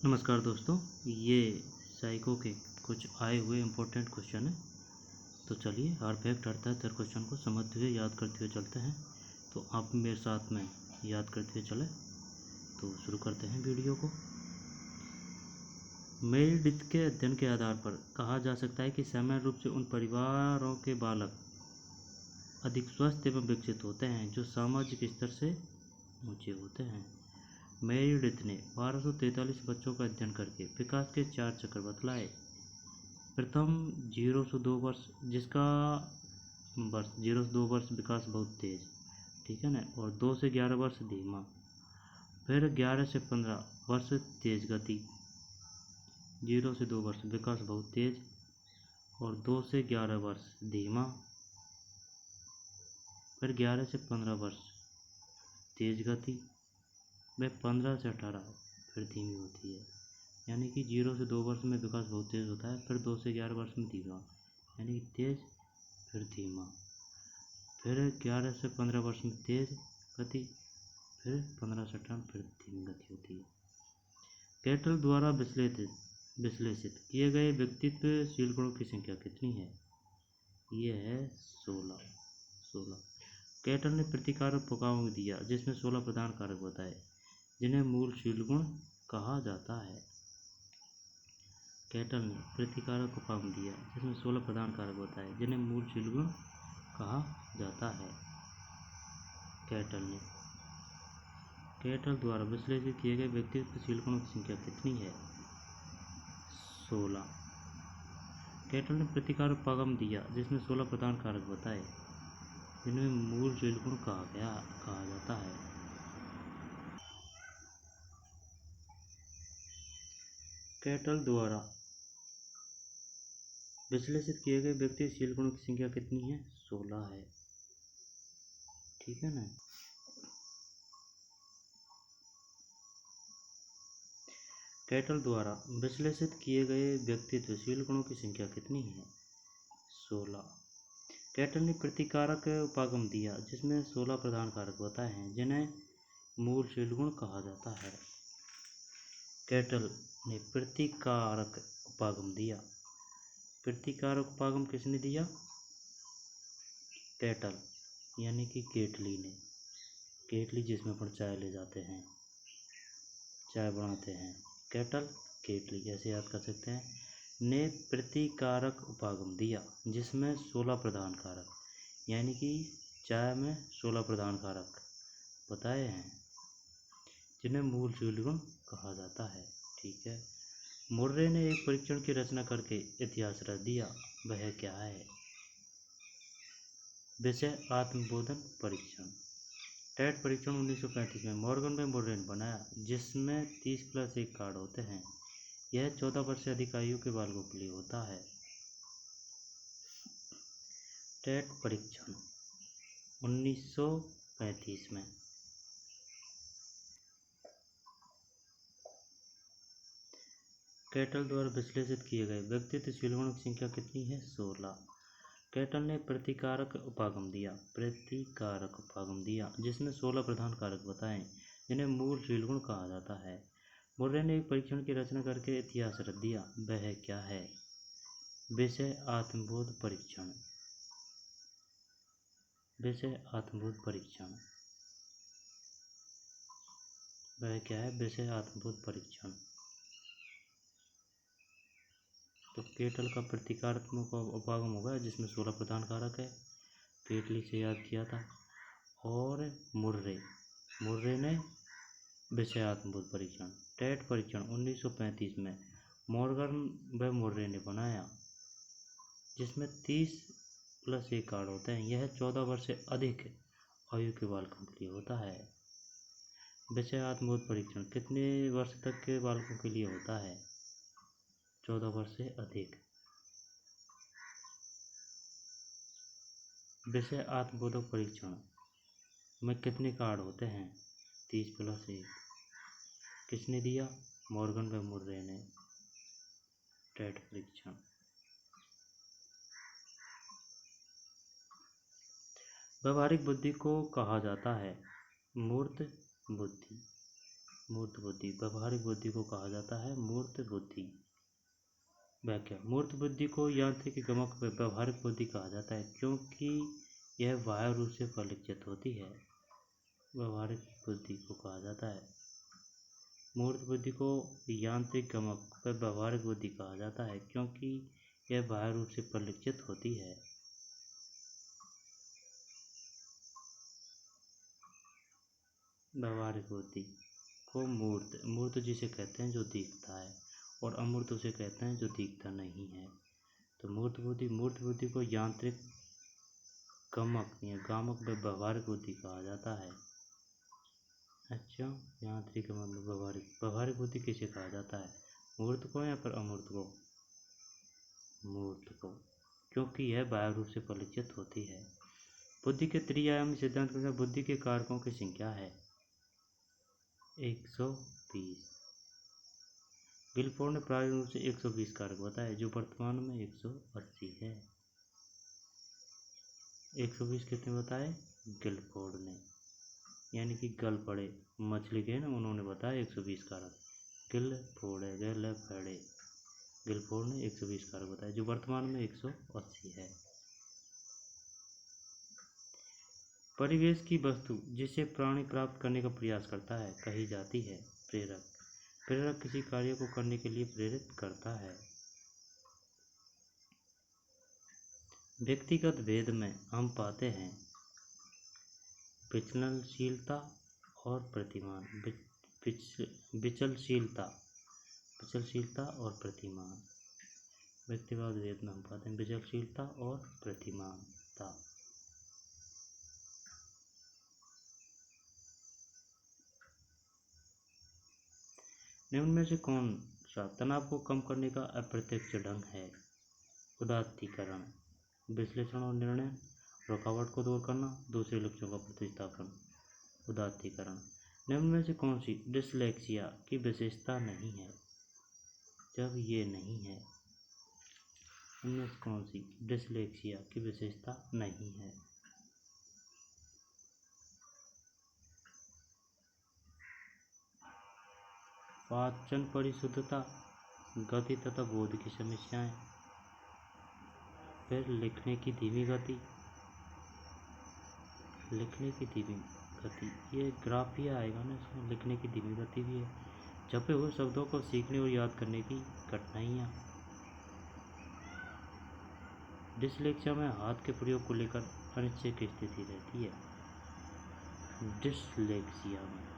नमस्कार दोस्तों, ये साइको के कुछ आए हुए इम्पोर्टेंट क्वेश्चन हैं। तो चलिए हर फैक्ट हर तथ्य हर क्वेश्चन को समझते हुए याद करते हुए चलते हैं। तो आप मेरे साथ में याद करते हुए चलें। तो शुरू करते हैं वीडियो को। मेरिडिथ के अध्ययन के आधार पर कहा जा सकता है कि सामान्य रूप से उन परिवारों के बालक अधिक स्वस्थ एवं विकसित होते हैं जो सामाजिक स्तर से ऊंचे होते हैं। मेरिडिथ ने 1243 बच्चों का अध्ययन करके विकास के 4 चक्र बतलाए। प्रथम 0 से 2 वर्ष, जिसका 0 से 2 वर्ष विकास बहुत तेज, ठीक है ना, और 2 से 11 वर्ष धीमा। फिर 11 से 15 वर्ष तेज गति। 0 से 2 वर्ष विकास बहुत तेज और 2 से 11 वर्ष धीमा। फिर 11 से 15 वर्ष तेज गति। वह 15 से 18 फिर धीमी होती है। यानी कि 0 से 2 वर्ष में विकास बहुत तेज होता है, फिर 2 से 11 वर्ष में धीमा, यानी कि तेज फिर धीमा। फिर 11 से 15 वर्ष में तेज गति, फिर 15 से 18 फिर धीमी गति होती है। कैटल द्वारा विश्लेषित किए गए व्यक्तित्वशील गुणों की संख्या कितनी है? ये है 16। कैटल ने प्रतिकारक उपागम दिया जिसमें 16 प्रधान कारक बताए जिन्हें मूलशील गुण कहा जाता है। कैटल ने प्रतिकारक उपागम दिया जिसमें 16 प्रधान कारक बताए जिन्हें मूलशील गुण कहा जाता है। कैटल द्वारा विश्लेषित किए गए व्यक्तित्वशील गुणों की संख्या कितनी है? 16। कैटल ने प्रतिकारक उपागम दिया जिसमें 16 प्रधान कारक बताए जिनमें मूलशील गुण कहा जाता है। कैटल द्वारा विश्लेषित किए गए व्यक्तिशील गुणों की संख्या कितनी है? 16 है, ठीक है ना। कैटल द्वारा विश्लेषित किए गए व्यक्तित्वशील गुणों की संख्या कितनी है? 16। कैटल ने प्रतिकारक उपागम दिया जिसमें 16 प्रधान कारक बताए हैं जिन्हें मूलशील गुण कहा जाता है। कैटल ने प्रतिकारक उपागम दिया। प्रतिकारक उपागम किसने दिया? कैटल, यानी कि केटली ने। केटली जिसमें अपन चाय ले जाते हैं, चाय बनाते हैं, कैटल केटली ऐसे याद कर सकते हैं। ने प्रतिकारक उपागम दिया जिसमें 16 प्रधान कारक, यानी कि चाय में 16 प्रधान कारक बताए हैं जिन्हें मूलशील गुण कहा जाता है, ठीक है। मुर्रे ने एक परीक्षण की रचना करके इतिहास रच दिया, वह क्या है? विषय आत्मबोधन परीक्षण। टेट परीक्षण 1935 में मॉर्गन में मुर्रे ने बनाया जिसमें 30+1 कार्ड होते हैं। यह 14 वर्ष से अधिक आयु के बालकों के लिए होता है। टेट परीक्षण 1935 में कैटल द्वारा विश्लेषित किए गए व्यक्तित्वशील गुणों की संख्या कितनी है? 16। कैटल ने प्रतिकारक उपागम दिया जिसमें 16 प्रधान कारक बताए जिन्हें मूलशील गुण कहा जाता है। मुर्रे ने एक परीक्षण की रचना करके इतिहास रच दिया, वह क्या है? विषय आत्मबोध परीक्षण। विषय आत्मबोध परीक्षण, वह क्या है? विषय आत्मबोध परीक्षण। तो कैटल का प्रतिकारात्मक उपागम होगा जिसमें 16 प्रधान कारक है, केटली से याद किया था। और मुर्रे ने विषयात्मक परीक्षण, टेट परीक्षण 1935 में मॉर्गन व मुर्रे ने बनाया जिसमें 30+1 कार्ड होते हैं। यह 14 वर्ष से अधिक आयु के बालकों के लिए होता है। विषयात्मक परीक्षण कितने वर्ष तक के बालकों के लिए होता है? 14 वर्ष से अधिक। विषय आत्मबोधक परीक्षण में कितने कार्ड होते हैं? 30+1। किसने दिया? मॉर्गन व मुर्रे ने। टेट परीक्षण। व्यवहारिक बुद्धि को कहा जाता है मूर्त बुद्धि। मूर्त बुद्धि। व्यवहारिक बुद्धि को कहा जाता है मूर्त बुद्धि। व्याख्या। मूर्त बुद्धि को यांत्रिक गमक व्यवहारिक बुद्धि कहा जाता है क्योंकि यह बाह्य रूप से परिलक्षित होती है। व्यवहारिक बुद्धि को कहा जाता है मूर्त बुद्धि को यांत्रिक गमक व व्यवहारिक बुद्धि कहा जाता है क्योंकि यह बाह्य रूप से परिलक्षित होती है। व्यवहारिक बुद्धि को मूर्त जिसे कहते हैं जो दिखता है, और अमूर्त उसे कहते हैं जो दिखता नहीं है। तो मूर्त बुद्धि को यांत्रिक गमक या गामक व व्यवहारिक बुद्धि कहा जाता है। अच्छा, यांत्रिक गमक व्यवहारिक बुद्धि किसे कहा जाता है? मूर्त को या फिर अमूर्त को? मूर्त को, क्योंकि यह बाह्य रूप से परिलक्षित होती है। बुद्धि के त्रिआयामी सिद्धांत के अनुसार बुद्धि के कारकों की संख्या है 120। गिलफोर्ड ने प्रारंभिक रूप से 120 कारक बताए जो वर्तमान में 180 है। 120 कितने बताए? गिलफोर्ड ने, यानी कि गल पड़े मछली के ना, उन्होंने बताया 120 कारक। गिलफोर्ड ने 120 कारक बताए जो वर्तमान में 180 है। परिवेश की वस्तु जिसे प्राणी प्राप्त करने का प्रयास करता है कही जाती है प्रेरक। प्रेरक किसी कार्य को करने के लिए प्रेरित करता है। व्यक्तिगत भेद में हम पाते हैं विचलनशीलता और प्रतिमान। विचलशीलता और प्रतिमान। व्यक्तिगत भेद में हम पाते हैं विचलशीलता और प्रतिमानता। निम्न में से कौन सा तनाव को कम करने का अप्रत्यक्ष ढंग है? उदात्तीकरण, विश्लेषण और निर्णय, रुकावट को दूर करना, दूसरे लक्ष्यों का प्रतिस्थापन। उदात्तीकरण। निम्न में से कौन सी डिसलेक्सिया की विशेषता नहीं है? जब ये नहीं है, इनमें से कौन सी डिसलेक्सिया की विशेषता नहीं है? पाचन परिशुद्धता, गति तथा बोध की समस्याएं, फिर लिखने की धीमी गति। ये ग्राफिया आएगा ना इसमें, लिखने की धीमी गति भी है। छपे हुए शब्दों को सीखने और याद करने की कठिनाइयाँ। डिसलेक्सिया में हाथ के प्रयोग को लेकर अनिश्चय की स्थिति रहती है। डिसलेक्सिया में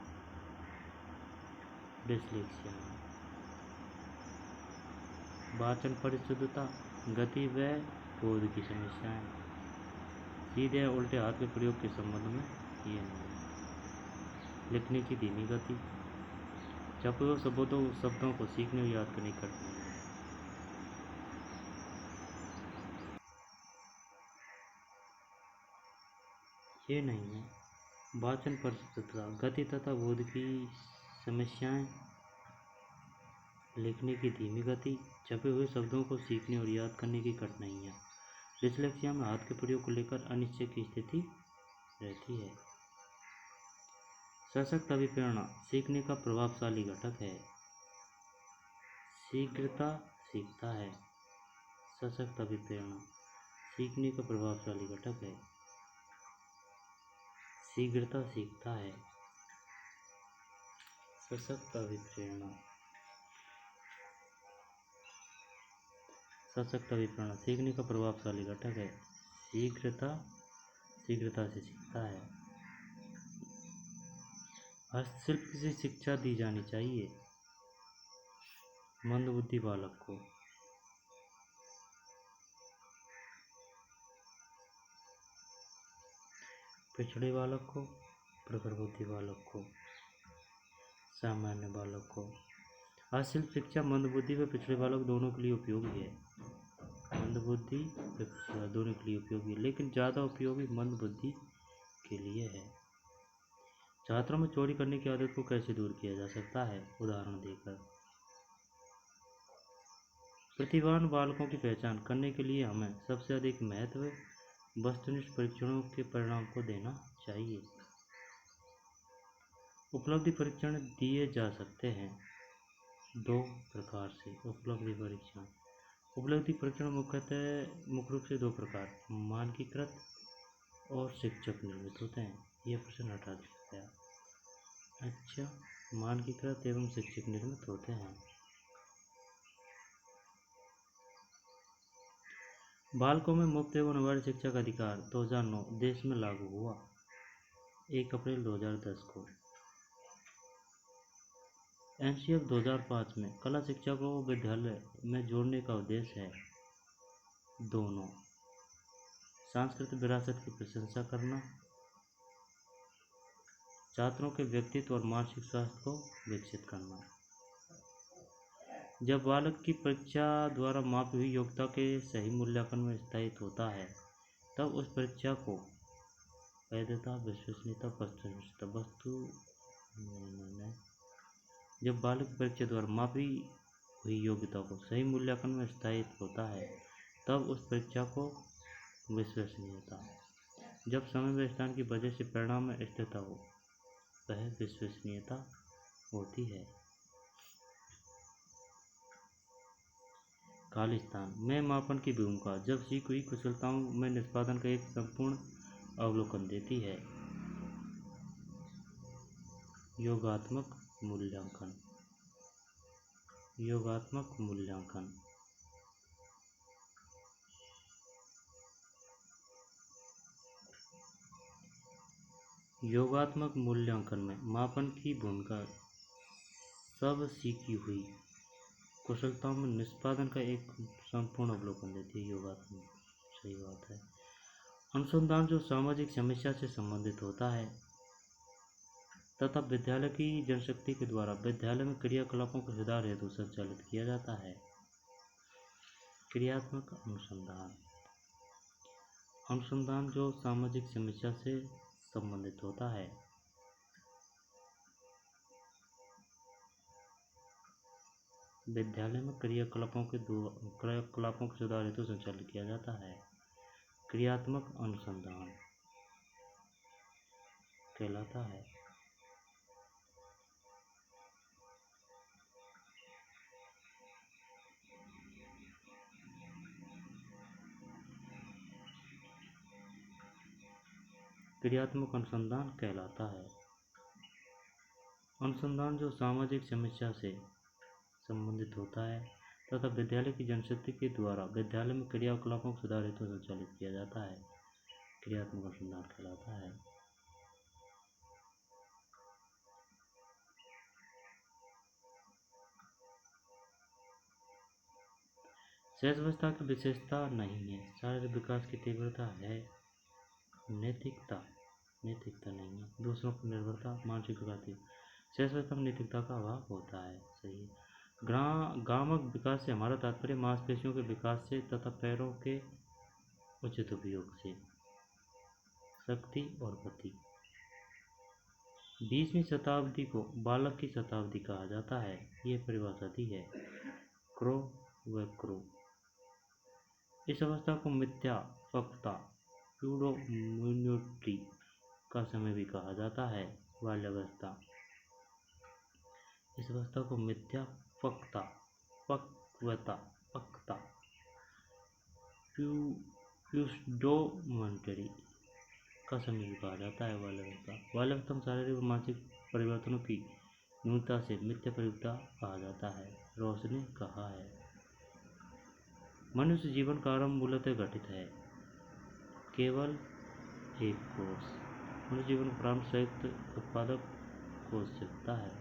वाचन परिशुद्धता, गति व बोध की समस्याएं। सीधे या उल्टे हाथ के प्रयोग के संबंध में ये नहीं। लिखने की धीमी गति, छपे हुए शब्दों को सीखने और याद करने की कठिनाई। ये नहीं है। वाचन परिशुद्धता, गति तथा बोध की समस्याएं, लिखने की धीमी गति, छपे हुए शब्दों को सीखने और याद करने की कठिनाइयाँ। डिसलेक्सिया में हाथ के प्रयोग को लेकर अनिश्चय की स्थिति रहती है। सशक्त अभिप्रेरणा सीखने का प्रभावशाली घटक है। शीघ्रता सीखता है। सशक्त अभिप्रेरणा सीखने का प्रभावशाली घटक है। शीघ्रता सीखता है। सशक्त अभिप्रेरणा सीखने का प्रभावशाली घटक है। शीघ्रता से सीखता है। हस्तशिल्प की शिक्षा दी जानी चाहिए मंदबुद्धि बालक को। पिछड़े बालक को, प्रखर बुद्धि बालक को, सामान्य बालक को। हस्तशिल्प शिक्षा मंदबुद्धि व पिछड़े बालक दोनों के लिए उपयोगी है। मंदबुद्धि दोनों के लिए उपयोगी है, लेकिन ज़्यादा उपयोगी मंदबुद्धि के लिए है। छात्रों में चोरी करने की आदत को कैसे दूर किया जा सकता है? उदाहरण देकर। प्रतिभावान बालकों की पहचान करने के लिए हमें सबसे अधिक महत्व वस्तुनिष्ठ परीक्षणों के परिणाम को देना चाहिए। उपलब्धि परीक्षण दिए जा सकते हैं दो प्रकार से। उपलब्धि परीक्षण मुख्य रूप से दो प्रकार, मानकीकृत और शिक्षक निर्मित होते हैं। यह प्रश्न हटा दिया गया। अच्छा, मानकीकृत एवं शिक्षक निर्मित होते हैं। बालकों में मुफ्त एवं अनिवार्य शिक्षा का अधिकार 2009 देश में लागू हुआ 1 अप्रैल 2010 को। एनसीएफ 2005 में कला शिक्षा को विद्यालय में जोड़ने का उद्देश्य है दोनों, सांस्कृतिक विरासत की प्रशंसा करना, छात्रों के व्यक्तित्व और मानसिक स्वास्थ्य को विकसित करना। जब बालक की परीक्षा द्वारा मापी हुई योग्यता के सही मूल्यांकन में स्थायित होता है, तब उस परीक्षा को वैधता, विश्वसनीयता, जब बालक की परीक्षा द्वारा मापी हुई योग्यता को सही मूल्यांकन में स्थायित होता है, तब उस परीक्षा को विश्वसनीयता, जब समय व स्थान की वजह से परिणाम में स्थिरता हो, वह विश्वसनीयता होती है। खालिस्तान में मापन की भूमिका जब सीखी हुई कुशलताओं में निष्पादन का एक संपूर्ण अवलोकन देती है। योगात्मक मूल्यांकन। योगात्मक मूल्यांकन योगात्मक मूल्यांकन में मापन की भूमिका सब सीखी हुई कुशलताओं में निष्पादन का एक संपूर्ण अवलोकन देती है। योगात्मक, सही बात है। अनुसंधान जो सामाजिक समस्या से संबंधित होता है तथा विद्यालय की जनशक्ति के द्वारा विद्यालय में क्रियाकलापों के सुधार हेतु संचालित किया जाता है। क्रियात्मक अनुसंधान। अनुसंधान जो सामाजिक समस्या से संबंधित होता है। विद्यालय में क्रियाकलापों के सुधार हेतु संचालित किया जाता है। क्रियात्मक अनुसंधान कहलाता है। क्रियात्मक अनुसंधान कहलाता है। अनुसंधान जो सामाजिक समस्या से संबंधित होता है तथा विद्यालय की जनशक्ति के द्वारा विद्यालय में क्रियाकलापों को सुधार हेतु संचालित किया जाता है, क्रियात्मक अनुसंधान कहलाता है। सहज अवस्था की विशेषता नहीं है, शारीरिक विकास की तीव्रता है। नैतिकता नहीं है। दूसरों पर निर्भरता, मानसिक विकास। सहज अवस्था में नैतिकता का अभाव होता है, सही है। गामक विकास से हमारा तात्पर्य मांसपेशियों के विकास से तथा पैरों के उचित उपयोग से। शक्ति और गति। 20वीं शताब्दी को बालक की शताब्दी कहा जाता है, ये परिभाषा दी है क्रो व क्रो। इस अवस्था को मिथ्या पक्वता, प्यूडोमिन्यूटी का समय भी कहा जाता है, बाल्यावस्था। इस अवस्था को मिथ्या पक्वता, प्यूडोमिन्यूटी का समय भी कहा जाता है, बाल्यावस्था। बाल्यावस्था में शारीरिक और मानसिक परिवर्तनों की न्यूनता से मिथ्या परिपक्वता कहा जाता है, रॉस ने कहा है। मनुष्य जीवन का आरंभ मूलतः घटित है केवल एक कोष। मनुष्य जीवन का प्रारंभ संयुक्त उत्पादक कोष से होता है।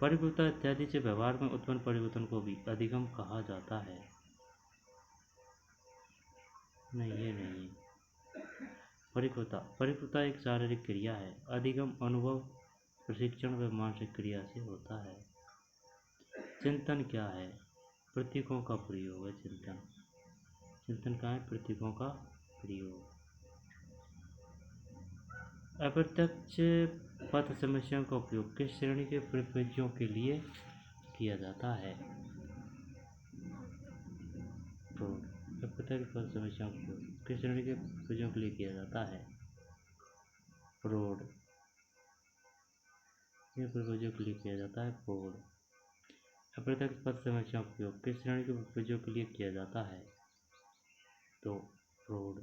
परिपक्वता इत्यादि से व्यवहार में उत्पन्न परिवर्तन को भी अधिगम कहा जाता है। नहीं, ये नहीं है। परिपक्वता एक शारीरिक क्रिया है। अधिगम अनुभव, प्रशिक्षण व मानसिक क्रिया से होता है। चिंतन क्या है? प्रतीकों का प्रयोग है चिंतन क्या है? प्रतीकों का प्रयोग। अप्रत्यक्ष पथ समस्याओं का उपयोग किस श्रेणी के प्रतिनिधियों के लिए किया जाता है? अप्रत्यक्ष पथ समस्याओं का उपयोग किस श्रेणी के प्रतिनिधियों के लिए किया जाता है? फ्रॉड। ये प्रयोजों के लिए किया जाता है फ्रॉड। अप्रत्यक्ष पद समीक्षा का उपयोग किस श्रेणी के प्रयोजों के लिए किया जाता है? तो फ्रॉड।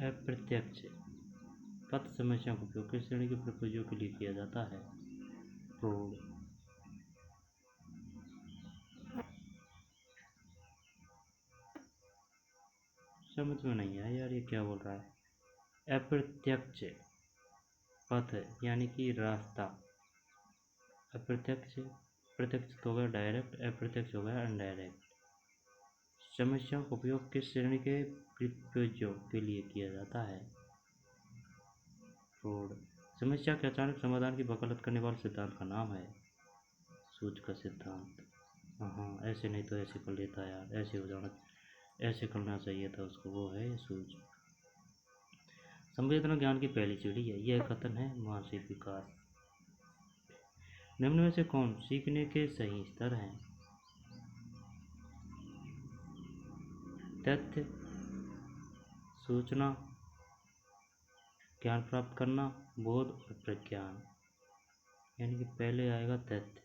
अप्रत्यक्ष पद समस्या का उपयोग किस श्रेणी के प्रयोजों के लिए किया जाता है? फ्रॉड। समझ में नहीं आया यार, ये क्या बोल रहा है? अप्रत्यक्ष पथ यानी कि रास्ता। अप्रत्यक्ष, प्रत्यक्ष तो हो गया डायरेक्ट, अप्रत्यक्ष हो गया अनडायरेक्ट। समस्याओं का उपयोग किस श्रेणी के प्रयोजों के लिए किया जाता है? फ्रॉड। समस्या के अचानक समाधान की वकालत करने वाले सिद्धांत का नाम है? सूझ का सिद्धांत। हाँ, ऐसे नहीं तो ऐसे कर लेता यार, ऐसे हो जाना, ऐसे करना चाहिए था उसको, वो है सूझ। संवेदना ज्ञान की पहली सीढ़ी है, यह कथन है मानसिक विकास। निम्न में से कौन सीखने के सही स्तर हैं? तथ्य, सूचना, ज्ञान प्राप्त करना, बोध और प्रज्ञान। यानी कि पहले आएगा तथ्य,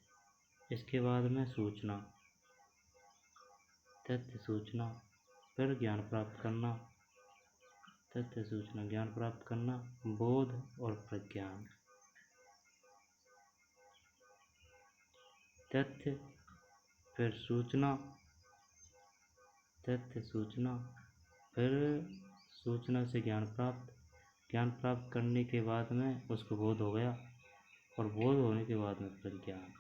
इसके बाद में सूचना, तथ्य सूचना, फिर ज्ञान प्राप्त करना, तथ्य सूचना ज्ञान प्राप्त करना, बोध और प्रज्ञान। तथ्य, फिर सूचना, तथ्य सूचना, फिर सूचना से ज्ञान प्राप्त करने के बाद में उसको बोध हो गया, और बोध होने के बाद में प्रज्ञान।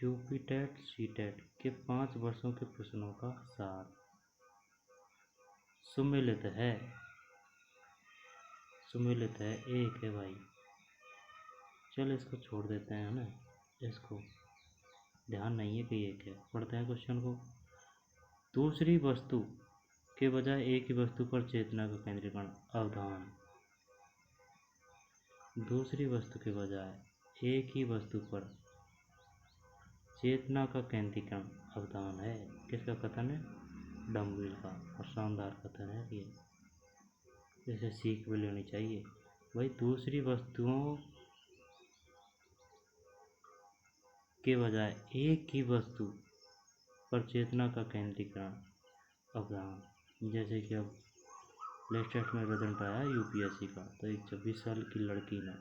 यूपी टेट सी टेट के 5 वर्षों के प्रश्नों का सार सुमेलित है, सुमेलित है, एक है भाई। चल इसको छोड़ देते हैं ना, इसको ध्यान नहीं है कि एक है। पढ़ते हैं क्वेश्चन को। दूसरी वस्तु के बजाय एक ही वस्तु पर चेतना का केंद्रीकरण अवधान। दूसरी वस्तु के बजाय एक ही वस्तु पर चेतना का केंद्रीकरण अवधान है। किसका कथन है? डम्बिल का। और शानदार कथन है ये, इसे सीख भी लेनी चाहिए भाई। दूसरी वस्तुओं के बजाय एक ही वस्तु पर चेतना का केंद्रीकरण अवधान। जैसे कि अब लेटेस्ट में रिजल्ट आया यूपीएससी का, तो एक 26 साल की लड़की ने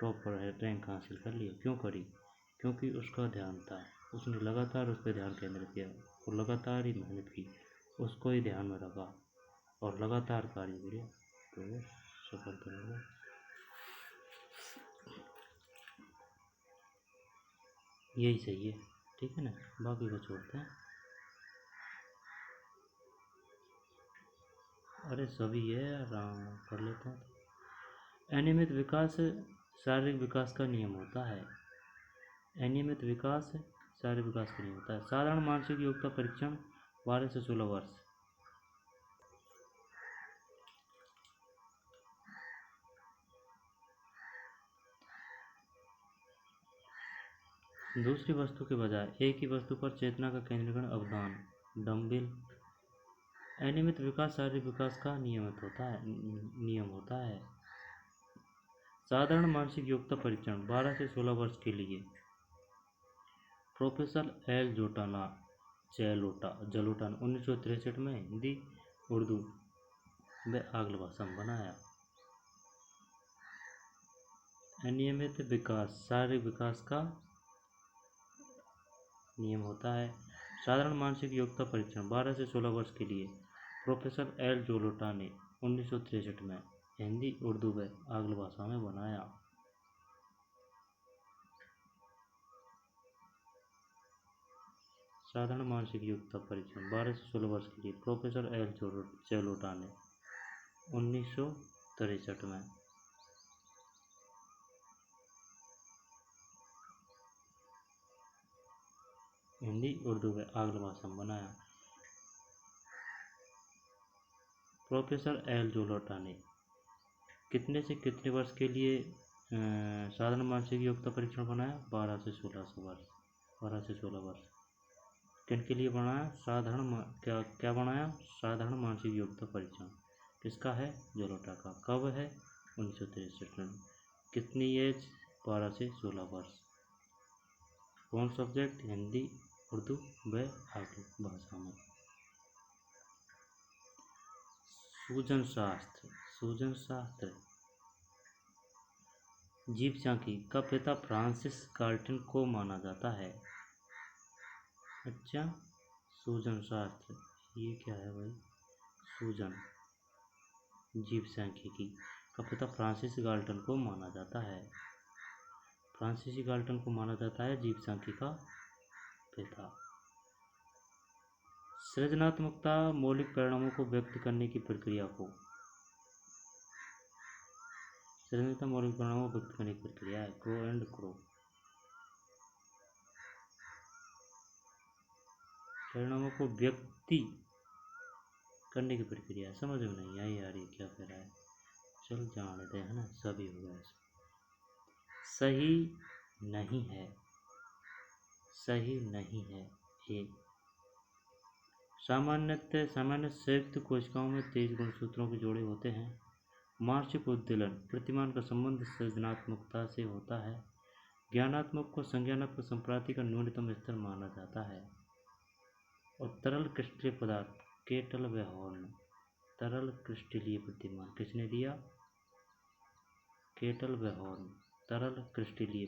टॉप पर रैंक हासिल कर लिया। क्यों करी? क्योंकि उसका ध्यान था, उसने लगातार उस पर ध्यान केंद्रित किया और लगातार ही मेहनत की, उसको ही ध्यान में रखा और लगातार कार्य किया, तो वो सफलता मिला। यही सही है, ठीक है ना, बाकी को छोड़ते हैं। अरे सभी है, आराम कर लेते हैं। अनियमित विकास शारीरिक विकास का नियम होता है। अनियमित विकास शारीरिक विकास का नियम होता है। साधारण मानसिक योग्यता परीक्षण 12 से 16 वर्ष। दूसरी वस्तु के बजाय एक ही वस्तु पर चेतना का केंद्रीकरण अवधान डम्बिल। अनियमित विकास शारीरिक विकास का नियम होता है। साधारण मानसिक योग्यता परीक्षण 12 से 16 वर्ष के लिए प्रोफेसर एल जलोटा ने 1963 में हिंदी उर्दू व आंग्ल भाषा में बनाया। अनियमित विकास शारीरिक विकास का नियम होता है। साधारण मानसिक योग्यता परीक्षण 12 से 16 वर्ष के लिए प्रोफेसर एल जलोटा ने 1963 में हिंदी उर्दू व आंग्ल भाषा में बनाया। साधारण मानसिक योग्यता परीक्षण 12 से 16 वर्ष के लिए प्रोफेसर एल जलोटा ने 1963 में हिंदी उर्दू व आंग्ल भाषा में बनाया। प्रोफेसर एल जलोटा ने कितने से कितने वर्ष के लिए साधारण मानसिक योग्यता परीक्षण बनाया 12 से 16 वर्ष। किनके लिए बनाया? क्या बनाया? साधारण मानसिक योग्यता परीक्षण किसका है? जलोटा का। कब है? 1963 में। कितनी एज? 12 से 16 वर्ष। कौन सब्जेक्ट? हिंदी, उर्दू व आगे भाषा में। सूजन शास्त्र जीवशाखी का पिता फ्रांसिस गाल्टन को माना जाता है। अच्छा, सूजन शास्त्र ये क्या है भाई? सूजन जीवशाखी का पिता फ्रांसिस गाल्टन को माना जाता है। फ्रांसिस गाल्टन को माना जाता है जीवशाखी का पिता। सृजनात्मकता मौलिक परिणामों को व्यक्त करने की प्रक्रिया को मौलिक परिणामों को व्यक्त करने की प्रक्रिया है। Crow and crow. परिणामों को व्यक्ति करने की प्रक्रिया समझ में नहीं आई यार, ये क्या कह रहा है? चल जान लेते हैं ना, सभी हो गया। सही नहीं है। ये सामान्य संयुक्त कोशिकाओं में 23 गुणसूत्रों के जोड़े होते हैं। मानसिक उद्दीलन प्रतिमान का संबंध सृजनात्मकता से होता है। ज्ञानात्मक को संज्ञानात्मक संप्राप्ति का न्यूनतम स्तर माना जाता है। और तरल क्रिस्टलीय पदार्थ केटल व हॉर्न। तरल क्रिस्टलीय प्रतिमान किसने दिया? केटल व हॉर्न। तरल क्रिस्टलीय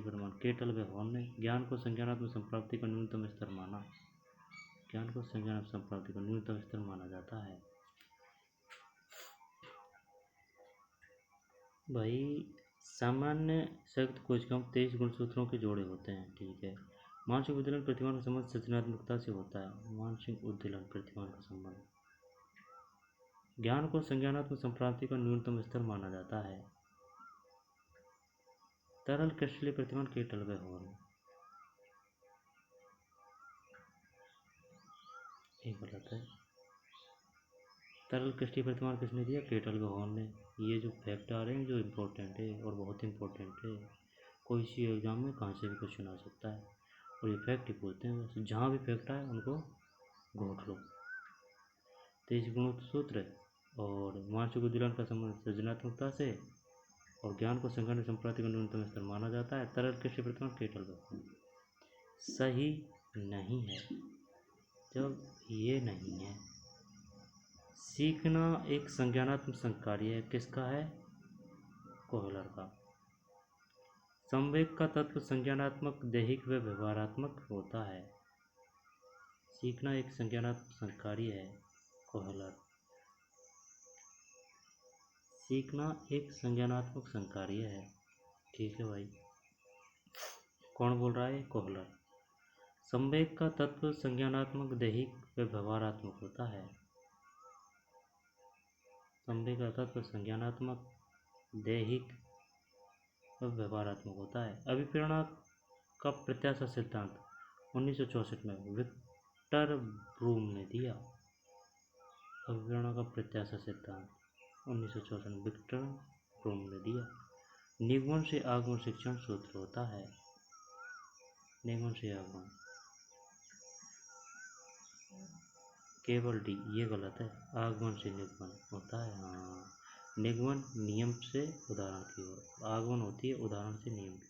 प्रतिमान केटल व हॉर्न ने ज्ञान को संज्ञानात्मक संप्राप्ति का न्यूनतम स्तर माना। ज्ञान को संज्ञानात्मक संप्राप्ति का न्यूनतम स्तर माना जाता है। भाई सामान्य संयुक्त कोशिकाओं में 23 गुणसूत्रों के जोड़े होते हैं, ठीक है। मानसिक उद्दीलन प्रतिमान का संबंध सृजनात्मकता से होता है। मानसिक उद्दीलन प्रतिमान का संबंध। ज्ञान को संज्ञानात्मक संप्राप्ति का न्यूनतम स्तर माना जाता है। तरल क्रिस्टलीय प्रतिमान केटल व हॉर्न। ये गलत है। तरल क्रिस्टलीय प्रतिमान किसने दिया? केटल व हॉर्न ने। ये जो फैक्ट आ रहे हैं जो इम्पोर्टेंट है और बहुत इम्पोर्टेंट है, कोई सी एग्जाम में कहाँ से भी क्वेश्चन आ सकता है और ये फैक्ट ही पूछते हैं बस। जहाँ भी फैक्ट आए उनको घोट लो। 23 गुणसूत्र और मानसिक उद्दीलन का संबंध सृजनात्मकता से और ज्ञान को संज्ञानात्मक संप्राप्ति का न्यूनतम स्तर माना जाता है। तरल क्रिस्टलीय प्रतिमान केटल व हॉर्न। सही नहीं है जब ये नहीं है। सीखना एक संज्ञानात्मक संकार्य है। किसका है? कोहलर का। संवेग का तत्व संज्ञानात्मक, दैहिक व व्यवहारात्मक होता है। सीखना एक संज्ञानात्मक संकार्य है। कोहलर। सीखना एक संज्ञानात्मक संकार्य है, ठीक है भाई। कौन बोल रहा है? कोहलर। संवेग का तत्व संज्ञानात्मक, दैहिक व व्यवहारात्मक होता है। संवेग का तत्व संज्ञानात्मक, दैहिक व व्यवहारात्मक होता है। अभिप्रेरणा का प्रत्याशा सिद्धांत 1964 में विक्टर ब्रूम ने दिया। अभिप्रेरणा का प्रत्याशा सिद्धांत 1964 में विक्टर ब्रूम ने दिया। निगमन से आगमन शिक्षण सूत्र होता है। निगमन से आगमन केवल डी, ये गलत है। आगमन से निगमन होता है। हाँ, निगमन नियम से उदाहरण की ओर, आगमन होती है उदाहरण से नियम की।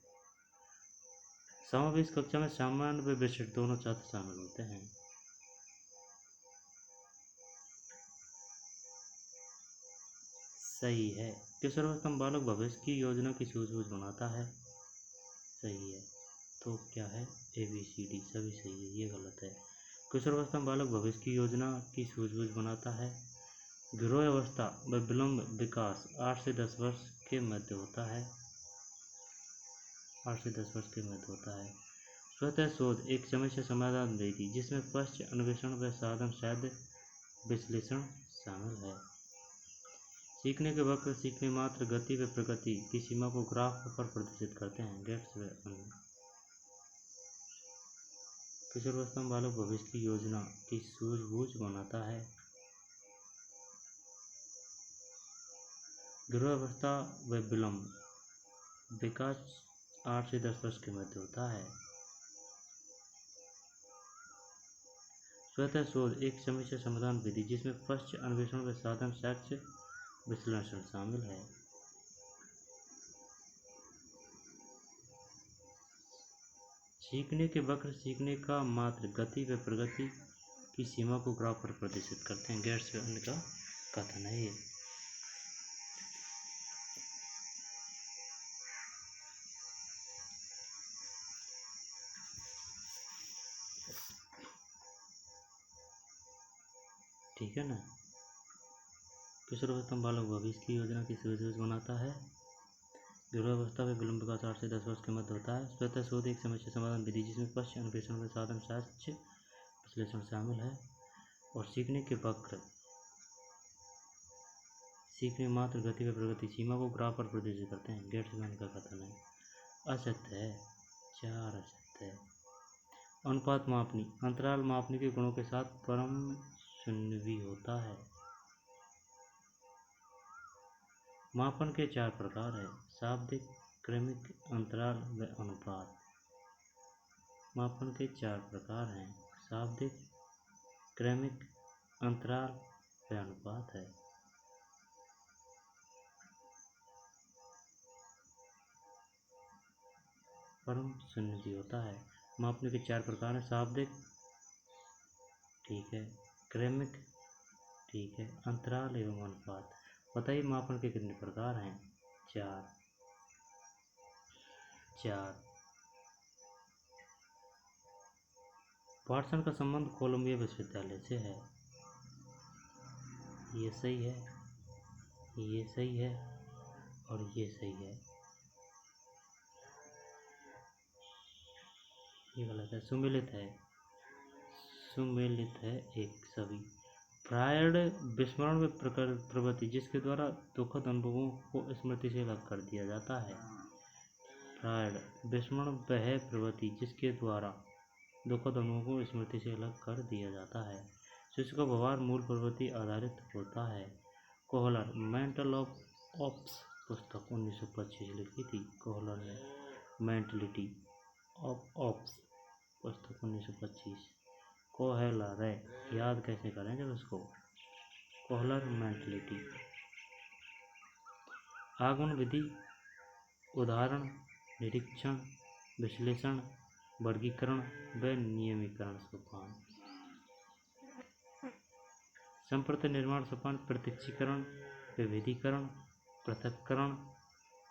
समावेश कक्षा में सामान्य व विशिष्ट दोनों छात्र शामिल होते हैं। सही है। किशोरावस्था में बालक भविष्य की योजना की सूझबूझ बनाता है। सही है। तो क्या है? ABCD सभी सही है, ये गलत है। किशोरावस्था में बालक भविष्य की योजना की सूझबूझ बनाता है। गिरोह अवस्था व विलंब विकास 8 से 10 वर्ष के मध्य होता है। 8 से 10 वर्ष के मध्य होता है। स्वतः शोध एक समस्या समाधान रीति जिसमें पश्च अन्वेषण व साधन साध्य विश्लेषण शामिल है। सीखने के वक्र सीखने मात्र गति व प्रगति की सीमा को ग्राफ पर प्रदर्शित करते हैं। गेट्स व अन्य। किशोरावस्था में बालक भविष्य की योजना की सूझबूझ बनाता है। गर्भावस्था व विलंब विकास 8 से 10 वर्ष के मध्य होता है। स्वतः शोध एक समस्या समाधान विधि जिसमें पश्च अन्वेषण व साधन साक्ष्य विश्लेषण शामिल है। सीखने के वक्र सीखने का मात्र गति व प्रगति की सीमा को ग्राफ पर प्रदर्शित करते हैं। गेट्स का कथन है ये। ठीक है ना। किशोरावस्था में बालक भविष्य की योजना की सुविधा बनाता है। गर्भावस्था में विलंब विकास 8 से 10 वर्ष के मध्य होता है। स्वतः शोध एक समस्या समाधान विधि जिसमें पश्च अन्वेषण में साधन साक्ष्य विश्लेषण शामिल है। और सीखने के वक्र सीखने मात्र गति व प्रगति सीमा को ग्राफ पर प्रदर्शित करते हैं। गेट्समैन का कथन है। असत्य है। 4 असत्य है। अनुपात मापनी अंतराल मापने के गुणों के साथ परम शून्य भी होता है। मापन के 4 प्रकार हैं। शाब्दिक, क्रमिक, अंतराल व अनुपात। मापन के 4 प्रकार हैं। शाब्दिक, क्रमिक, अंतराल व अनुपात है। परम शून्य भी होता है। मापने के 4 प्रकार हैं। शाब्दिक, ठीक है, क्रमिक, ठीक है, अंतराल एवं अनुपात। बताइए मापन के कितने प्रकार हैं? 4। वाटसन का संबंध कोलंबिया विश्वविद्यालय से है। ये सही है, ये सही है और ये सही है। ये गलत है। सुमेलित है। सुमेलित है एक सभी। फ्रायड विस्मरण में प्रवृत्ति जिसके द्वारा दुखद अनुभवों को स्मृति से अलग कर दिया जाता है। फ्रायड विस्मरण वह प्रवृत्ति जिसके द्वारा दुखद अनुभवों को स्मृति से अलग कर दिया जाता है। शिशु का व्यवहार मूल प्रवृत्ति आधारित होता है। कोहलर मेंटल ऑफ ऑप्स पुस्तक 1925 लिखी थी। कोहलर ने मेंटलिटी ऑफ ऑप्स पुस्तक 1925। कोहलर है, याद कैसे करें जब उसको। Kohler mentality. आगमन विधि उदाहरण, निरीक्षण, विश्लेषण, वर्गीकरण व नियमीकरण सोपान। संप्रति निर्माण सोपान प्रत्यक्षीकरण, विभेदीकरण, पृथक्करण,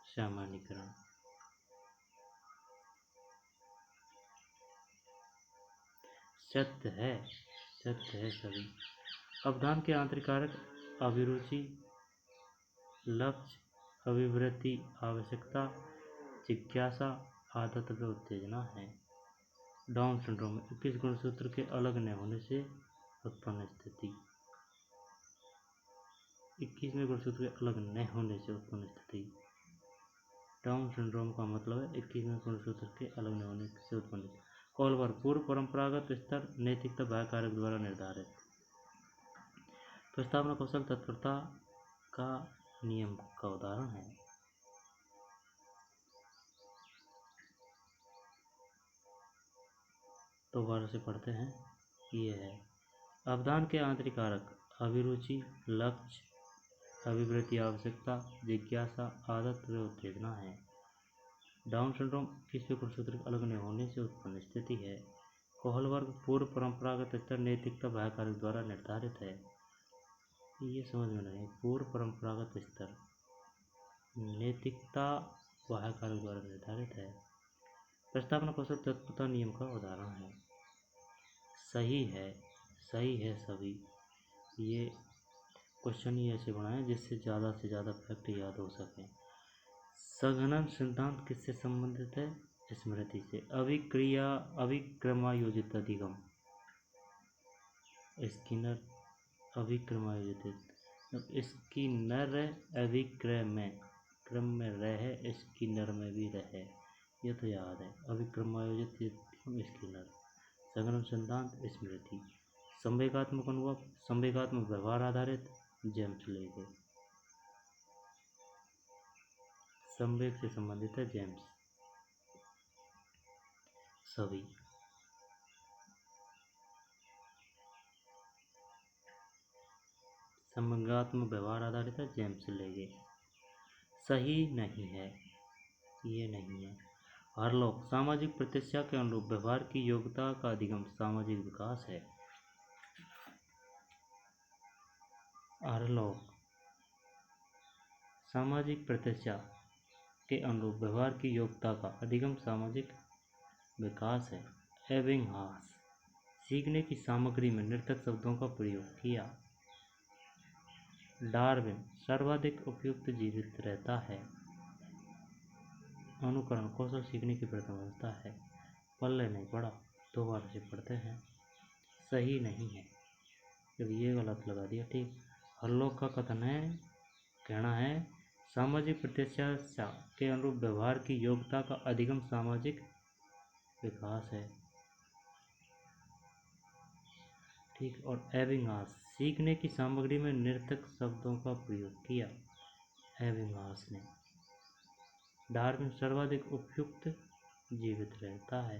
सामान्यीकरण। सत्य है सभी। अवधान के आंतरिक कारक अभिरुचि, लक्ष्य, अभिवृत्ति, आवश्यकता, जिज्ञासा, आदत व उत्तेजना है। डाउन सिंड्रोम 21 गुणसूत्र के अलग न होने से उत्पन्न स्थिति। 21वें गुणसूत्र के अलग न होने से उत्पन्न स्थिति। डाउन सिंड्रोम का मतलब है 21वें गुणसूत्र के अलग न होने से उत्पन्न। कोहलर पूर्व परंपरागत स्तर नैतिकता बाह्य कारक द्वारा निर्धारित। प्रस्तावना कौशल तत्परता का नियम का उदाहरण है। दोबारा से पढ़ते हैं। ये है अवधान के आंतरिक कारक अभिरुचि, लक्ष्य, अभिवृत्ति, आवश्यकता, जिज्ञासा, आदत व उत्तेजना है। डाउन सिंड्रोम 21वें गुणसूत्र अलग न होने से उत्पन्न स्थिति है। कोहलर पूर्व परंपरागत स्तर नैतिकता बाह्य कारक द्वारा निर्धारित है। ये समझ में नहीं। पूर्व परंपरागत स्तर नैतिकता बाह्य कारक द्वारा निर्धारित है। प्रस्तावना कौशल तत्परता नियम का उदाहरण है। सही है सभी। ये क्वेश्चन ही ऐसे बनाए जिससे ज़्यादा से ज़्यादा फैक्ट याद हो सके। संघनन सिद्धांत किससे संबंधित है? स्मृति से। अभिक्रमायोजित अधिगम स्किनर। अभिक्रमायोजित स्किनर अभिक्रम में क्रम में रहे, स्किनर में भी रहे, ये तो याद है। अभिक्रमायोजित स्किनर। संघनन सिद्धांत स्मृति। संवेगात्मक अनुभव, संवेगात्मक व्यवहार आधारित जेम्स लेके। संवेग से संबंधित है जेम्स। सभी। संबंधात्मक व्यवहार आधारित है जेम्स लेगे। सही नहीं है, ये नहीं है। हरलॉक सामाजिक प्रत्याशा के अनुरूप व्यवहार की योग्यता का अधिगम सामाजिक विकास है। हरलॉक सामाजिक प्रत्याशा के अनुरूप व्यवहार की योग्यता का अधिगम सामाजिक विकास है। एबिंगहास सीखने की सामग्री में निरर्थक शब्दों का प्रयोग किया। डार्विन सर्वाधिक उपयुक्त जीवित रहता है। अनुकरण कौशल सीखने की प्रथम अवस्था है। पल्ले नहीं पड़ा, दोबारा से पढ़ते हैं। सही नहीं है, जब ये गलत लगा दिया। ठीक। हरलॉक का कथन है, कहना है, सामाजिक प्रत्याशा के अनुरूप व्यवहार की योग्यता का अधिगम सामाजिक विकास है। ठीक। और एबिंगहास सीखने की सामग्री में निरर्थक शब्दों का प्रयोग किया। एबिंगहास ने। डार्विन सर्वाधिक उपयुक्त जीवित रहता है।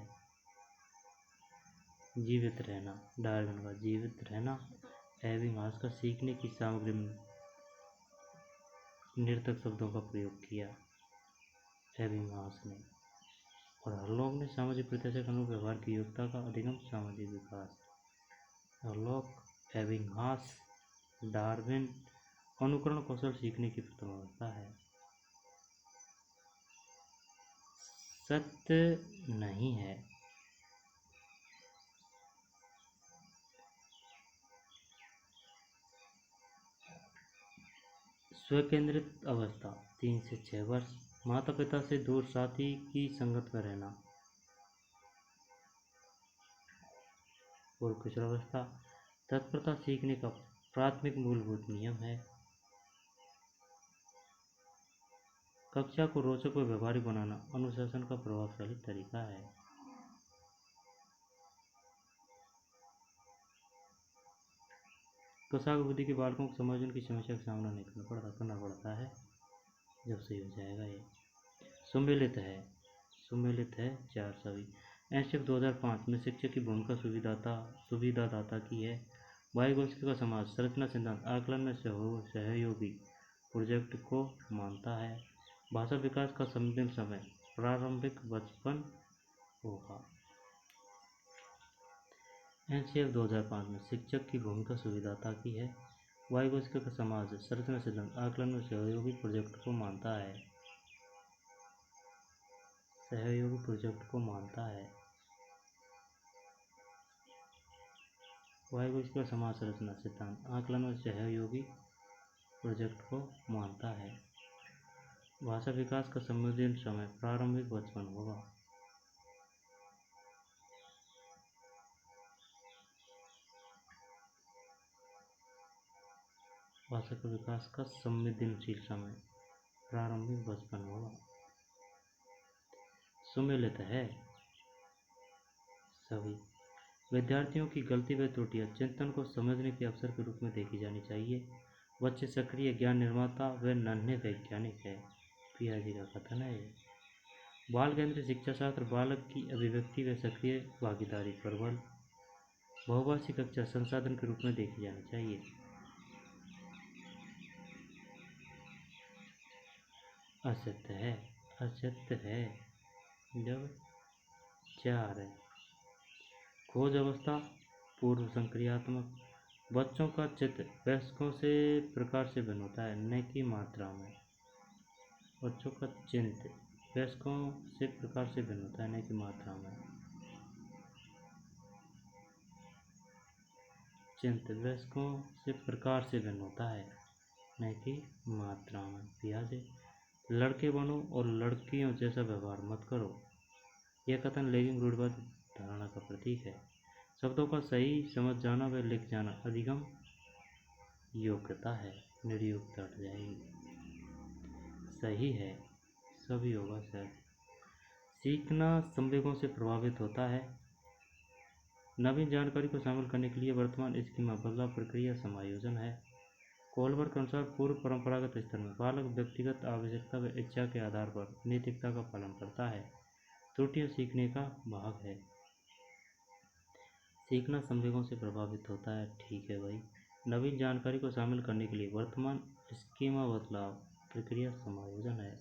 जीवित रहना, डार्विन का जीवित रहना, एबिंगहास का सीखने की सामग्री में निरर्थक शब्दों का प्रयोग किया। एबिंगहास ने। और हरलॉक ने सामाजिक प्रत्याशा के अनुरूप व्यवहार की योग्यता का अधिगम सामाजिक विकास। हरलॉक, एबिंगहास, डार्विन अनुकरण कौशल सीखने की प्रथम अवस्था है। सत्य नहीं है। स्वकेंद्रित अवस्था 3 से 6 वर्ष। माता पिता से दूर साथी की संगत में रहना। पूर्व किशोरावस्था तत्परता सीखने का प्राथमिक मूलभूत नियम है। कक्षा को रोचक व व्यवहारिक बनाना अनुशासन का प्रभावशाली तरीका है। कोशाग्र बुद्धि के बालकों को समायोजन की समस्या का सामना नहीं करना पड़ता है, जब सही हो जाएगा ये। सुमेलित है। सुमेलित है 4 सभी। एनसीएफ 2005 में शिक्षक की भूमिका सुविधादाता की है। वाइगोत्स्की का समाज संरचना सिद्धांत आकलन में सहयोगी प्रोजेक्ट को मानता है। भाषा विकास का संदिग्ध समय प्रारंभिक बचपन होगा। एनसीएफ 2005 में शिक्षक की भूमिका सुविधादाता की है। वाइगोत्स्की का समाज संरचना सिद्धांत आकलन में सहयोगी प्रोजेक्ट को मानता है। सहयोगी प्रोजेक्ट को मानता है। वाइगोत्स्की का समाज संरचना सिद्धांत आकलन में सहयोगी प्रोजेक्ट को मानता है। भाषा विकास का संदिग्ध समय प्रारंभिक बचपन होगा। भाषा के विकास का संवेदनशील समय प्रारंभिक बचपन होगा। सुमेलित है सभी। विद्यार्थियों की गलती व त्रुटियां चिंतन को समझने के अवसर के रूप में देखी जानी चाहिए। बच्चे सक्रिय ज्ञान निर्माता व नन्हे वैज्ञानिक है। पियाजे का कथन है ये। बाल केंद्रित शिक्षा शास्त्र बालक की अभिव्यक्ति व सक्रिय भागीदारी प्रबल बहुभाषी कक्षा संसाधन के रूप में देखी जानी चाहिए। असत्य है। असत्य है, जब 4 है। खोज अवस्था पूर्व संक्रियात्मक। बच्चों का चित्त वयस्कों से प्रकार से भिन्न होता है, न कि मात्रा में। बच्चों का चित्त वयस्कों से प्रकार से भिन्न होता है, न कि मात्रा में। चित्त वयस्कों से प्रकार से भिन्न होता है, न कि मात्रा में। पियाजे। लड़के बनो और लड़कियों जैसा व्यवहार मत करो। यह कथन लैंगिक रूढ़िवाद धारणा का प्रतीक है। शब्दों का सही समझ जाना व लिख जाना अधिगम योग्यता है। निर्योग्यता हट जाएगी। सही है, सभी होगा सर। सीखना संवेगों से प्रभावित होता है। नवीन जानकारी को शामिल करने के लिए वर्तमान स्कीमा बदलाव प्रक्रिया समायोजन है। कोलबर के अनुसार पूर्व परंपरागत स्तर में बालक व्यक्तिगत आवश्यकता व इच्छा के आधार पर नैतिकता का पालन करता है। त्रुटियां सीखने का भाग है। सीखना संवेगों से प्रभावित होता है, ठीक है भाई। नवीन जानकारी को शामिल करने के लिए वर्तमान स्कीमा बदलाव प्रक्रिया समायोजन है।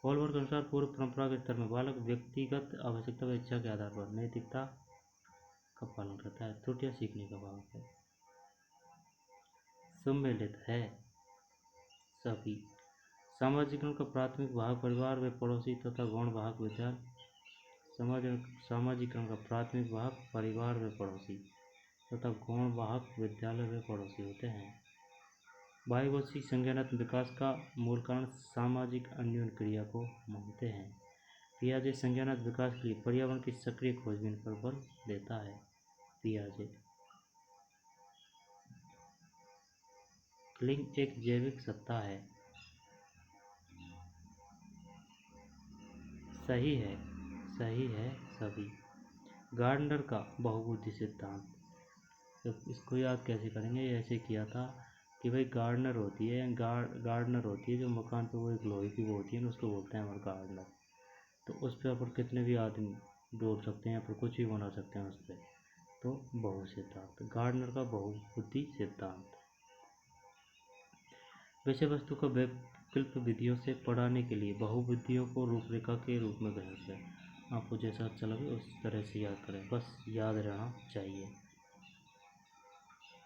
कोलबर के अनुसार पूर्व परंपरागत स्तर में बालक व्यक्तिगत आवश्यकता व इच्छा के आधार पर नैतिकता का पालन करता है। त्रुटियां सीखने का भाग है। सम्मिलित है सभी। सामाजिकरण का प्राथमिक भाग परिवार व पड़ोसी तथा गौण भाग विद्यालय। सामाजिकरण का प्राथमिक भाग परिवार व पड़ोसी तथा गौण भाग विद्यालय व पड़ोसी होते हैं। बाह्यगोष्ठी संज्ञानात्मक विकास का मूल कारण सामाजिक अन्योन्य क्रिया को मानते हैं। पियाजे संज्ञानात्मक विकास के लिए पर्यावरण की सक्रिय खोजबीन पर बल देता है। पियाजे लिंग एक जैविक सत्ता है। सही है सभी। गार्डनर का बहुबुद्धि सिद्धांत, तो इसको याद कैसे करेंगे? ऐसे किया था कि भाई गार्डनर होती है जो मकान पे वो एक लोहे की वो होती है ना, उसको बोलते हैं हमारे गार्डनर। तो उस पर अपन कितने भी आदमी जोड़ सकते हैं, अपन कुछ भी बना सकते हैं उस पर। तो बहु सिद्धांत, गार्डनर का बहुबुद्धि सिद्धांत। विषय वस्तु को वैकल्पिक विधियों से पढ़ाने के लिए बहुबुद्धियों को रूपरेखा के रूप में ग्रहण करें। आपको जैसा अच्छा लगे उस तरह से याद करें, बस याद रहना चाहिए।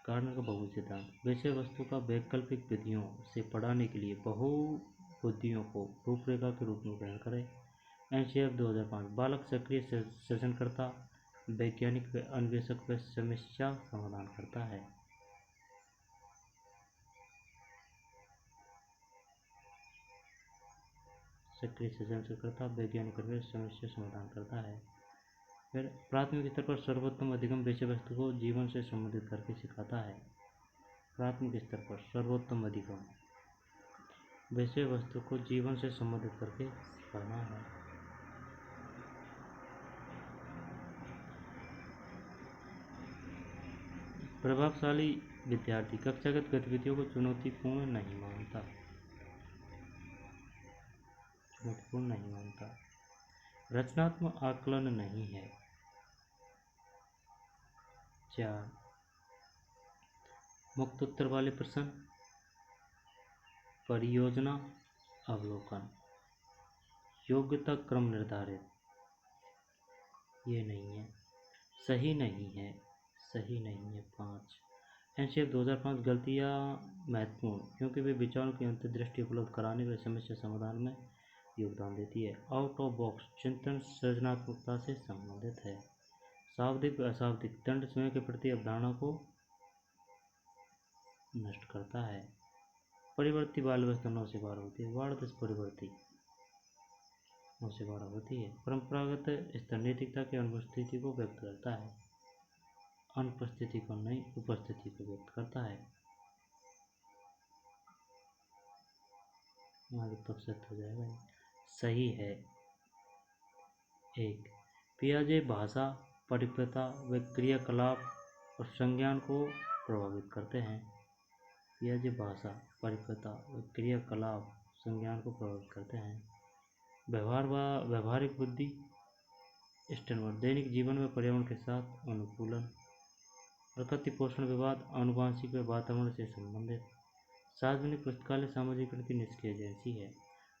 गार्डनर का बहुबुद्धि सिद्धांत, विषय वस्तु का वैकल्पिक विधियों से पढ़ाने के लिए बहुबुद्धियों को रूपरेखा के रूप में ग्रहण करें। एनसीएफ 2005, बालक सक्रिय सृजनकर्ता, वैज्ञानिक व अन्वेषक व समस्या समाधान करता है। सक्रिय सृजनकर्ता, वैज्ञानिक अन्वेषक, समस्या समाधान करता है। फिर प्राथमिक स्तर पर सर्वोत्तम अधिगम विषय वस्तु को जीवन से संबंधित करके सिखाता है। प्राथमिक स्तर पर सर्वोत्तम अधिगम विषय वस्तु को जीवन से संबंधित करके सिखाना है। प्रभावशाली विद्यार्थी कक्षागत गतिविधियों को चुनौतीपूर्ण नहीं मानता। रचनात्मक आकलन नहीं है। 4 मुक्त उत्तर वाले प्रश्न, परियोजना अवलोकन, योग्यता क्रम निर्धारित, ये नहीं है, सही नहीं है। 5 एनसीएफ 2005, गलतियाँ महत्वपूर्ण क्योंकि वे विचारों की अंतर्दृष्टि उपलब्ध कराने व समस्या समाधान में योगदान देती है। आउट ऑफ बॉक्स चिंतन सृजनात्मकता से संबंधित है। शाब्दिक व अशाब्दिक दंड स्वयं के प्रति अवधारणा को नष्ट करता है। परिवर्ती बाल अवस्था 9 से 12 होती है। वार्धस परिवर्ती 9 से 12 होती है। परंपरागत स्तर नैतिकता की अनुपस्थिति को व्यक्त करता है। अनुपस्थिति को नहीं, उपस्थिति को व्यक्त करता है। आगे तक सत्य हो जाएगा। सही है। 1 पियाजे भाषा, परिपक्वता व क्रियाकलाप और संज्ञान को प्रभावित करते हैं। पियाजे भाषा, परिपक्वता व क्रियाकलाप संज्ञान को प्रभावित करते हैं। व्यवहारिक बुद्धि स्टैनवर्ड, दैनिक जीवन में पर्यावरण के साथ अनुकूलन। प्रकृति पोषण विवाद, आनुवांशिक व वातावरण से संबंधित। सार्वजनिक पुस्तकालय सामाजिकरण की निष्क्रिय एजेंसी है।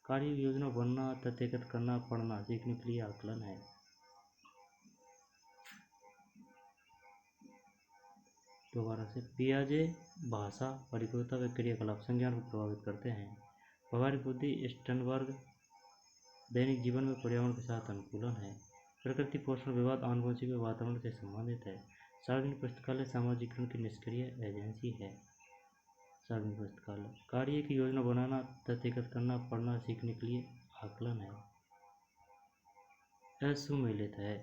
कार्य योजना बनना, तथ्य एकत्र करना, पढ़ना सीखने के लिए आकलन है। दोबारा से, पियाजे भाषा, परिपक्वता व क्रियाकलाप संज्ञान को प्रभावित करते हैं। व्यवहारिक बुद्धि स्टर्नबर्ग, दैनिक जीवन में पर्यावरण के साथ अनुकूलन है। प्रकृति पोषण विवाद, आनुवंशिक व वातावरण से संबंधित है। सार्वजनिक पुस्तकालय सामाजिकरण की निष्क्रिय एजेंसी है। सार्वजनिक पुस्तकालय कार्य की योजना बनाना, तथ्य एकत्र करना, पढ़ना सीखने के लिए आकलन है। असुमेलित है।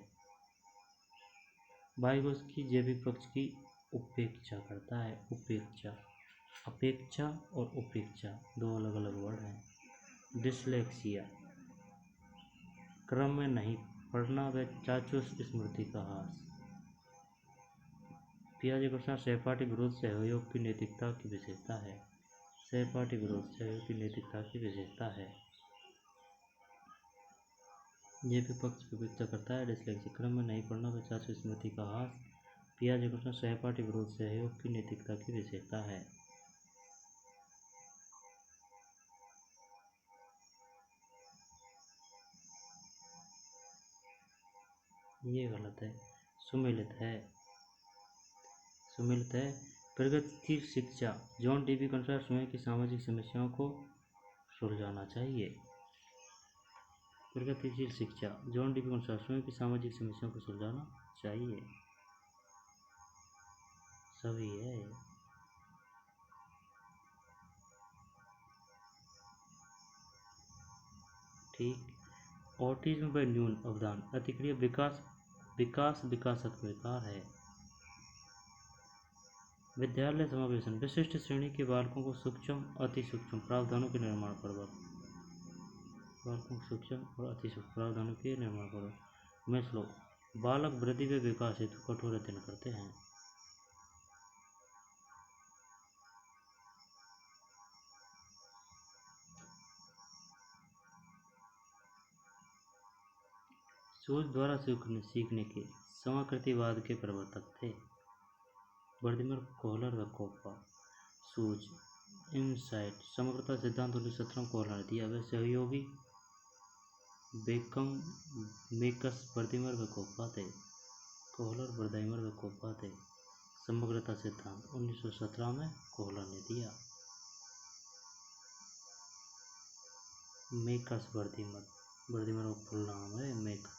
बाह्यकोश की जैविक पक्ष की उपेक्षा करता है। अपेक्षा और उपेक्षा 2 अलग अलग वर्ड हैं। डिसलेक्सिया, क्रम में नहीं पढ़ना व चाक्षुष स्मृति का ह्रास। पियाजे के अनुसार सहपाठी विरोध सहयोग की नैतिकता की विशेषता है। सहपाठी विरोध सहयोग की नैतिकता की विशेषता है। ये विपक्ष विवेचना करता है। डिसलेक्सिक क्रम में नहीं पढ़ना, 50वीं स्मृति का हास। पियाजे प्रश्न, सहपाठी विरोध सहयोग की नैतिकता की विशेषता है। ये गलत है, सुमेलित है। सुमेलित है। प्रगतिशील शिक्षा, जॉन डीवी के अनुसार स्वयं की सामाजिक समस्याओं को सुलझाना चाहिए। प्रगतिशील शिक्षा, जॉन डीवी के अनुसार स्वयं की सामाजिक समस्याओं को सुलझाना चाहिए। सभी है। ठीक। ऑटिज्म व न्यून अवधान, अतिक्रिया विकासक विकार है। विद्यालय समावेशन, विशिष्ट श्रेणी के बालकों को सूक्ष्म अति सूक्ष्म प्रावधानों के निर्माण पर बल। बालकों को सूक्ष्म और अति सूक्ष्म प्रावधानों के निर्माण पर मैस्लो, बालक वृद्धि व विकास हेतु कठोर अध्ययन करते हैं। सूझ द्वारा सीखने के समाकृतिवाद के प्रवर्तक थे वर्दिमर, कोहलर व कोप्पा। सूझ, इनसाइट, समग्रता सिद्धांत 1917 कोहलर ने दिया। वे सहयोगी बेकम, मेकस, वर्दिमर व कोप्पा थे। कोहलर, वर्दिमर व कोप्पा थे। समग्रता सिद्धांत 1917 में कोहलर ने दिया। मेकस, वर्दिमर, वर्दिमर का फुल नाम है मेकस।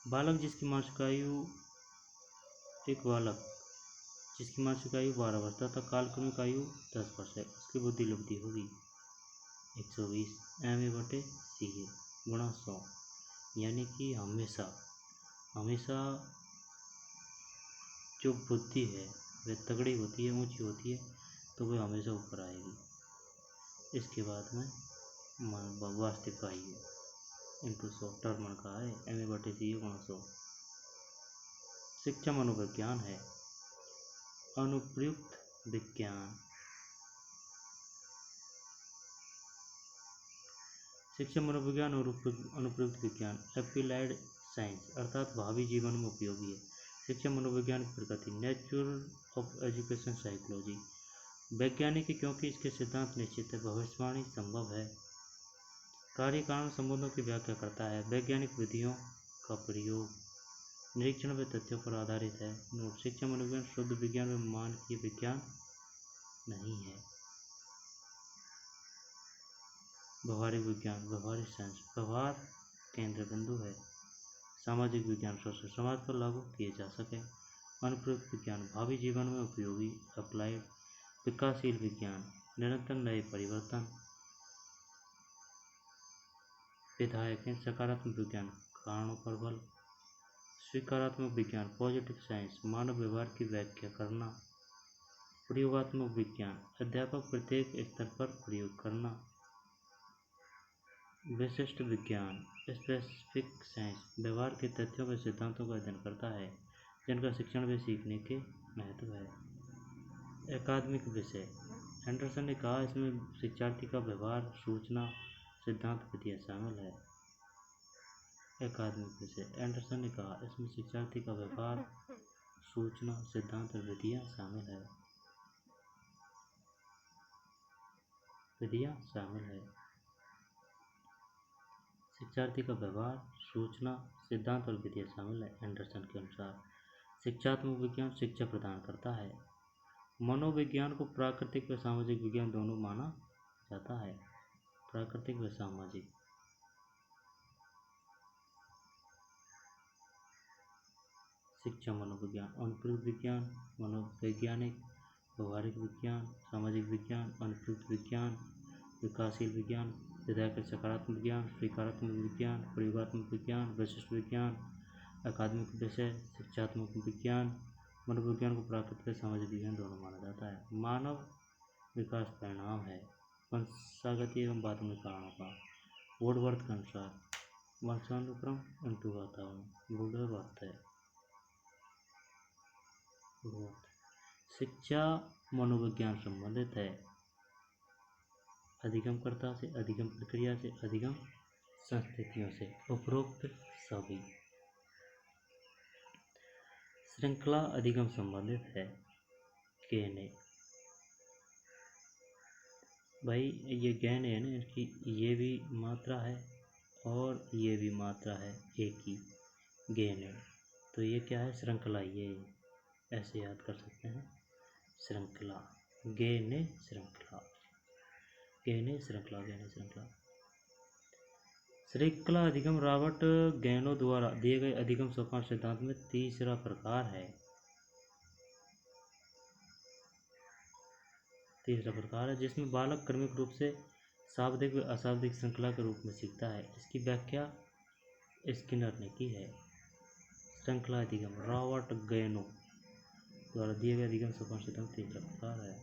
बालक जिसकी मासिक आयु, एक बालक जिसकी मासिक आयु 12 वर्ष तथा काल्पनिक आयु 10 वर्ष है, उसकी बुद्धि लब्धि होगी 120 MA/CA गुणा 100। यानी कि हमेशा जो बुद्धि है वह तगड़ी होती है, ऊंची होती है, तो वह हमेशा ऊपर आएगी। इसके बाद में वास्तविक आयु इंटू 100 टर्म का है MA/CA गुणा 100। शिक्षा मनोविज्ञान है। अनुप्रयुक्त विज्ञान, शिक्षा मनोविज्ञान और अनुप्रयुक्त विज्ञान एप्लाइड साइंस अर्थात भावी जीवन में उपयोगी है। शिक्षा मनोविज्ञान की प्रकृति, नेचर ऑफ एजुकेशन साइकोलॉजी, वैज्ञानिक है क्योंकि इसके सिद्धांत निश्चित है, भविष्यवाणी संभव है, कार्य कारण संबंधों की व्याख्या करता है, वैज्ञानिक विधियों का प्रयोग, निरीक्षण व तथ्यों पर आधारित है। नोट, शिक्षा मनोविज्ञान शुद्ध विज्ञान व मानकीय विज्ञान नहीं है। व्यवहारिक विज्ञान, व्यवहारिक साइंस, व्यवहार केंद्र बिंदु है। सामाजिक विज्ञान, सोशल, समाज पर लागू किए जा सके। अनुप्रयुक्त विज्ञान, भावी जीवन में उपयोगी, अप्लाइड। विकासशील विज्ञान, निरंतर नए परिवर्तन। विधायक है। सकारात्मक विज्ञान, कारणों पर बल। स्वीकारात्मक विज्ञान, पॉजिटिव साइंस, मानव व्यवहार की व्याख्या करना। प्रयोगात्मक विज्ञान, अध्यापक प्रत्येक स्तर पर प्रयोग करना। विशिष्ट विज्ञान, स्पेसिफिक साइंस, व्यवहार के तथ्यों व सिद्धांतों का अध्ययन करता है जिनका शिक्षण व सीखने के महत्व है। अकादमिक विषय, एंडरसन ने कहा इसमें शिक्षार्थी का व्यवहार, सूचना, सिद्धांत, विधियाँ शामिल है। अकादमिक विषय, एंडरसन ने कहा इसमें शिक्षार्थी का व्यवहार, सूचना, सिद्धांत और विधियाँ शामिल है। विधियाँ शामिल है। शिक्षार्थी का व्यवहार, सूचना, सिद्धांत और विधियाँ शामिल है। एंडरसन के अनुसार शिक्षात्मक विज्ञान शिक्षा प्रदान करता है। मनोविज्ञान को प्राकृतिक व सामाजिक विज्ञान दोनों माना जाता है। प्राकृतिक व सामाजिक। शिक्षा मनोविज्ञान, अनुप्रयुक्त विज्ञान, मनोवैज्ञानिक, व्यवहारिक विज्ञान, सामाजिक विज्ञान, अनुप्रयुक्त विज्ञान, विकासशील विज्ञान, विधायक सकारात्मक विज्ञान, स्वीकारात्मक विज्ञान, प्रयोगात्मक विज्ञान, विशिष्ट विज्ञान, अकादमिक विषय, शिक्षात्मक विज्ञान। मनोविज्ञान को प्राकृतिक व सामाजिक विज्ञान दोनों माना जाता है। मानव विकास परिणाम है वंशागति एवं बाध्यकारी कारणों का। वुडवर्थ के अनुसार वंशानुक्रम इंटू वातावरण। वुडवर्थ है। शिक्षा मनोविज्ञान संबंधित है, अधिगमकर्ता से, अधिगम प्रक्रिया से, अधिगम संस्थितियों से। उपरोक्त सभी। श्रृंखला अधिगम संबंधित है, कहने भाई ये गहन है ना, इसकी ये भी मात्रा है और ये भी मात्रा है, एक ही गहन है, तो ये क्या है, श्रृंखला। ये ऐसे याद कर सकते हैं, श्रृंखला, गहन श्रृंखला, गहन श्रृंखला, गहन श्रृंखला। श्रृंखला अधिगम रॉबर्ट गैनो द्वारा दिए गए अधिगम सोपान सिद्धांत में तीसरा प्रकार है। तीसरा प्रकार है जिसमें बालक क्रमिक रूप से शाब्दिक व अशाब्दिक श्रृंखला के रूप में सीखता है। इसकी व्याख्या स्किनर ने की है। श्रृंखला अधिगम रॉबर्ट गैनो द्वारा दिए गए अधिगम सोपान सिद्धांत तीसरा प्रकार है।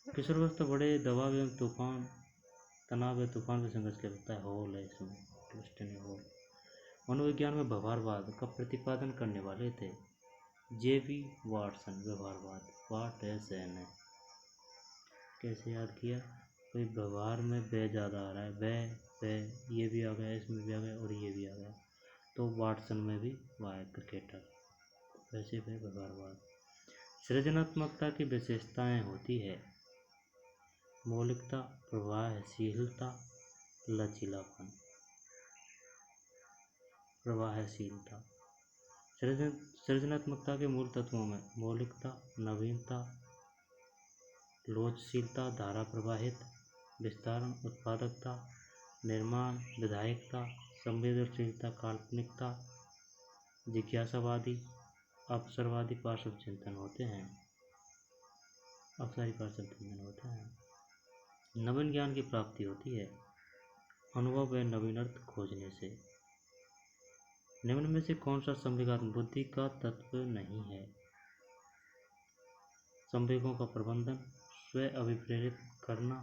किशोरावस्था बड़े दबाव एवं तूफान, तनाव या तूफान में संघर्ष के होता है। होल है इसमें, ट्विस्ट नहीं होल। मनोविज्ञान में व्यवहारवाद का प्रतिपादन करने वाले थे जेबी वाटसन। व्यवहारवाद, वाट है सहन है। कैसे याद किया, कोई व्यवहार में वे ज़्यादा आ रहा है, वे ये भी आ गया, इसमें भी आ गया और ये भी आ गया, तो वाटसन में भी वाह क्रिकेटर, वैसे वे व्यवहारवाद। सृजनात्मकता की विशेषताएं होती है मौलिकता, प्रवाहशीलता, लचीलापन। प्रवाहशीलता, सृजनात्मकता के मूल तत्वों में मौलिकता, नवीनता, लोचशीलता, धारा प्रवाहित, विस्तारण, उत्पादकता, निर्माण, विधायकता, संवेदनशीलता, काल्पनिकता, जिज्ञासावादी, अवसरवादी पार्श्व चिंतन होते हैं। अवसरी पार्श्व चिंतन होते हैं। नवीन ज्ञान की प्राप्ति होती है अनुभव व नवीन अर्थ खोजने से। निम्न में से कौन सा संवेगात्मक बुद्धि का तत्व नहीं है? संवेगों का प्रबंधन, स्व अभिप्रेरित करना,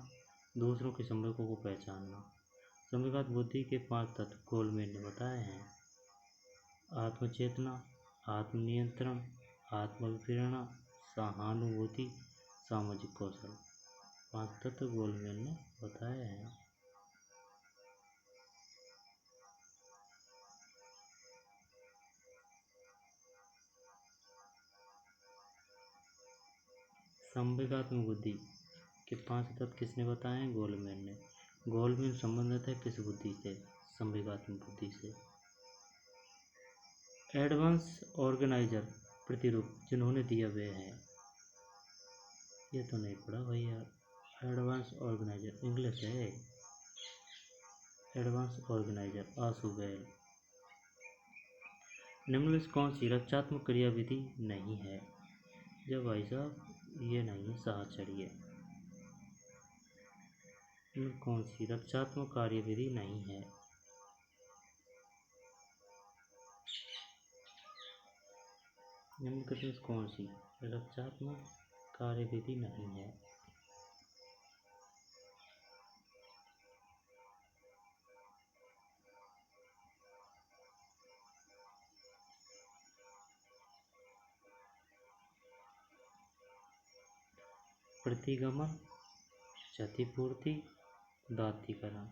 दूसरों के संवेगों को पहचानना। संवेगात्मक बुद्धि के 5 तत्व गोलमेन ने बताए हैं। आत्मचेतना, आत्मनियंत्रण, आत्मविप्रेरणा, सहानुभूति, सामाजिक कौशल। 5 तत्व गोलमेन ने बताए हैं। संवेगात्मक बुद्धि के 5 तत्व किसने बताए हैं? गोलमेन ने। गोलमेन संबंधित है किस बुद्धि से? संवेगात्मक बुद्धि से। एडवांस ऑर्गेनाइजर प्रतिरूप जिन्होंने दिया वे हैं, ये तो नहीं पढ़ा भैया। एडवांस ऑर्गेनाइजर इंग्लिश है। Advance organiser Ausubel. निम्नलिखित में कौन सी रक्षात्मक क्रियाविधि नहीं है? जब भाई साहब ये नहीं है, साहचर्य। कौन सी रक्षात्मक कार्यविधि नहीं है? निम्नलिखित में कौन सी रक्षात्मक कार्यविधि नहीं है? प्रतिगमन, क्षतिपूर्ति, दातीकरण।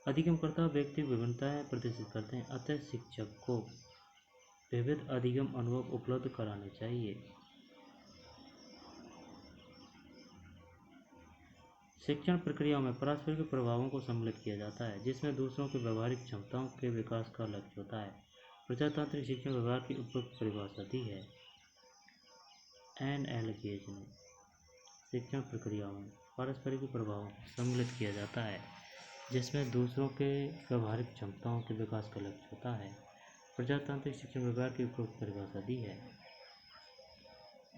अधिगमकर्ता व्यक्ति विभिन्नताएं प्रदर्शित करते हैं, अतः शिक्षक को विविध अधिगम अनुभव उपलब्ध कराने चाहिए। शिक्षण प्रक्रियाओं में पारस्परिक प्रभावों को सम्मिलित किया जाता है, जिसमें दूसरों की व्यवहारिक क्षमताओं के विकास का लक्ष्य होता है। प्रजातांत्रिक शिक्षण व्यवहार की उपयुक्त परिभाषा दी है एन.एल. गेज ने। शिक्षण प्रक्रियाओं में पारस्परिक प्रभावों को सम्मिलित किया जाता है, जिसमें दूसरों के व्यवहारिक क्षमताओं के विकास का लक्ष्य होता है। प्रजातांत्रिक शिक्षण व्यवहार की उपयुक्त परिभाषा दी है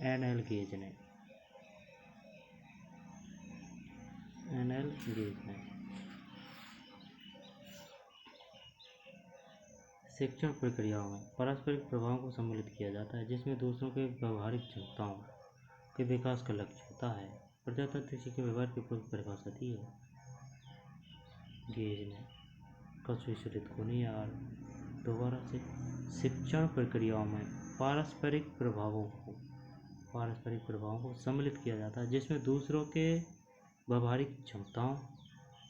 एन.एल. गेज ने। एन.एल. गेज ने। शिक्षण प्रक्रियाओं में पारस्परिक प्रभावों को सम्मिलित किया जाता है, जिसमें दूसरों के व्यवहारिक क्षमताओं के विकास का लक्ष्य होता है। प्रजातांत्रिक शिक्षण व्यवहार की उपयुक्त परिभाषा दी है गेज ने। कछुई सुलित कुनियार। दोबारा से शिक्षण प्रक्रियाओं में पारस्परिक प्रभावों को सम्मिलित किया जाता है, जिसमें दूसरों के व्यावहारिक क्षमताओं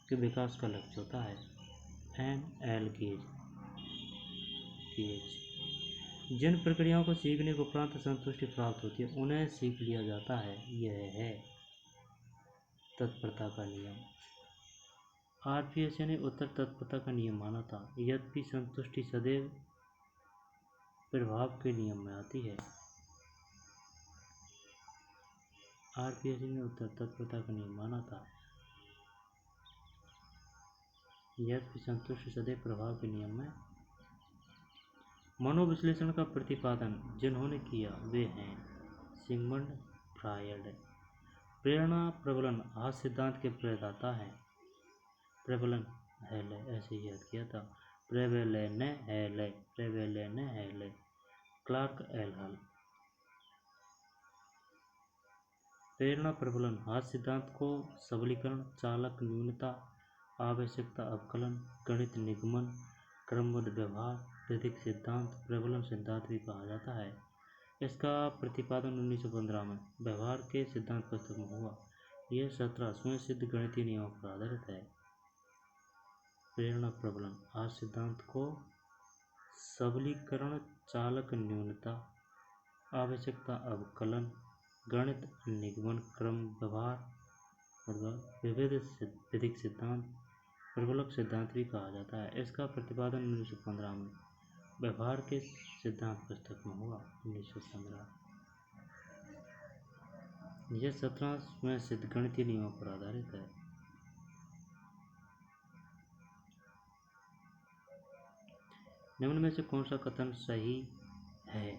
के विकास का लक्ष्य होता है। NL गेज जिन प्रक्रियाओं को सीखने के उपरांत संतुष्टि प्राप्त होती है उन्हें सीख लिया जाता है। यह है तत्परता का नियम। RPS ने उत्तर तत्परता का नियम माना था, यद्यपि संतुष्टि सदैव प्रभाव के नियम में आती है। RPS ने उत्तर तत्परता का नियम माना था, यद्यपि संतुष्टि सदैव प्रभाव के नियम में। मनोविश्लेषण का प्रतिपादन जिन्होंने किया वे हैं सिगमंड फ्रायड। प्रेरणा प्रबलन आज सिद्धांत के प्रदाता हैं। प्रबलन हेले ऐसे याद किया था। प्रेबेलेने हेले क्लार्क एल हल। प्रेरणा प्रबलन आज सिद्धांत को सबलीकरण, चालक न्यूनता, आवश्यकता अवकलन, गणित निगमन, क्रमबद्ध व्यवहार, वैदिक सिद्धांत, प्रबलन सिद्धांत भी कहा जाता है। इसका प्रतिपादन 1915 में व्यवहार के सिद्धांत पुस्तक में हुआ। यह 17 स्वयं सिद्ध गणितीय नियमों पर आधारित है। प्रेरणा प्रबलन आज सिद्धांत को सबलीकरण, चालक न्यूनता, आवश्यकता अवकलन, गणित निगमन, क्रम व्यवहार, वैदिक सिद्धांत, प्रबलक सिद्धांत भी कहा जाता है। इसका प्रतिपादन 1915 में व्यवहार के सिद्धांत पुस्तक में हुआ। 1915 यह 17 स्वयं सिद्ध गणितीय नियमों पर आधारित है। निम्न में से कौन सा कथन सही है?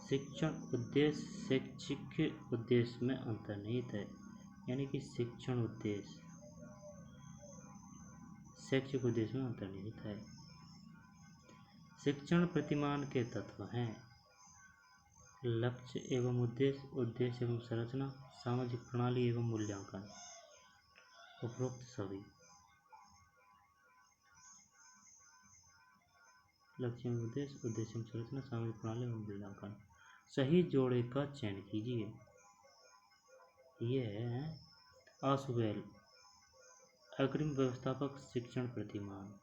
शिक्षण उद्देश्य शैक्षिक उद्देश्य में अंतर्निहित है, यानी कि शिक्षण उद्देश्य शैक्षिक उद्देश्य में अंतर्निहित है। शिक्षण प्रतिमान के तत्व हैं लक्ष्य एवं उद्देश्य, उद्देश्य एवं संरचना, सामाजिक प्रणाली एवं मूल्यांकन। उपरोक्त सभी लक्ष्य एवं उद्देश्य, उद्देश्य एवं संरचना, सामाजिक प्रणाली एवं मूल्यांकन। सही जोड़े का चयन कीजिए। यह है आशुबेल अग्रिम व्यवस्थापक शिक्षण प्रतिमान।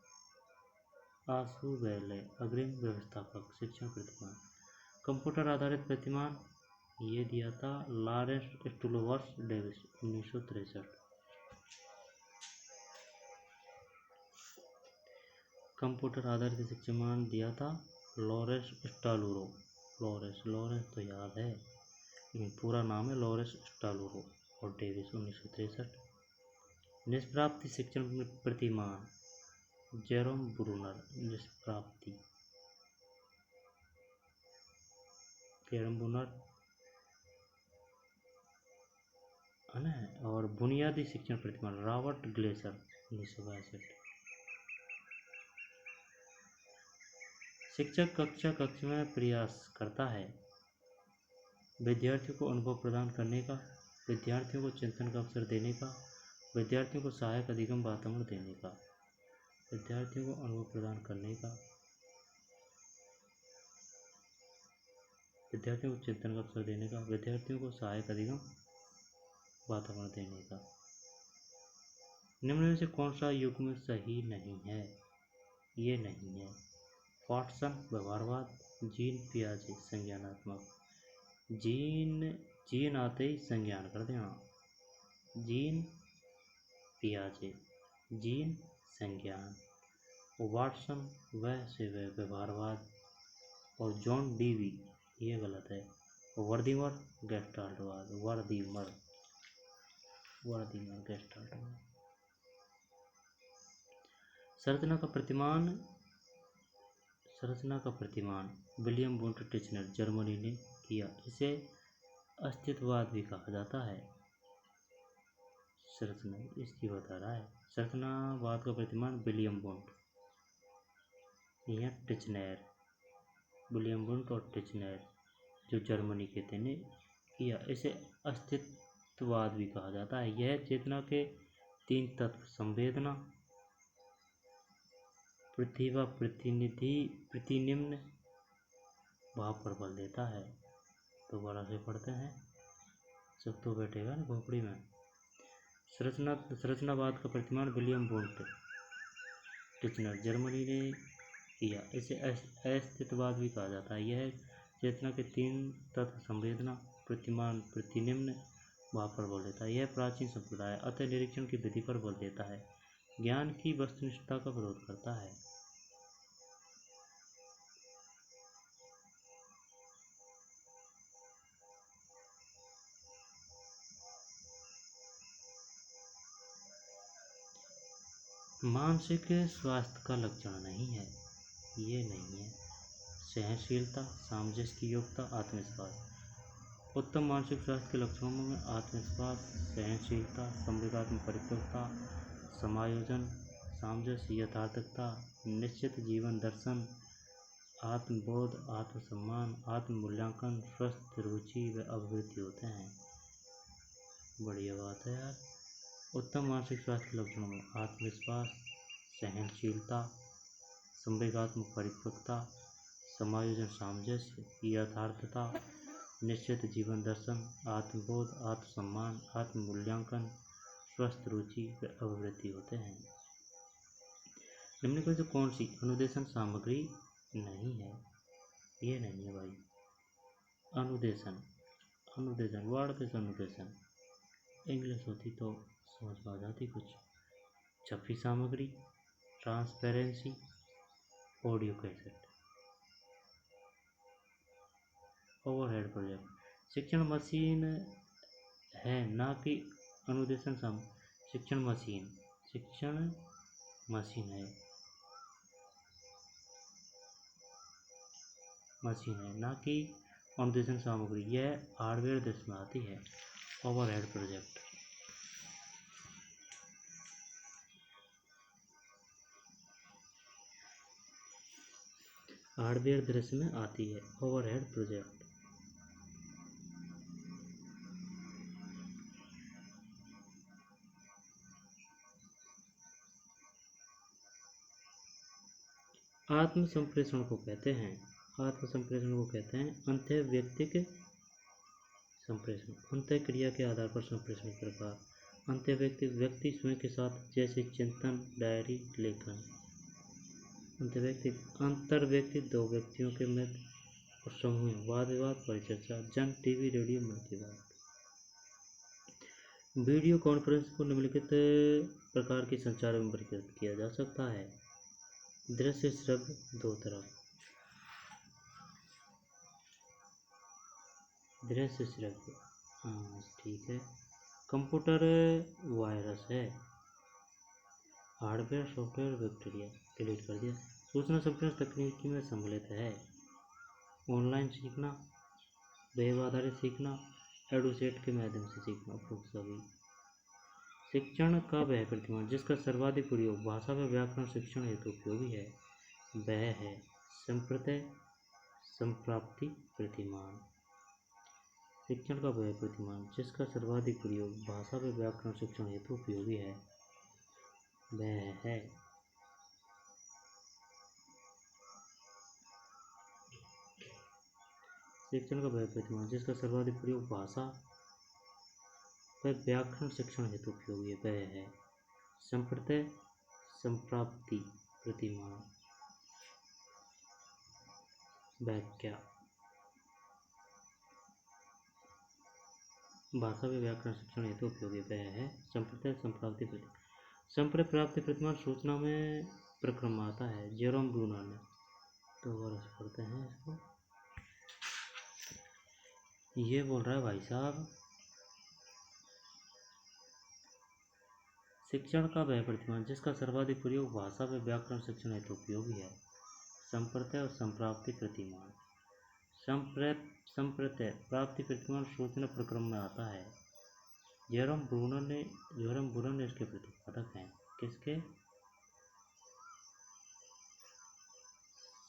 आशुबेल अग्रिम व्यवस्थापक शिक्षण प्रतिमान। कंप्यूटर आधारित प्रतिमान ये दिया था लॉरेंस स्टूलवर्थ डेविस 1963। कंप्यूटर आधारित शिक्षण दिया था लॉरेंस स्टालूरो। लॉरेंस तो याद है, लेकिन पूरा नाम है लॉरेंस स्टालूरो और डेविस 1963। निष्प्राप्ति शिक्षण प्रतिमान जेरोम ब्रूनर। निष्प्राप्ति जेरोम ब्रूनर है ना। और बुनियादी शिक्षण प्रतिमान रॉबर्ट ग्लेसर 1962। शिक्षक कक्षा में प्रयास करता है विद्यार्थियों को अनुभव प्रदान करने का, विद्यार्थियों को चिंतन का अवसर देने का, विद्यार्थियों को सहायक अधिगम वातावरण देने का। विद्यार्थियों को अनुभव प्रदान करने का, विद्यार्थियों को चिंतन का अवसर देने का, विद्यार्थियों को सहायक अधिगम वातावरण देने का। निम्न में से कौन सा युग्म सही नहीं है? ये नहीं है। वाटसन व्यवहारवाद, जीन पियाजे संज्ञानात्मक। जीन आते ही संज्ञान कर देना। जीन पियाजे जीन संज्ञान, वाटसन वह से वह व्यवहारवाद, और जॉन डीवी ये गलत है। वर्दीमर गेस्टाल्टवाद। वर्दीमर गेस्टाल्टवाद। संरचना का प्रतिमान विलियम वुंट टिचनर जर्मनी ने किया। इसे अस्तित्ववाद भी कहा जाता है। संरचना इसकी बता रहा है। संरचनावाद का प्रतिमान विलियम वुंट, यह टिचनर, विलियम वुंट और टिचनर जो जर्मनी के थे ने किया। इसे अस्तित्ववाद भी कहा जाता है। यह चेतना के 3 तत्व संवेदना, प्रतिभा प्रतिनिम्न भाव पर बल देता है। दोबारा से पढ़ते हैं, सब तो बैठेगा ना खोपड़ी में। संरचनावाद का प्रतिमान विलियम वोल्ट टिचनर जर्मनी ने किया। इसे अस्तित्ववाद भी कहा जाता है। यह चेतना के 3 तत्व संवेदना, प्रतिमान, प्रतिनिम्न भाव पर बल देता है। यह प्राचीन संप्रदाय अतः निरीक्षण की विधि पर बल देता है, ज्ञान की वस्तुनिष्ठता का विरोध करता है। मानसिक स्वास्थ्य का लक्षण नहीं है, ये नहीं है। सहनशीलता, सामंजस्य की योग्यता, आत्मविश्वास। उत्तम मानसिक स्वास्थ्य के लक्षणों में आत्मविश्वास, सहनशीलता, संवेगात्मक परिपक्वता, समायोजन, सामंजस्य, यथार्थता, निश्चित जीवन दर्शन, आत्मबोध, आत्मसम्मान, आत्ममूल्यांकन, स्वस्थ रुचि व अभिवृद्धि होते हैं। बढ़िया बात है यार। उत्तम मानसिक स्वास्थ्य के लक्षणों में आत्मविश्वास, सहनशीलता, संवेगात्मक परिपक्वता, समायोजन, सामंजस्य, यथार्थता, निश्चित जीवन दर्शन, आत्मबोध, आत्मसम्मान, आत्ममूल्यांकन, स्वस्थ रुचि व अभिवृद्धि होते हैं। निम्नलिखित में से कौन सी अनुदेशन सामग्री नहीं है? ये नहीं है भाई। अनुदेशन, वर्ड इज अनुदेशन। इंग्लिश होती तो समझ में आ जाती कुछ। छपी सामग्री, transparency, audio cassette. Overhead project. शिक्षण मशीन है ना कि अनुदेशन शिक्षण मशीन है ना कि अनुदेशन सामग्री। यह हार्डवेयर देश में आती है। Overhead project. हार्डवेयर दृश्य में आती है। Overhead project. आत्म संप्रेषण को कहते हैं अंतःवैयक्तिक संप्रेषण। अंतःक्रिया के आधार पर संप्रेषण प्रकार। अंतःवैयक्तिक, व्यक्ति स्वयं के साथ, जैसे चिंतन, डायरी, लेखन। अंतर्व्यक्ति, 2 व्यक्तियों के मध्य और समूह, वाद विवाद, परिचर्चा। जन, टीवी, रेडियो, मन की बात। वीडियो कॉन्फ्रेंस को निम्नलिखित प्रकार के संचार में वर्गीकृत किया जा सकता है। दृश्य, श्रव्य, 2 तरफ। दृश्य, श्रव्य, हाँ ठीक है। कंप्यूटर वायरस है। Hardware, software, bacteria. डिलीट कर दिया। सूचना संप्रेषण तकनीकी में सम्मिलित है। ऑनलाइन सीखना, वेब आधारित सीखना, एडुसेट के माध्यम से सीखना, उपरोक्त सभी। शिक्षण का वह प्रतिमान जिसका सर्वाधिक प्रयोग भाषा व व्याकरण शिक्षण हेतु उपयोगी है, वह है संप्रत्यय संप्राप्ति प्रतिमान। शिक्षण का वह प्रतिमान जिसका सर्वाधिक प्रयोग भाषा व व्याकरण शिक्षण हेतु उपयोगी है, वह है शिक्षण का वह प्रतिमान जिसका सर्वाधिक प्रयोग भाषा व व्याकरण शिक्षण हेतु उपयोगी है, वह है संप्रत्यय संप्राप्ति प्रतिमान। व्याख्या। भाषा व व्याकरण शिक्षण हेतु उपयोगी वह है संप्रत्यय संप्राप्ति प्रतिमान। संप्रत्यय प्राप्ति प्रतिमान सूचना में प्रक्रम आता है। जेरोम ब्रूनर ने। तो वर्ष पढ़ते हैं इसको। ये बोल रहा है भाई साहब, शिक्षण का वह प्रतिमान जिसका सर्वाधिक प्रयोग भाषा व व्याकरण शिक्षण हेतु उपयोगी है, संप्रत्यय और संप्राप्ति प्रतिमान। संप्रत्यय प्राप्ति प्रतिमान सूचना प्रक्रम में आता है। जेरोम ब्रूनर ने इसके प्रतिपादक हैं। किसके?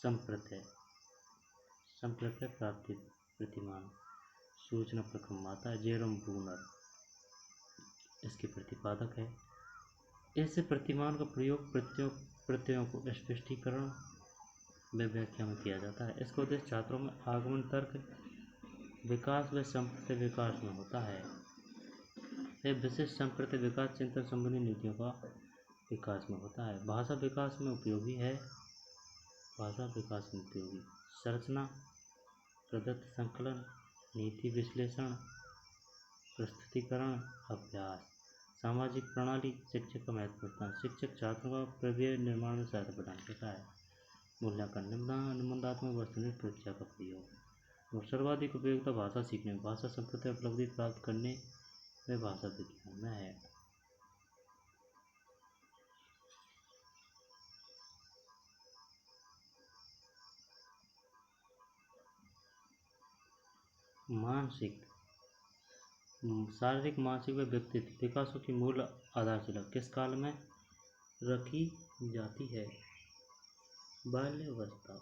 संप्रत्यय प्राप्ति प्रतिमान सूचना प्रक्रम में आता है। जेरोम ब्रूनर इसके प्रतिपादक है। इस प्रतिमान का प्रयोग प्रत्ययों प्रत्ययों को स्पष्टीकरण व व्याख्या में किया जाता है। इसका उद्देश्य छात्रों में आगमन तर्क विकास व संप्रत्य विकास में होता है। यह विशिष्ट संप्रत्य विकास चिंतन संबंधी नीतियों का विकास में होता है। भाषा विकास में उपयोगी है। भाषा विकास में उपयोगी संरचना, प्रदत्त संकलन, नीति विश्लेषण, प्रस्तुतिकरण, अभ्यास, सामाजिक प्रणाली, शिक्षक का महत्वपूर्ण स्थान। शिक्षक छात्रों का प्रक्रिया निर्माण में सहायता प्रदान करता है। मूल्यांकन, निबंधात्मक वस्तुनिष्ठ परीक्षा का प्रयोग और सर्वाधिक उपयोगिता भाषा सीखने में, भाषा संप्रत्य उपलब्धि प्राप्त करने में, भाषा विज्ञान में है। मानसिक, शारीरिक, मानसिक व व्यक्तित्व विकासों की मूल आधारशिला किस काल में रखी जाती है? बाल्यावस्था।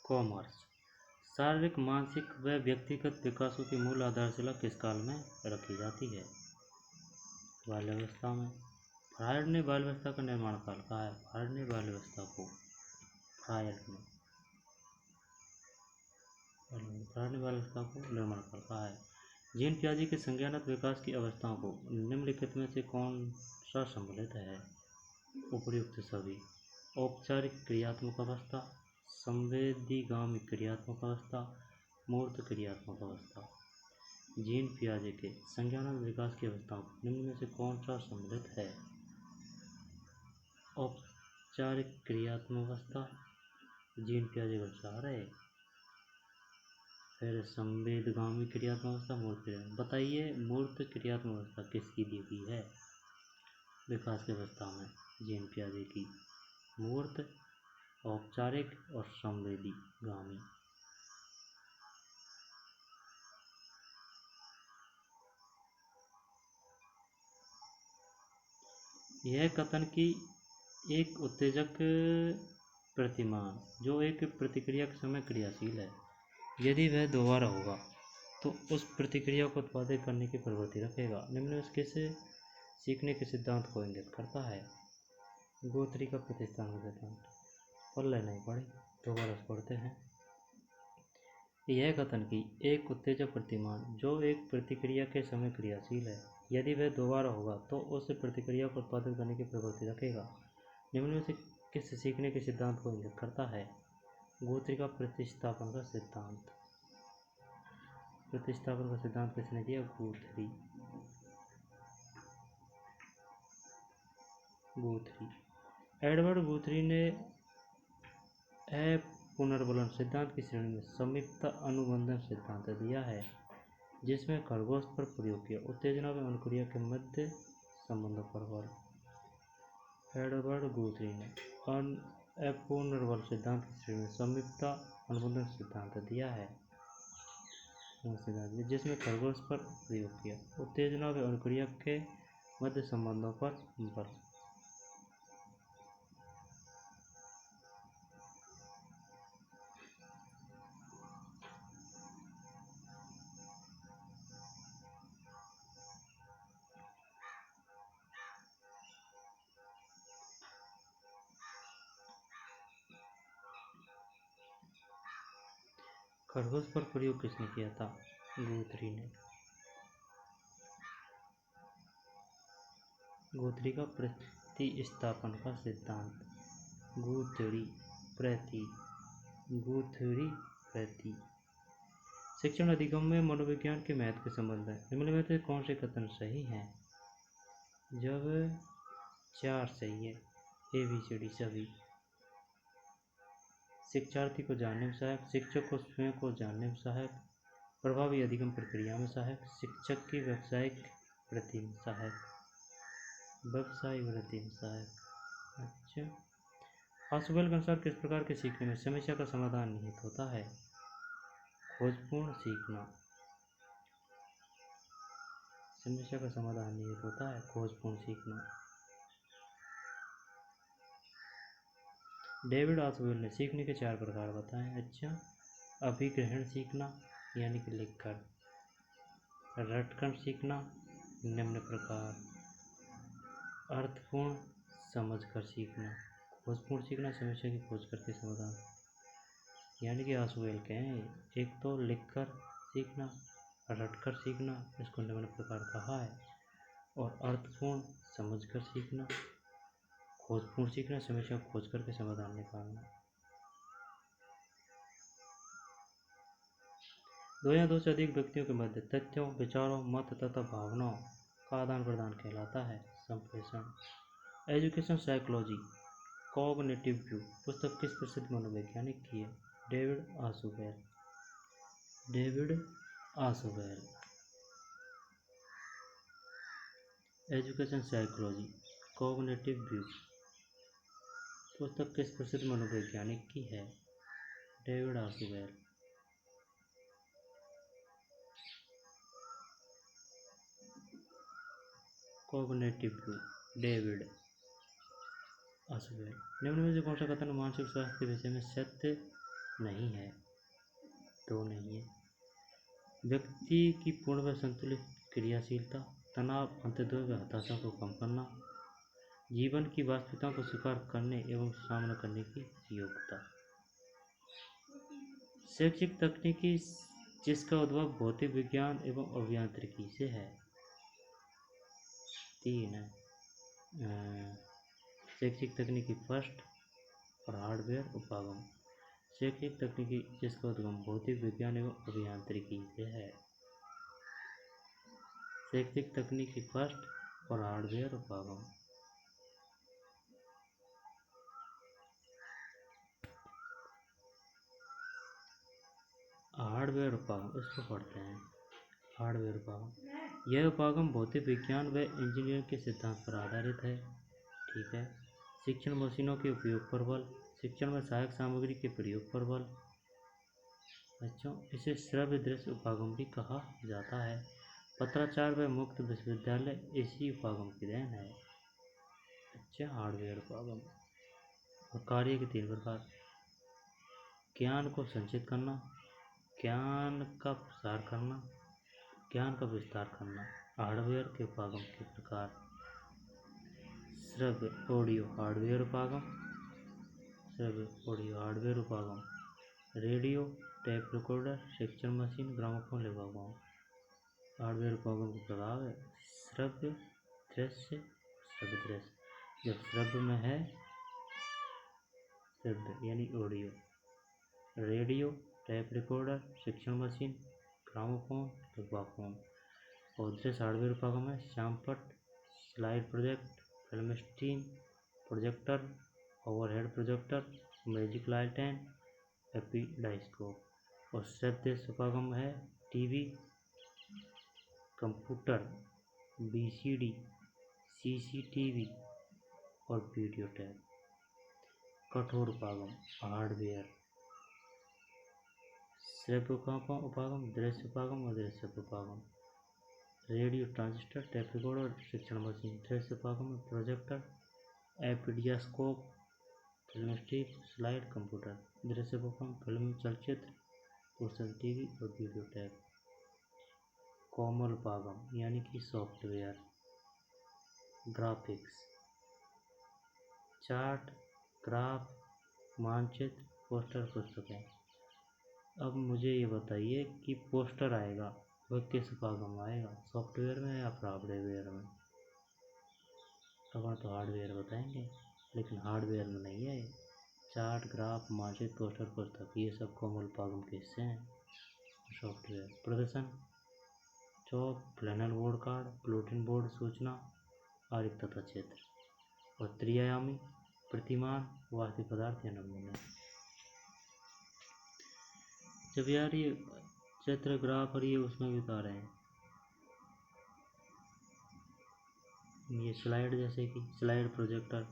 कॉमर्स, शारीरिक, मानसिक व व्यक्तिगत विकासों की मूल आधारशिला किस काल में रखी जाती है? बाल्यावस्था में। फ्रायड ने बाल्यावस्था का निर्माण काल कहा है। फ्रायड ने बाल्यावस्था को निर्माण काल कहा है। जीन पियाजे के संज्ञानात्मक विकास की अवस्थाओं को निम्नलिखित में से कौन सा सम्मिलित है? उपर्युक्त सभी। औपचारिक क्रियात्मक अवस्था, संवेदीगामी क्रियात्मक अवस्था, मूर्त क्रियात्मक अवस्था। जीन पियाजे के संज्ञानात्मक विकास की अवस्थाओं को निम्न में से कौन सा सम्मिलित है? औपचारिक क्रियात्मक अवस्था, जीन पियाजे का विचार है। फिर संवेदगामी क्रियात्मक अवस्था, मूर्त क्रियात्मक। बताइए मूर्त क्रियात्मक अवस्था किसकी दी हुई है विकास की अवस्था में? जीन पियाजे की। मूर्त, औपचारिक और संवेदीगामी। यह कथन कि एक उत्तेजक प्रतिमान जो एक प्रतिक्रिया के समय क्रियाशील है, यदि वह दोबारा होगा तो उस प्रतिक्रिया को उत्पादित करने की प्रवृत्ति रखेगा, निम्न में से किसे सीखने के सिद्धांत को इंगित करता है? गुथरी का प्रतिस्थापन सिद्धांत। पढ़ नहीं पढ़े, दोबारा पढ़ते हैं। यह कथन कि एक उत्तेजक प्रतिमान जो एक प्रतिक्रिया के समय क्रियाशील है, यदि वह दोबारा होगा तो उस प्रतिक्रिया को उत्पादित करने की प्रवृत्ति रखेगा, निम्न में से किस सीखने के सिद्धांत को इंगित करता है? गुथरी का प्रतिस्थापन का सिद्धांत। प्रतिस्थापन का सिद्धांत किसने दिया? गुथरी। एडवर्ड गुथरी ने पुनर्वलन सिद्धांत की श्रेणी में संयुक्त अनुबंधन सिद्धांत दिया है, जिसमें खरगोश पर प्रयोग किया उत्तेजना व अनुक्रिया के मध्य संबंधों पर बल। एडवर्ड गुथरी ने पुनर्वलन सिद्धांत की श्रेणी में संयुक्त अनुबंधन सिद्धांत दिया है, जिसमें खरगोश पर प्रयोग किया उत्तेजना व अनुक्रिया के मध्य संबंधों पर बल। खरगोश पर प्रयोग किसने किया था? गुथरी ने। गुथरी का प्रतिस्थापन का सिद्धांत। गुथरी प्रति। शिक्षण अधिगम में मनोविज्ञान के महत्व के संबंध है, निम्न में से कौन से कथन सही हैं? जब 4 सही है, ABCD सभी। शिक्षार्थी को जानने में सहायक, शिक्षक को स्वयं को जानने में सहायक, प्रभावी अधिगम प्रक्रिया में सहायक, शिक्षक की व्यावसायिक वृद्धि में सहायक, व्यवसायिक वृद्धि में सहायक। अच्छा, आशुबल के अनुसार किस प्रकार के सीखने में समस्या का समाधान निहित होता है? खोजपूर्ण सीखना। समस्या का समाधान निहित होता है खोजपूर्ण सीखना। डेविड आशुबल ने सीखने के 4 प्रकार बताए। अच्छा, अभिग्रहण सीखना यानी कि लिखकर, रटकर सीखना निम्न प्रकार, अर्थपूर्ण समझकर सीखना, खोजपूर्ण सीखना समस्या की खोज करके समाधान, यानी कि आंसू के हैं। एक तो लिखकर सीखना, रटकर सीखना, इसको निम्न प्रकार कहा है, और अर्थपूर्ण समझकर सीखना, खोजपूर्ण सीखना, समस्या को खोज करके समाधान निकालना। दो या दो से अधिक व्यक्तियों के मध्य तथ्यों, विचारों, मत तथा भावनाओं का आदान प्रदान कहलाता है संप्रेषण। एजुकेशन साइकोलॉजी कॉग्निटिव व्यू पुस्तक किस प्रसिद्ध मनोवैज्ञानिक की है? David Ausubel. Education psychology cognitive view पुस्तक किस प्रसिद्ध मनोवैज्ञानिक की है? David Ausubel. Cognitive view David Ausubel. निम्न में से कौन सा कथन मानसिक स्वास्थ्य के विषय में सत्य नहीं है? तो नहीं है। व्यक्ति की पूर्ण व संतुलित क्रियाशीलता, तनाव, अंतर्द्वंद व हताशा को कम करना, जीवन की वास्तविकताओं को स्वीकार करने एवं सामना करने की योग्यता। शैक्षिक तकनीकी जिसका उद्भव भौतिक विज्ञान एवं अभियांत्रिकी से है। 3 शैक्षिक तकनीकी फर्स्ट और हार्डवेयर उपागम। शैक्षिक तकनीकी जिसका उद्गम भौतिक विज्ञान एवं अभियांत्रिकी से है। शैक्षिक तकनीकी फर्स्ट और हार्डवेयर उपागम। हार्डवेयर उपागम इसको पढ़ते हैं। हार्डवेयर उपागम, यह उपागम भौतिक विज्ञान व इंजीनियरिंग के सिद्धांत पर आधारित है। ठीक है। शिक्षण मशीनों के उपयोग पर बल, शिक्षण में सहायक सामग्री के प्रयोग पर बल। बच्चों, इसे श्रव्य दृश्य उपागम भी कहा जाता है। पत्राचार व मुक्त विश्वविद्यालय इसी उपागम की देन है। अच्छा, हार्डवेयर उपागम। और कार्य के 3 प्रकार: ज्ञान को संचित करना, ज्ञान का प्रसार करना, ज्ञान का विस्तार करना। हार्डवेयर के उपागम के प्रकार: श्रव्य ऑडियो हार्डवेयर उपागम, श्रव्य ऑडियो हार्डवेयर उपागम, रेडियो, टेप रिकॉर्डर, शिक्षण मशीन, ग्रामोफोन उपागम। हार्डवेयर उपागम का प्रभाव है श्रव्य दृश्य, श्रव्य दृश्य। जब श्रव्य में है श्रव्य यानी ऑडियो, रेडियो, टेप रिकॉर्डर, शिक्षण मशीन, ग्रामोफोन, उपागम। और दृश्य हार्डवेयर उपागम है शामपट, slide project, film screen, projector, overhead projector, magic लालटेन, एपिडाइस्कोप। और श्रव्य उपागम है टीवी, कंप्यूटर, बीसीडी, सीसीटीवी और वीडियो टेप। कठोर उपागम हार्डवेयर, श्रव्य उपागम, दृश्य उपागम और दृश्य उपागम। रेडियो, ट्रांजिस्टर, टेप रिकॉर्डर, शिक्षण मशीन। दृश्य उपागम projector, epidiascope, film stick, slide, computer. दृश्य उपागम फिल्म, चलचित्र, पोस्टर, टीवी और वीडियो टेप। कोमल उपागम यानी कि सॉफ्टवेयर, ग्राफिक्स, चार्ट, ग्राफ, मानचित्र, पोस्टर, पुस्तकें। अब मुझे ये बताइए कि पोस्टर आएगा वह किस उपागम में आएगा, सॉफ्टवेयर में या हार्डवेयर में? अब तो हार्डवेयर बताएंगे, लेकिन हार्डवेयर में नहीं है। चार्ट, ग्राफ, मानचित्र, पोस्टर, पुस्तक ये सब कोमल उपागम के हिस्से हैं। सॉफ्टवेयर प्रदर्शन, chalk, flannel board card, bulletin board, सूचना, आरेख तथा चित्र। और त्रिआयामी प्रतिमान, वास्तविक पदार्थ या नमूने। जब यार ये चित्र, ग्राफ और ये उसमें भी बता रहे हैं, ये स्लाइड, जैसे कि स्लाइड प्रोजेक्टर,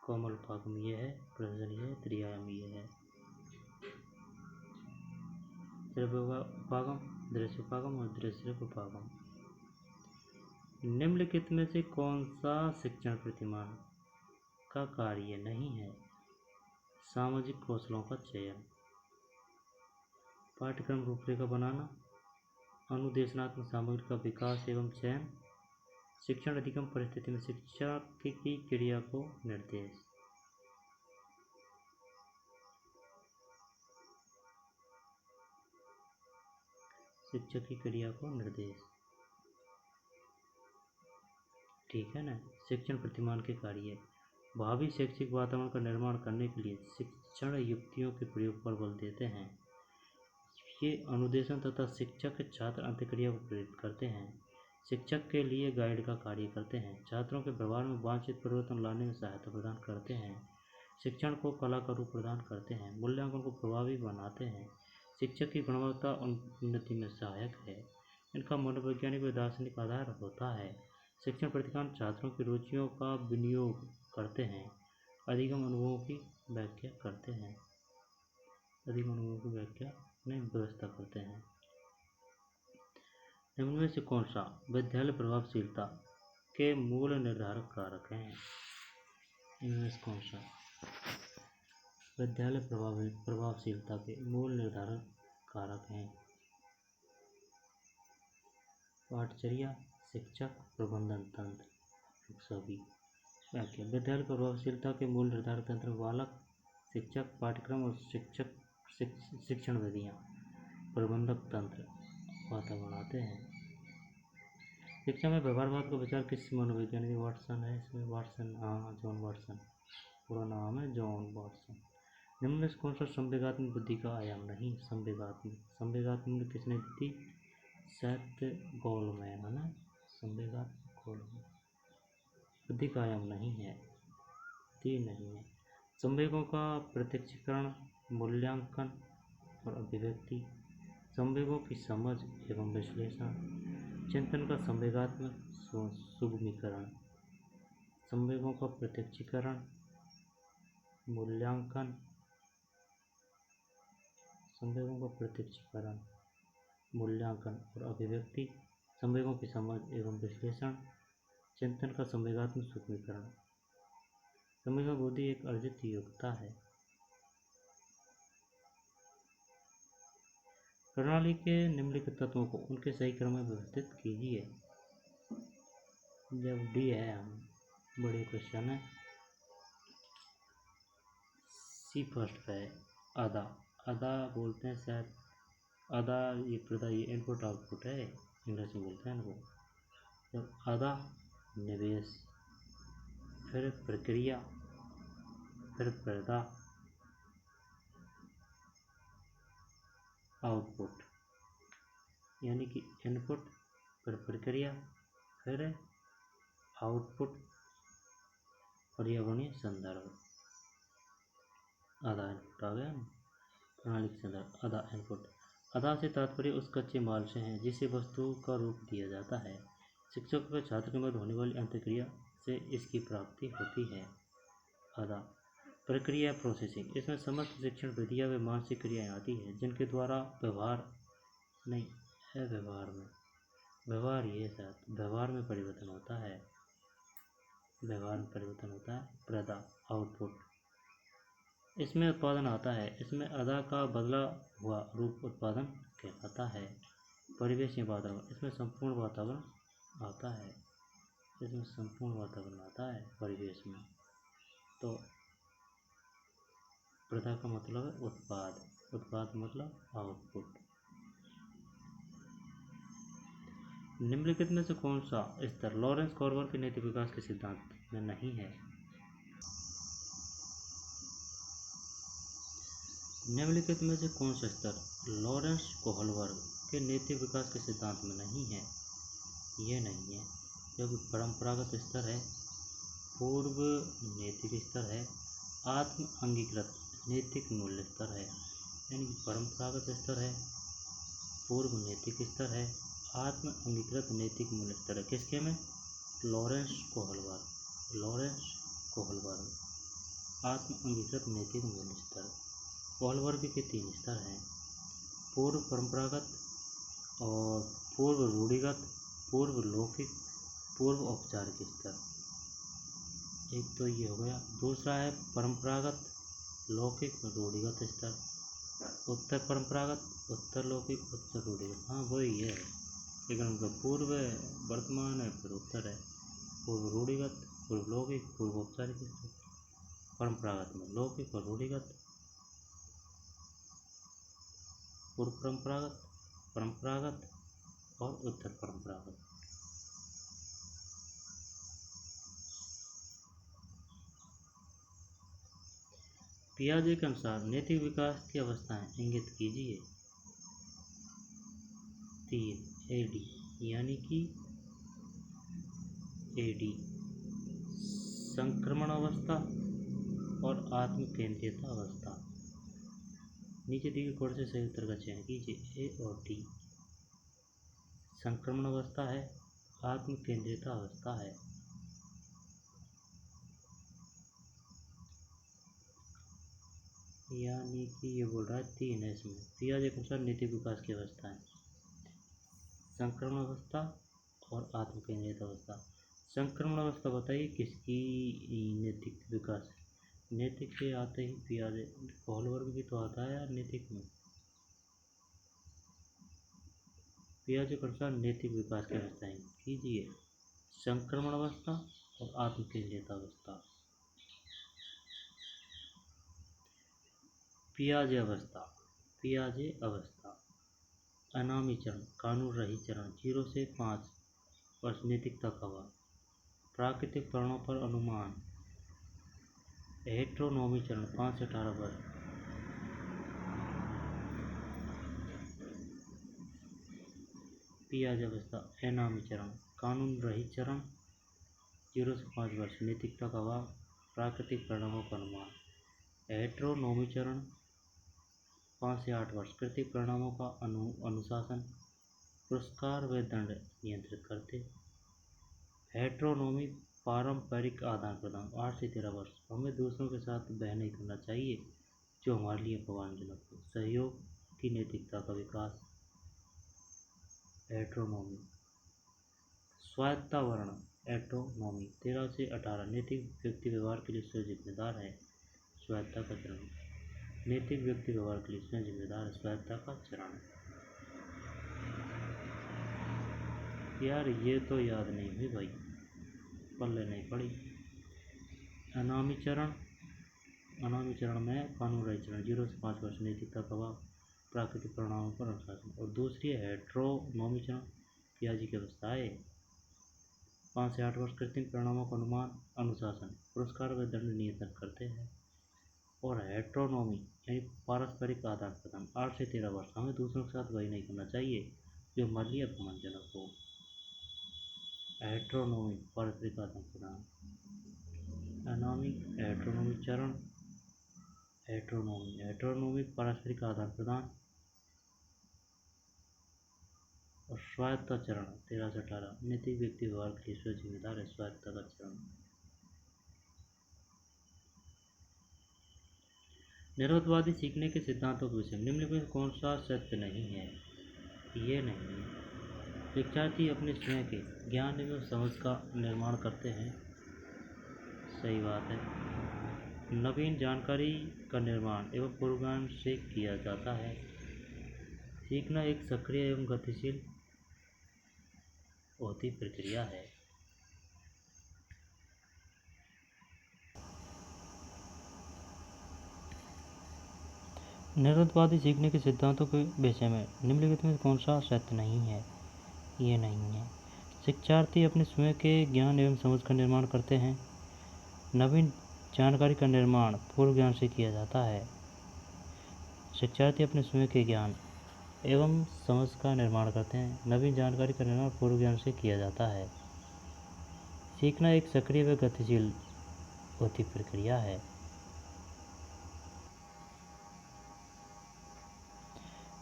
कोमल उपागम ये है, प्रदर्शन ये है, त्रिआयामी ये है। श्रव्य उपागम, दृश्य उपागम और दृश्य उपागम। निम्नलिखित में से कौन सा शिक्षण प्रतिमान का कार्य नहीं है? सामाजिक कौशलों का चयन, पाठ्यक्रम रूपरेखा बनाना, अनुदेशनात्मक सामग्री का विकास एवं चयन, शिक्षण अधिगम परिस्थिति में शिक्षक की क्रिया को निर्देश। शिक्षक की क्रिया को निर्देश, ठीक है ना। शिक्षण प्रतिमान के कार्य, भावी शैक्षिक वातावरण का निर्माण करने के लिए शिक्षण युक्तियों के प्रयोग पर बल देते हैं। ये अनुदेशन तथा शिक्षक छात्र अंतःक्रिया को प्रेरित करते हैं। शिक्षक के लिए गाइड का कार्य करते हैं। छात्रों के व्यवहार में वांछित परिवर्तन लाने में सहायता प्रदान करते हैं। शिक्षण को कला का रूप प्रदान करते हैं। मूल्यांकन को प्रभावी बनाते हैं। शिक्षक की गुणवत्ता उन्नति में सहायक है। इनका मनोवैज्ञानिक व दार्शनिक आधार होता है। शिक्षण प्रतिमान छात्रों की रुचियों का विनियोग करते हैं। अधिगम अनुभवों की व्याख्या करते हैं। अधिगम अनुभवों की व्याख्या में व्यवस्था करते हैं। निम्न में से कौन सा विद्यालय प्रभावशीलता के मूल निर्धारक कारक हैं? इनमें से कौन सा विद्यालय प्रभावशीलता के मूल निर्धारक कारक हैं? पाठचर्या, शिक्षक, प्रबंधन तंत्र। सभी व्याख्या, विद्यालय प्रभावशीलता के मूल निर्धारक तंत्र बालक, शिक्षक, पाठ्यक्रम और शिक्षण विधियाँ। प्रबंधक तंत्र वातावरण आते हैं। शिक्षा में व्यवहारवाद का विचार किस मनोवैज्ञानिक? वाटसन है इसमें। वाटसन, हाँ, जॉन वाटसन, पूरा नाम है जॉन वाटसन। निम्न में से कौन सा संवेगात्मक बुद्धि का आयाम नहीं? संवेगात्मक किसने दी थी? सेथ गोल्डमैन, है ना। संवेगात्मक गोल्डमैन। बुद्धि का आयाम नहीं है, दी नहीं है। संवेगों का प्रत्यक्षीकरण, मूल्यांकन और अभिव्यक्ति, संवेगों की समझ एवं विश्लेषण, चिंतन का संवेगात्मक सुगमीकरण, संवेगों का प्रत्यक्षीकरण, मूल्यांकन, संवेगों का प्रत्यक्षीकरण, मूल्यांकन और अभिव्यक्ति, संवेगों की समझ एवं विश्लेषण, चिंतन का संवेगात्मक सुगमीकरण। संवेग बुद्धि एक अर्जित योग्यता है। प्रणाली के निम्नलिखित तत्वों को उनके सही क्रम में व्यवस्थित कीजिए। जब डी है, हम बड़े क्वेश्चन है। सी फर्स्ट पे आधा आधा बोलते हैं शायद। आधा ये इनपुट आउटपुट है, इंग्लिश में बोलते हैं इनको। जब आधा निवेश, फिर प्रक्रिया, फिर प्रदा, आउटपुट, यानी कि इनपुट, फिर प्रक्रिया, फिर आउटपुट, पर्यावरणीय संदर्भ। आधा इनपुट आ गया ना। प्रणाली के संदर्भ, आधा इनपुट। आधा से तात्पर्य उस कच्चे माल से है जिसे वस्तु का रूप दिया जाता है। शिक्षक व छात्र के मध्य होने वाली अंतःक्रिया से इसकी प्राप्ति होती है। आधा प्रक्रिया, प्रोसेसिंग। इसमें समस्त शिक्षण विधियाँ व मानसिक क्रियाएँ आती हैं जिनके द्वारा व्यवहार में परिवर्तन होता है। व्यवहार में परिवर्तन होता है। प्रदा, आउटपुट। इसमें उत्पादन आता है। इसमें आधा का बदला हुआ रूप उत्पादन कहलाता है। परिवेश या वातावरण। इसमें संपूर्ण वातावरण आता है। इसमें संपूर्ण वातावरण आता है परिवेश में। तो प्रदा का मतलब है उत्पाद, उत्पाद मतलब आउटपुट। निम्नलिखित में से कौन सा स्तर लॉरेंस कोहलबर्ग के नैतिक विकास के सिद्धांत में नहीं है? निम्नलिखित में से कौन सा स्तर लॉरेंस कोहलबर्ग के नैतिक विकास के सिद्धांत में नहीं है? ये नहीं है, क्योंकि परंपरागत स्तर है, पूर्व नैतिक स्तर है, आत्म अंगीकृत नैतिक मूल्य स्तर है। यानी कि परंपरागत स्तर है, पूर्व नैतिक स्तर है, आत्म अंगीकृत नैतिक मूल्य स्तर है। किसके में? Lawrence Kohlberg. आत्म अंगीकृत नैतिक मूल्य स्तर। कोहलबर्ग के 3 स्तर हैं, पूर्व परंपरागत और पूर्व रूढ़िगत, पूर्व लौकिक, पूर्व औपचारिक स्तर। एक तो ये हो गया। दूसरा है परंपरागत लौकिक, रूढ़िगत स्तर, उत्तर परंपरागत, उत्तर लौकिक, उत्तर रूढ़िगत। हाँ वही है, लेकिन उनका पूर्व है, वर्तमान है, फिर उत्तर है। पूर्व रूढ़िगत, पूर्व लौकिक, पूर्व औपचारिक स्तर। परंपरागत में लौकिक और रूढ़िगत, पूर्व परंपरागत, परंपरागत और उत्तर परंपरागत। पियाजे के अनुसार नैतिक विकास की अवस्थाएं इंगित कीजिए। 3 एडी, यानी कि एडी संक्रमण अवस्था और आत्म केंद्रियता अवस्था। नीचे दी गई कोड से सही उत्तर का चयन कीजिए। ए और डी। संक्रमण अवस्था है, आत्म केंद्रियता अवस्था है। यानी कि ये बोल रहा है 3 है इसमें। पियाजे के अनुसार नैतिक विकास की अवस्था है, संक्रमण अवस्था और आत्म केंद्रित अवस्था। संक्रमण अवस्था बताइए किसकी नैतिक विकास है? नैतिक से आते ही पियाजे, होलवर्ग भी तो आता है यार नैतिक में। पियाजे के अनुसार नैतिक विकास की अवस्थाएं कीजिए। संक्रमण अवस्था और आत्म केंद्रित अवस्था। पियाजे अवस्था, पियाजे अवस्था। अनामी चरण, कानून रहित चरण, 0 से 5 वर्ष नैतिकता का भाव। प्राकृतिक प्राणों पर अनुमान। हेट्रोनोमी चरण, 5 से 18 वर्ष। पियाजे अवस्था, अनामी चरण, कानून रहित चरण, 0 से 5 वर्ष नैतिकता का भाव। प्राकृतिक परिणामों का अनुमान। हेट्रोनोमी चरण, 5 से 8 वर्ष कृतिक परिणामों का अनुशासन, पुरस्कार व दंड नियंत्रित करते। हेट्रोनोमी पारंपरिक आदान प्रदान, 8 से 13 वर्ष। हमें दूसरों के साथ वह नहीं करना चाहिए जो हमारे लिए अपमानजनक हो। सहयोग की नैतिकता का विकास। हेट्रोनोमी। स्वायत्ता वर्ण, एट्रोनोमी, 13 से 18 नैतिक व्यक्ति व्यवहार के लिए स्वयं जिम्मेदार है। स्वायत्ता का चरण, नैतिक व्यक्ति व्यवहार के लिए स्वयं जिम्मेदार है। स्वायत्ता का चरण। यार ये तो याद नहीं हुई भाई, पल्ले नहीं पड़ी। अनामी चरण, अनामी चरण में कानून रहित चरण, 0 से 5 वर्ष नैतिकता का भाव। प्राकृतिक परिणामों पर अनुशासन। और दूसरी है हेट्रोनोमी चरण, पियाजे की अवस्था है, 5 से 8 वर्ष कृत्रिम परिणामों का अनुमान, अनुशासन, पुरस्कार व दंड नियंत्रण करते हैं। और हेट्रोनोमी यानी पारस्परिक आदान प्रदान, 8 से 13 वर्ष। हमें दूसरों के साथ वही नहीं करना चाहिए जो हमारे लिए अपमानजनक हो। हेट्रोनोमी पारस्परिक आदान प्रदान। अनामी हेट्रोनोमी चरण, हेट्रोनोमी पारस्परिक आदान प्रदान। और स्वायत्ता चरण, 13 से 18 नैतिक व्यक्ति व्यवहार के लिए स्वयं जिम्मेदार है। स्वायत्ता का चरण। निरवधवादी सीखने के सिद्धांतों के विषय में निम्नलिखित में कौन सा सत्य नहीं है? ये नहीं है। शिक्षार्थी अपने स्वयं के ज्ञान एवं समझ का निर्माण करते हैं, सही बात है। नवीन जानकारी का निर्माण एवं पूर्वाग्रह से किया जाता है। सीखना एक सक्रिय एवं गतिशील होती प्रक्रिया है। निरवधवादी सीखने के सिद्धांतों के विषय में निम्नलिखित में कौन सा सत्य नहीं है? ये नहीं है। शिक्षार्थी अपने स्वयं के ज्ञान एवं समझ का निर्माण करते हैं। नवीन जानकारी का निर्माण पूर्व ज्ञान से किया जाता है। शिक्षार्थी अपने स्वयं के ज्ञान एवं समझ का निर्माण करते हैं। नवीन जानकारी का निर्माण पूर्व ज्ञान से किया जाता है। सीखना एक सक्रिय व गतिशील होती प्रक्रिया है।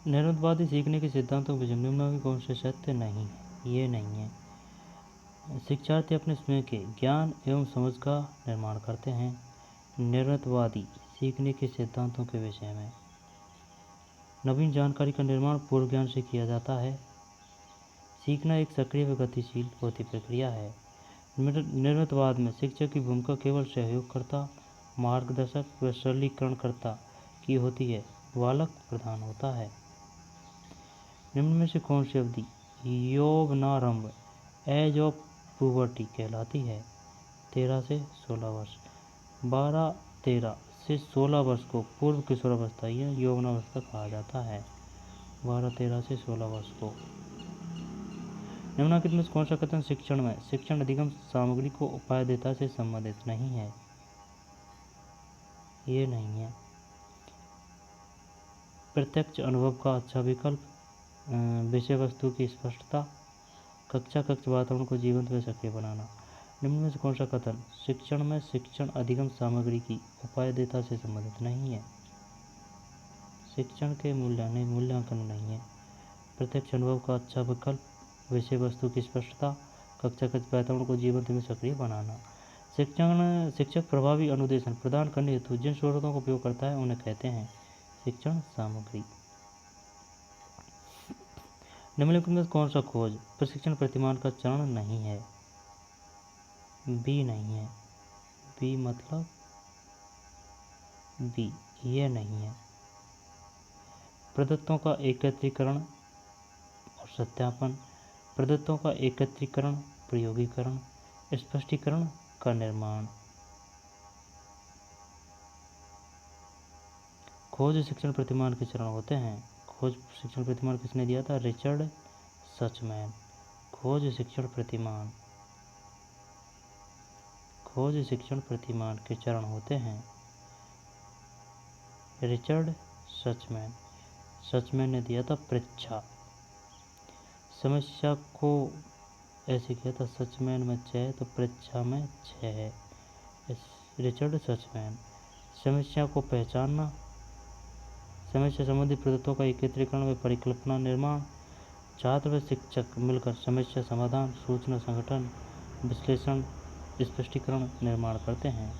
निरवधवादी सीखने के सिद्धांतों के निम्न में कौन से सत्य नहीं है? ये नहीं है। शिक्षार्थी अपने स्वयं के ज्ञान एवं समझ का निर्माण करते हैं। निरवधवादी सीखने के सिद्धांतों के विषय में नवीन जानकारी का निर्माण पूर्व ज्ञान से किया जाता है। सीखना एक सक्रिय व गतिशील होती प्रक्रिया है। निरवधवाद में शिक्षक की भूमिका केवल सहयोगकर्ता मार्गदर्शक व सरलीकरणकर्ता की होती है, बालक प्रधान होता है। निम्न में से कौन सी अवधि यौवनारंभ एज ऑफ पुबर्टी कहलाती है? 13 से 16 वर्ष। 12-13 से 16 वर्ष को पूर्व किशोरावस्था या यौवनावस्था कहा जाता है। 12-13 से 16 वर्ष को। निम्नलिखित में कौन सा कथन शिक्षण में शिक्षण अधिगम सामग्री को उपादेयता से संबंधित नहीं है? ये नहीं है। प्रत्यक्ष अनुभव का अच्छा विकल्प, विषय वस्तु की स्पष्टता, कक्षा वातावरण को जीवंत व सक्रिय बनाना। निम्न में से कौन सा कथन शिक्षण में शिक्षण अधिगम सामग्री की उपादेयता से संबंधित नहीं है? शिक्षण के मूल्यांकन नहीं है। प्रत्यक्ष अनुभव का अच्छा विकल्प, विषय वस्तु की स्पष्टता, कक्षा वातावरण को जीवंत व सक्रिय बनाना। शिक्षक प्रभावी अनुदेशन प्रदान करने हेतु जिन स्रोतों का उपयोग करता है उन्हें कहते हैं शिक्षण सामग्री। निम्नलिखित में कौन सा खोज प्रशिक्षण प्रतिमान का चरण नहीं है? बी नहीं है। बी मतलब बी, ये नहीं है। प्रदत्तों का एकत्रीकरण और सत्यापन, प्रदत्तों का एकत्रीकरण, प्रयोगीकरण, स्पष्टीकरण का निर्माण। खोज शिक्षण प्रतिमान के चरण होते हैं। खोज शिक्षण प्रतिमान किसने दिया था? रिचर्ड सचमैन। खोज शिक्षण प्रतिमान के चरण होते हैं। रिचर्ड सचमैन ने दिया था परीक्षा। समस्या को ऐसे किया था सचमैन में 6 तो परीक्षा में 6 है। रिचर्ड सचमैन। समस्या को पहचानना, समस्या संबंधी प्रदत्तों का एकत्रीकरण व परिकल्पना निर्माण, छात्र व शिक्षक मिलकर समस्या समाधान, सूचना संगठन, विश्लेषण, स्पष्टीकरण निर्माण करते हैं।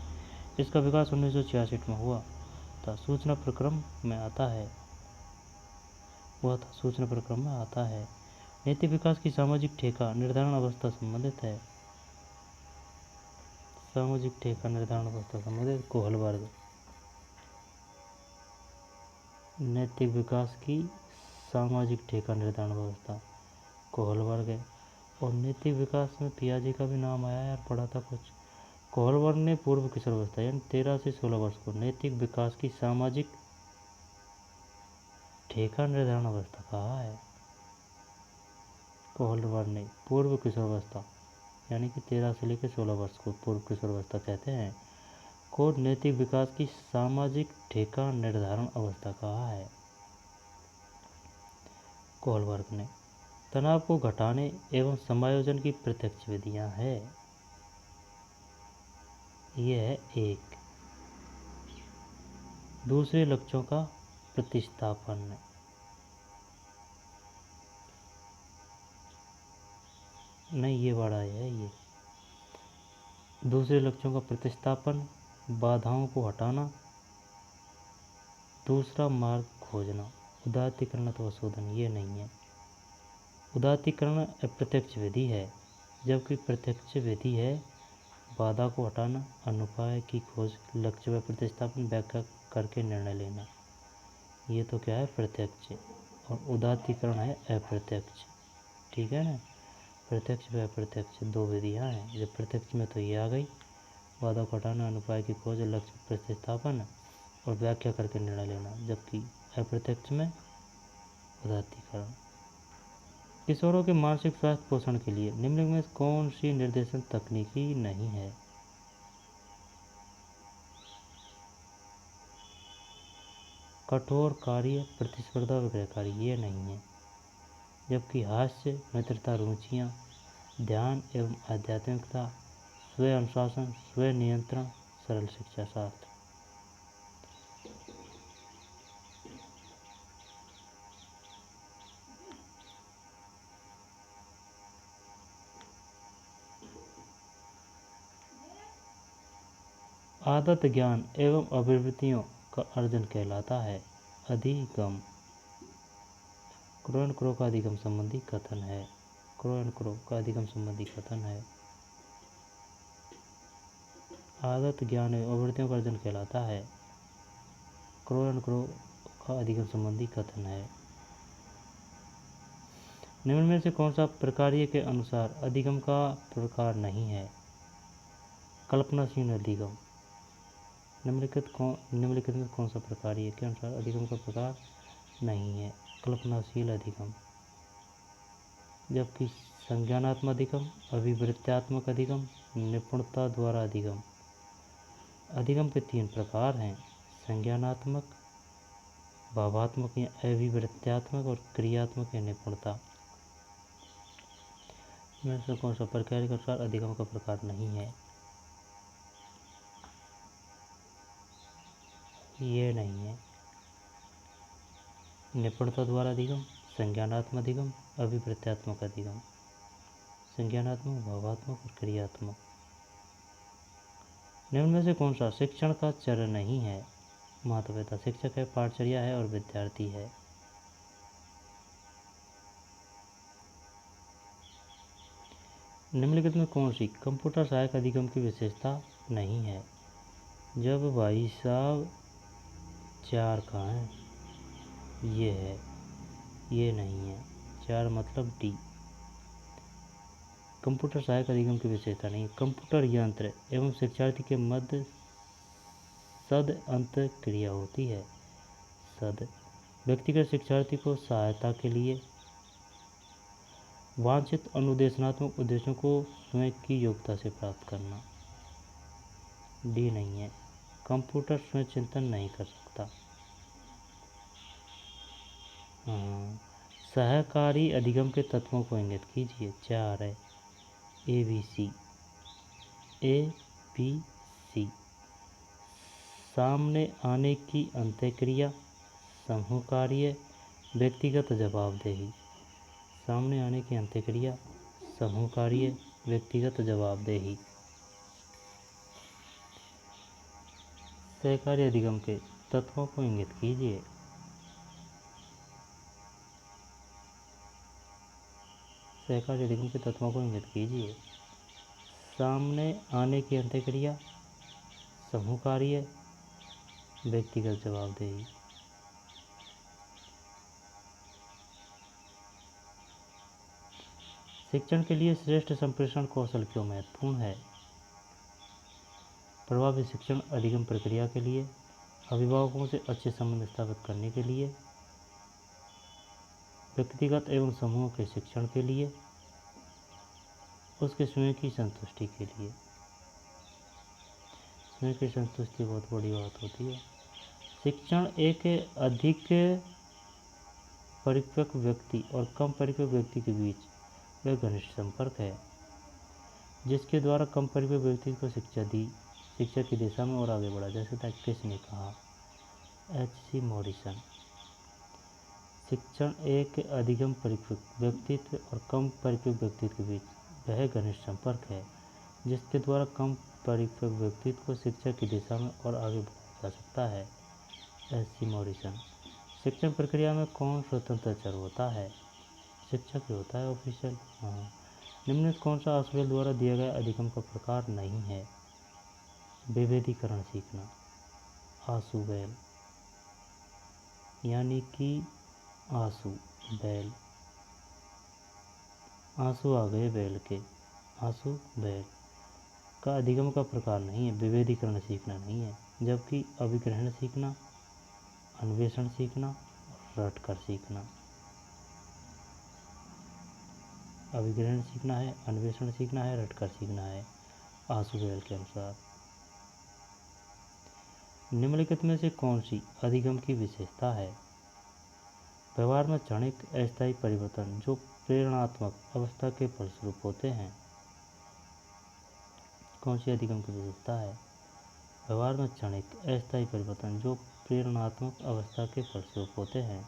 इसका विकास 1966 में हुआ था। सूचना प्रक्रम में आता है। नैतिक विकास की सामाजिक ठेका निर्धारण अवस्था संबंधित है। सामाजिक ठेका निर्धारण अवस्था संबंधित कोहलबर्ग। नैतिक विकास की सामाजिक ठेका निर्धारण व्यवस्था कोहलबर्ग है। और नैतिक विकास में पियाजे का भी नाम आया यार, पढ़ा था कुछ। कोहलबर्ग ने पूर्व किशोरावस्था यानी 13 से 16 वर्ष को नैतिक विकास की सामाजिक ठेका निर्धारण अवस्था कहा है। कोहलबर्ग ने पूर्व किशोरावस्था यानी कि 13 से लेकर 16 वर्ष को पूर्व किशोरावस्था कहते हैं को नैतिक विकास की सामाजिक ठेका निर्धारण अवस्था कहा है। कोहलबर्ग ने तनाव को घटाने एवं समायोजन की प्रत्यक्ष विधियां है। यह है 1। दूसरे लक्ष्यों का प्रतिस्थापन। नहीं, ये बड़ा है। ये दूसरे लक्ष्यों का प्रतिस्थापन, बाधाओं को हटाना, दूसरा मार्ग खोजना, उदात्तीकरण अथवा शोधन। ये नहीं है। उदात्तीकरण अप्रत्यक्ष विधि है, जबकि प्रत्यक्ष विधि है बाधा को हटाना, अनुपाय की खोज, लक्ष्य व प्रतिस्थापन, व्याख्या करके निर्णय लेना। ये तो क्या है? प्रत्यक्ष। और उदात्तीकरण है अप्रत्यक्ष। ठीक है ना? प्रत्यक्ष व अप्रत्यक्ष 2 विधियाँ हैं। जब प्रत्यक्ष में तो ये आ गई, बाधा को हटाना, अनुपाय की खोज, लक्ष्य प्रतिस्थापन और व्याख्या करके निर्णय लेना। जबकि अप्रत्यक्ष में उदात्तीकरण। किशोरों के मानसिक स्वास्थ्य पोषण के लिए निम्नलिखित में कौन सी निर्देशन तकनीकी नहीं है? कठोर कार्य, प्रतिस्पर्धा व गृहकार्य। ये नहीं है। जबकि हास्य, मित्रता, रुचियाँ, ध्यान एवं आध्यात्मिकता, स्व अनुशासन, स्व नियंत्रण, सरल शिक्षा शास्त्र। आदत ज्ञान एवं अभिवृत्तियों का अर्जन कहलाता है अधिगम। क्रो एंड क्रो का अधिगम संबंधी कथन है। क्रो एंड क्रो का अधिगम संबंधी कथन है। आदत ज्ञान एवं आवृत्तियों का अर्जन कहलाता है। क्रो एंड क्रो का अधिगम संबंधी कथन है। निम्न में से कौन सा प्रकार्य के अनुसार अधिगम का प्रकार नहीं है? कल्पनाशील अधिगम। निम्नलिखित में कौन सा प्रकार्य के अनुसार अधिगम का प्रकार नहीं है? कल्पनाशील अधिगम। जबकि संज्ञानात्मक अधिगम, अभिवृत्त्यात्मक अधिगम, निपुणता द्वारा अधिगम। अधिगम के 3 प्रकार हैं: संज्ञानात्मक, भावात्मक या अभिवृत्त्यात्मक और क्रियात्मक या निपुणता। इनमें से कौन सा प्रकार के अनुसार अधिगम का प्रकार नहीं है? ये नहीं है। निपुणता द्वारा अधिगम, संज्ञानात्मक अधिगम, अभिवृत्त्यात्मक अधिगम। संज्ञानात्मक, भावात्मक और क्रियात्मक। निम्न में से कौन सा शिक्षण का चरण नहीं है? माता पिता शिक्षक है, पाठचर्या है और विद्यार्थी है। निम्नलिखित में कौन सी कंप्यूटर सहायक अधिगम की विशेषता नहीं है? जब भाई साहब 4 कहाँ है? ये है, ये नहीं है। 4 मतलब डी। कंप्यूटर सहायक अधिगम की विशेषता नहीं। कंप्यूटर यंत्र एवं शिक्षार्थी के मध्य सद अंत क्रिया होती है। सद व्यक्तिगत शिक्षार्थी को सहायता के लिए वांछित अनुदेशनात्मक उद्देश्यों को स्वयं की योग्यता से प्राप्त करना। डी नहीं है। कंप्यूटर स्वयं चिंतन नहीं कर सकता। सहकारी अधिगम के तत्वों को इंगित कीजिए। 4 है। ABC। सामने आने की अंत्यक्रिया, समूह कार्य, व्यक्तिगत जवाबदेही। सामने आने की अंत्यक्रिया, समूह कार्य, व्यक्तिगत जवाबदेही। सहकारी अधिगम के तत्वों को इंगित कीजिए। सहकारी अधिगम के तत्वों को इंगित कीजिए। सामने आने की अंत्यक्रिया, समूह कार्य, व्यक्तिगत जवाबदेही। शिक्षण के लिए श्रेष्ठ संप्रेषण कौशल क्यों महत्वपूर्ण है? प्रभावी शिक्षण अधिगम प्रक्रिया के लिए, अभिभावकों से अच्छे संबंध स्थापित करने के लिए, व्यक्तिगत एवं समूह के शिक्षण के लिए, उसके स्वयं की संतुष्टि के लिए। स्वयं की संतुष्टि बहुत बड़ी बात होती है। शिक्षण एक अधिक परिपक्व व्यक्ति और कम परिपक्व व्यक्ति के बीच वह घनिष्ठ संपर्क है जिसके द्वारा कम परिपक्व व्यक्ति को शिक्षा की दिशा में और आगे बढ़ा जा सकता है। किसने कहा? H.C. मॉरिसन। शिक्षण एक अधिगम परिपक्व व्यक्तित्व और कम परिपक्व व्यक्तित्व के बीच वह घनिष्ठ संपर्क है जिसके द्वारा कम परिपक्व व्यक्तित्व को शिक्षा की दिशा में और आगे बढ़ाया जा सकता है। H.C. मॉरिसन। शिक्षण प्रक्रिया में कौन स्वतंत्र चर होता है? शिक्षक ही होता है, ऑफिशियल। हाँ। निम्नलिखित कौन सा आसुबेल द्वारा दिया गया अधिगम का प्रकार नहीं है? विभेदीकरण सीखना। आसुबेल यानी कि आंसू, बैल। आंसू आ गए बैल के, आंसू बैल का अधिगम का प्रकार नहीं है। विभेदीकरण सीखना नहीं है। जबकि अभिग्रहण सीखना, अन्वेषण सीखना, रट कर सीखना। अभिग्रहण सीखना है, अन्वेषण सीखना है, रट कर सीखना है आसुबेल के अनुसार। निम्नलिखित में से कौन सी अधिगम की विशेषता है? व्यवहार में क्षणिक अस्थायी परिवर्तन जो प्रेरणात्मक अवस्था के फलस्वरूप होते हैं। कौन सी अधिगम की विशेषता है? व्यवहार में क्षणिक अस्थायी परिवर्तन जो प्रेरणात्मक अवस्था के फलस्वरूप होते हैं।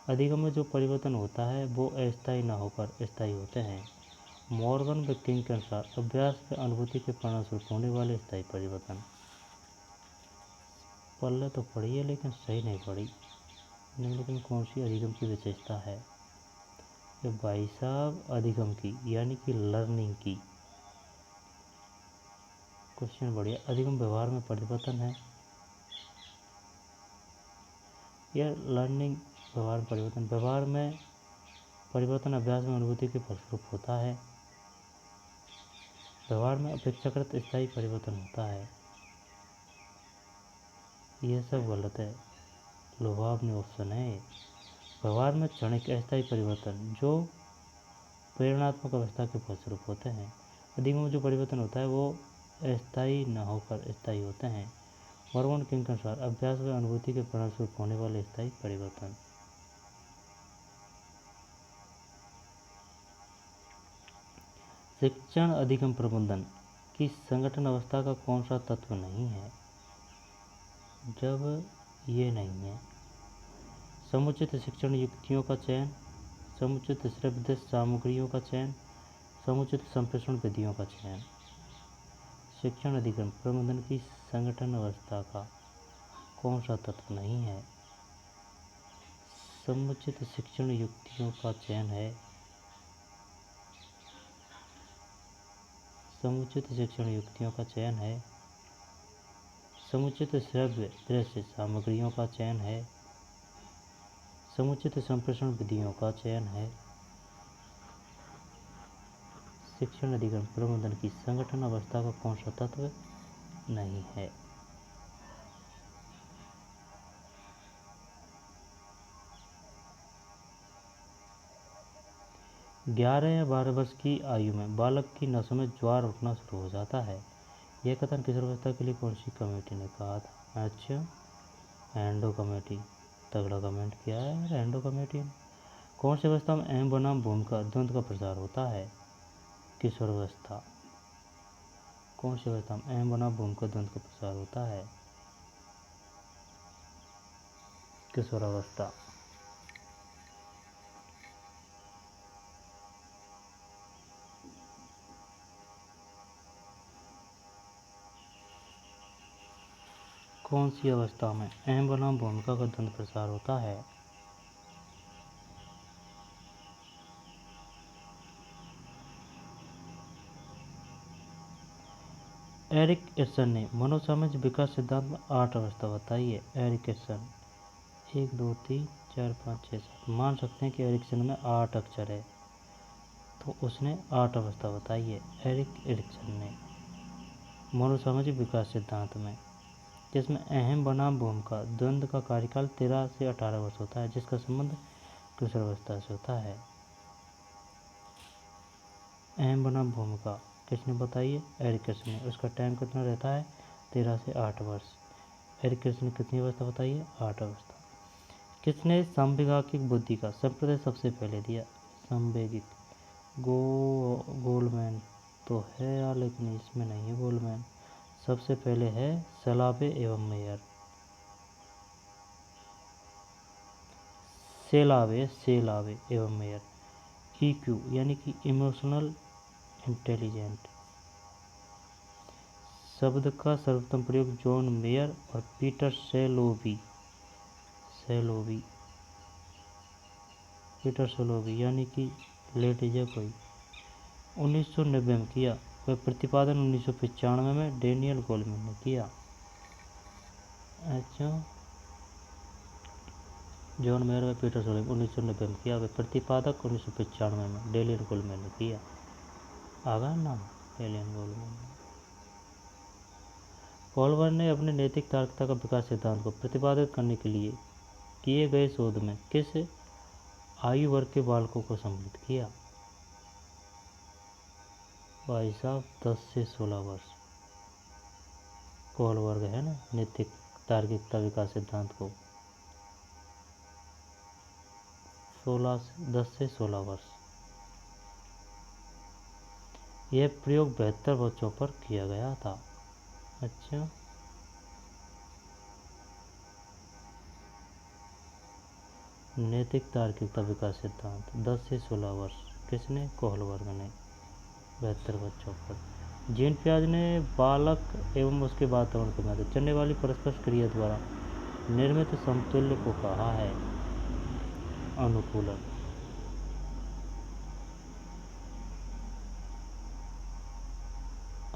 अधिगम में जो परिवर्तन होता है वो अस्थायी न होकर स्थायी होते हैं। मॉर्गन व किंग के अनुसार अभ्यास व अनुभूति के परिणामस्वरूप होने वाले स्थायी परिवर्तन। पल्ले तो पढ़ी है लेकिन सही नहीं पढ़ी। निम्नलिखित में कौन सी अधिगम की विशेषता है? ये भाई साहब अधिगम की यानी कि लर्निंग की क्वेश्चन बढ़िया। अधिगम व्यवहार में परिवर्तन है या लर्निंग व्यवहार में परिवर्तन। व्यवहार में परिवर्तन अभ्यास में अनुभूति के फलस्वरूप होता है। व्यवहार में अपेक्षाकृत स्थायी परिवर्तन होता है। यह सब गलत है, लोभावनी ऑप्शन है। व्यवहार में क्षणिक अस्थायी परिवर्तन जो प्रेरणात्मक अवस्था के फलस्वरूप होते हैं। अधिगम में जो परिवर्तन होता है वो अस्थायी न होकर स्थायी होते हैं। वर्मन किंग के अनुसार अभ्यास व अनुभूति के परिणामस्वरूप होने वाले स्थायी परिवर्तन। शिक्षण अधिगम प्रबंधन की संगठन अवस्था का कौन सा तत्व नहीं है? जब ये नहीं है, समुचित शिक्षण युक्तियों का चयन, समुचित श्रव्य सामग्रियों का चयन, समुचित संप्रेषण विधियों का चयन। शिक्षण अधिगम प्रबंधन की संगठन अवस्था का कौन सा तत्व नहीं है? समुचित शिक्षण युक्तियों का चयन है, समुचित शिक्षण युक्तियों का चयन है, समुचित श्रव्य दृश्य सामग्रियों का चयन है, समुचित संप्रेषण विधियों का चयन है। शिक्षण अधिगम प्रबंधन की संगठन अवस्था का कौन सा तत्व नहीं है? 11 या 12 वर्ष की आयु में बालक की नसों में ज्वार उठना शुरू हो जाता है। यह कथन किशोरावस्था के लिए कौन सी कमेटी ने कहा था? अच्छा, एंडो कमेटी। तगड़ा कमेंट किया है एंडो कमेटी ने। कौन सी अवस्था में अहम बनाम भूमिका द्वंद्व का प्रसार होता है? किशोरावस्था। कौन सी अवस्था में अहम बनाम भूमिका द्वंद्व का प्रसार होता है? किशोरावस्था। कौन सी अवस्था में अहम बनाम भूमिका का द्वंद्व प्रसार होता है? एरिक एर्सन ने मनोसामाजिक विकास सिद्धांत में 8 अवस्था बताई है। एरिक एर्सन 1 2 3 4 5 6 7 मान सकते हैं कि एरिक्सन में 8 अक्षर है, तो उसने 8 अवस्था बताई है एरिक एरिक्सन ने मनोसामाजिक विकास सिद्धांत में, जिसमें अहम बनाम भूमिका द्वंद्व का कार्यकाल 13 से 18 वर्ष होता है, जिसका संबंध किशोरावस्था से होता है। अहम बनाम भूमिका किसने बताई है? एरिक्सन ने। उसका टाइम कितना रहता है? 13 से 8 वर्ष। एरिक्सन ने कितनी अवस्था बताई है? 8 अवस्था। किसने संवेगात्मक बुद्धि का संप्रदाय सबसे पहले दिया? संवेगिक। गोलमैन तो है यार, लेकिन इसमें नहीं है गोलमैन। सबसे पहले है सलावे एवं मेयर। सेलावे एवं मेयर। EQ यानी कि इमोशनल इंटेलिजेंट शब्द का सर्वोत्तम प्रयोग जॉन मेयर और पीटर सेलोवी यानी कि लेडीजे कोई 1990 में किया। वह प्रतिपादन 1995 में डेनियल गोलमैन ने किया। अच्छा, जॉन मेयर व पीटर सेलोवी 1990 में किया। वह प्रतिपादक 1995 में डेनियल गोलमैन ने किया। आगा नाम डेनियल गोलमैन। कोहलर ने अपने नैतिक तार्किकता का विकास सिद्धांत को प्रतिपादित करने के लिए किए गए शोध में किस आयु वर्ग के बालकों को सम्मिलित किया? भाई साहब 10 से 16 वर्ष। कोहल वर्ग है ना, नैतिक तार्किकता विकास सिद्धांत को 10 से 16 वर्ष। यह प्रयोग 72 बच्चों पर किया गया था। अच्छा, नैतिक तार्किकता विकास सिद्धांत 10 से 16 वर्ष किसने? कोहल वर्ग ने 72 बच्चों पर। जीन पियाज ने बालक एवं उसके वातावरण के मध्य चलने वाली परस्पर क्रिया द्वारा निर्मित समतुल्य को कहा है अनुकूलन।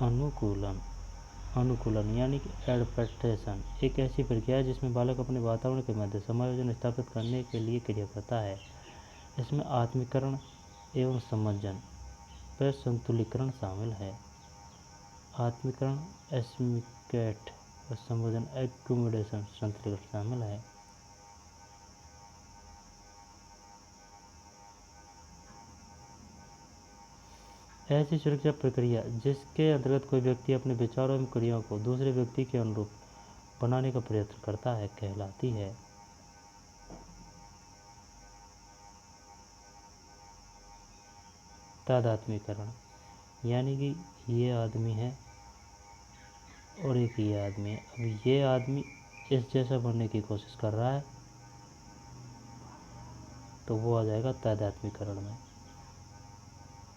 अनुकूलन अनुकूलन यानी कि एडप्टेशन एक ऐसी प्रक्रिया है जिसमें बालक अपने वातावरण के मध्य समायोजन स्थापित करने के लिए क्रिया करता है। इसमें आत्मीकरण एवं समंजन व संतुलीकरण शामिल है। आत्मीकरण एस्मिकेट और संबोधन एकोमोडेशन संतुलीकरण शामिल है। ऐसी सुरक्षा प्रक्रिया जिसके अंतर्गत कोई व्यक्ति अपने विचारों एवं क्रियाओं को दूसरे व्यक्ति के अनुरूप बनाने का प्रयत्न करता है कहलाती है। तादात्म्यकरण यानी कि ये आदमी है और एक ये आदमी है, अब ये आदमी इस जैसा बनने की कोशिश कर रहा है तो वो आ जाएगा तादात्म्यकरण में।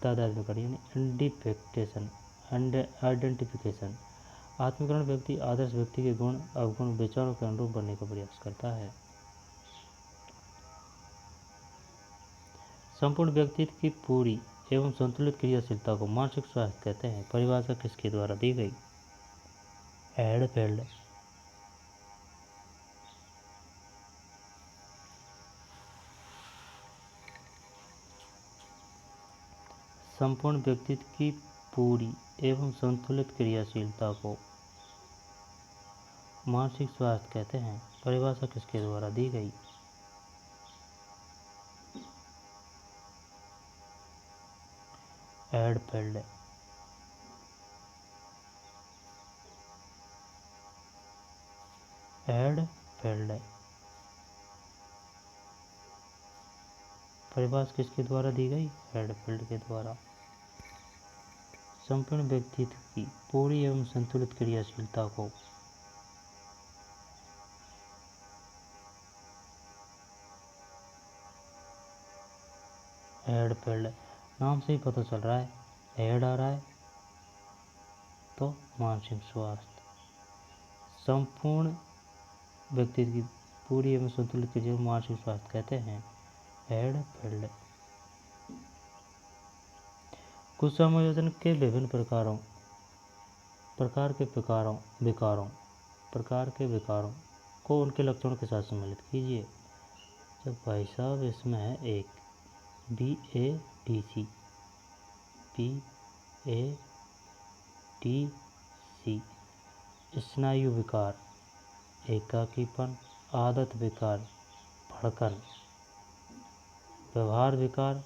तादात्म्यकरण यानी आइडेंटिफिकेशन आत्मीकरण व्यक्ति आदर्श व्यक्ति के गुण अवगुण विचारों के अनुरूप बनने का प्रयास करता है। संपूर्ण व्यक्तित्व की पूरी एवं संतुलित क्रियाशीलता को मानसिक स्वास्थ्य कहते हैं। परिभाषा किसके द्वारा दी गई? एडफेल्ड। संपूर्ण व्यक्तित्व की पूरी एवं संतुलित क्रियाशीलता को मानसिक स्वास्थ्य कहते हैं। परिभाषा किसके द्वारा दी गई? एडफेल्ड। एडफेल्ड। परिभाषा किसके द्वारा दी गई? एडफेल्ड के द्वारा। संपूर्ण व्यक्तित्व की पूरी एवं संतुलित क्रियाशीलता को एडफेल्ड। नाम से ही पता चल रहा है, एड आ रहा है तो मानसिक स्वास्थ्य। संपूर्ण व्यक्तित्व की पूरी एवं संतुलित क्रिया को मानसिक स्वास्थ्य कहते हैं। एडफेल्ड। कुछ समायोजन के विभिन्न प्रकार के विकारों को उनके लक्षणों के साथ सम्मिलित कीजिए। जब भाई साहब इसमें है एक BADC स्नायु विकार, एकाकीपन, आदत विकार, भड़कन, व्यवहार विकार,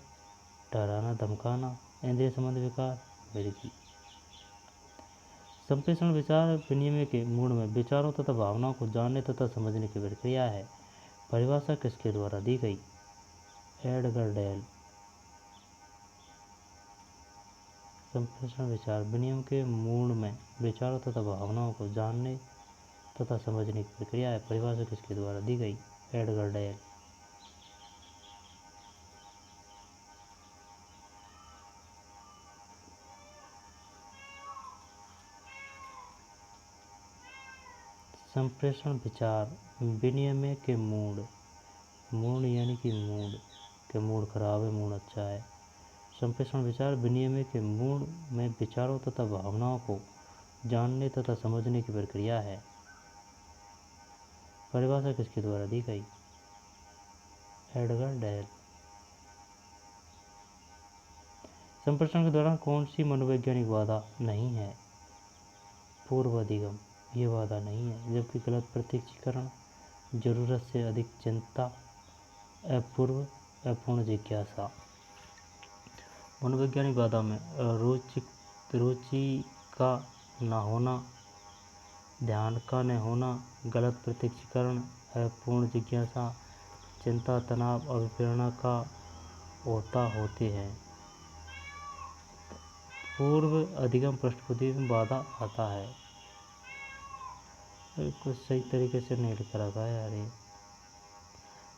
डराना धमकाना, इंद्रिय संबंध विकार, मिर्गी। संप्रेषण विचार विनिमय के मूड में विचारों तथा भावनाओं को जानने तथा समझने की प्रक्रिया है। परिभाषा किसके द्वारा दी गई? Edgar Dale. संप्रेषण विचार विनिमय के मूड में विचारों तथा भावनाओं को जानने तथा समझने की प्रक्रिया है। परिभाषा किसके द्वारा दी गई? Edgar Dale. संप्रेषण विचार विनिमय के मूड यानी कि मूड खराब है, मूड अच्छा है। संप्रेषण विचार विनिमय के मूड में विचारों तथा भावनाओं को जानने तथा समझने की प्रक्रिया है। परिभाषा किसके द्वारा दी गई? Edgar Dale. संप्रेषण के दौरान कौन सी मनोवैज्ञानिक बाधा नहीं है? पूर्व अधिगम, ये बाधा नहीं है। जबकि गलत प्रत्यक्षीकरण, जरूरत से अधिक चिंता, अपूर्ण जिज्ञासा। मनोवैज्ञानिक बाधा में रुचि का न होना, ध्यान का न होना, गलत प्रत्यक्षीकरण, अपूर्ण जिज्ञासा, चिंता, तनाव, अभिप्रेरणा का होते हैं। पूर्व अधिगम पृष्ठभूमि में बाधा आता है। कुछ सही तरीके से नहीं लिखा रखा है यार ये।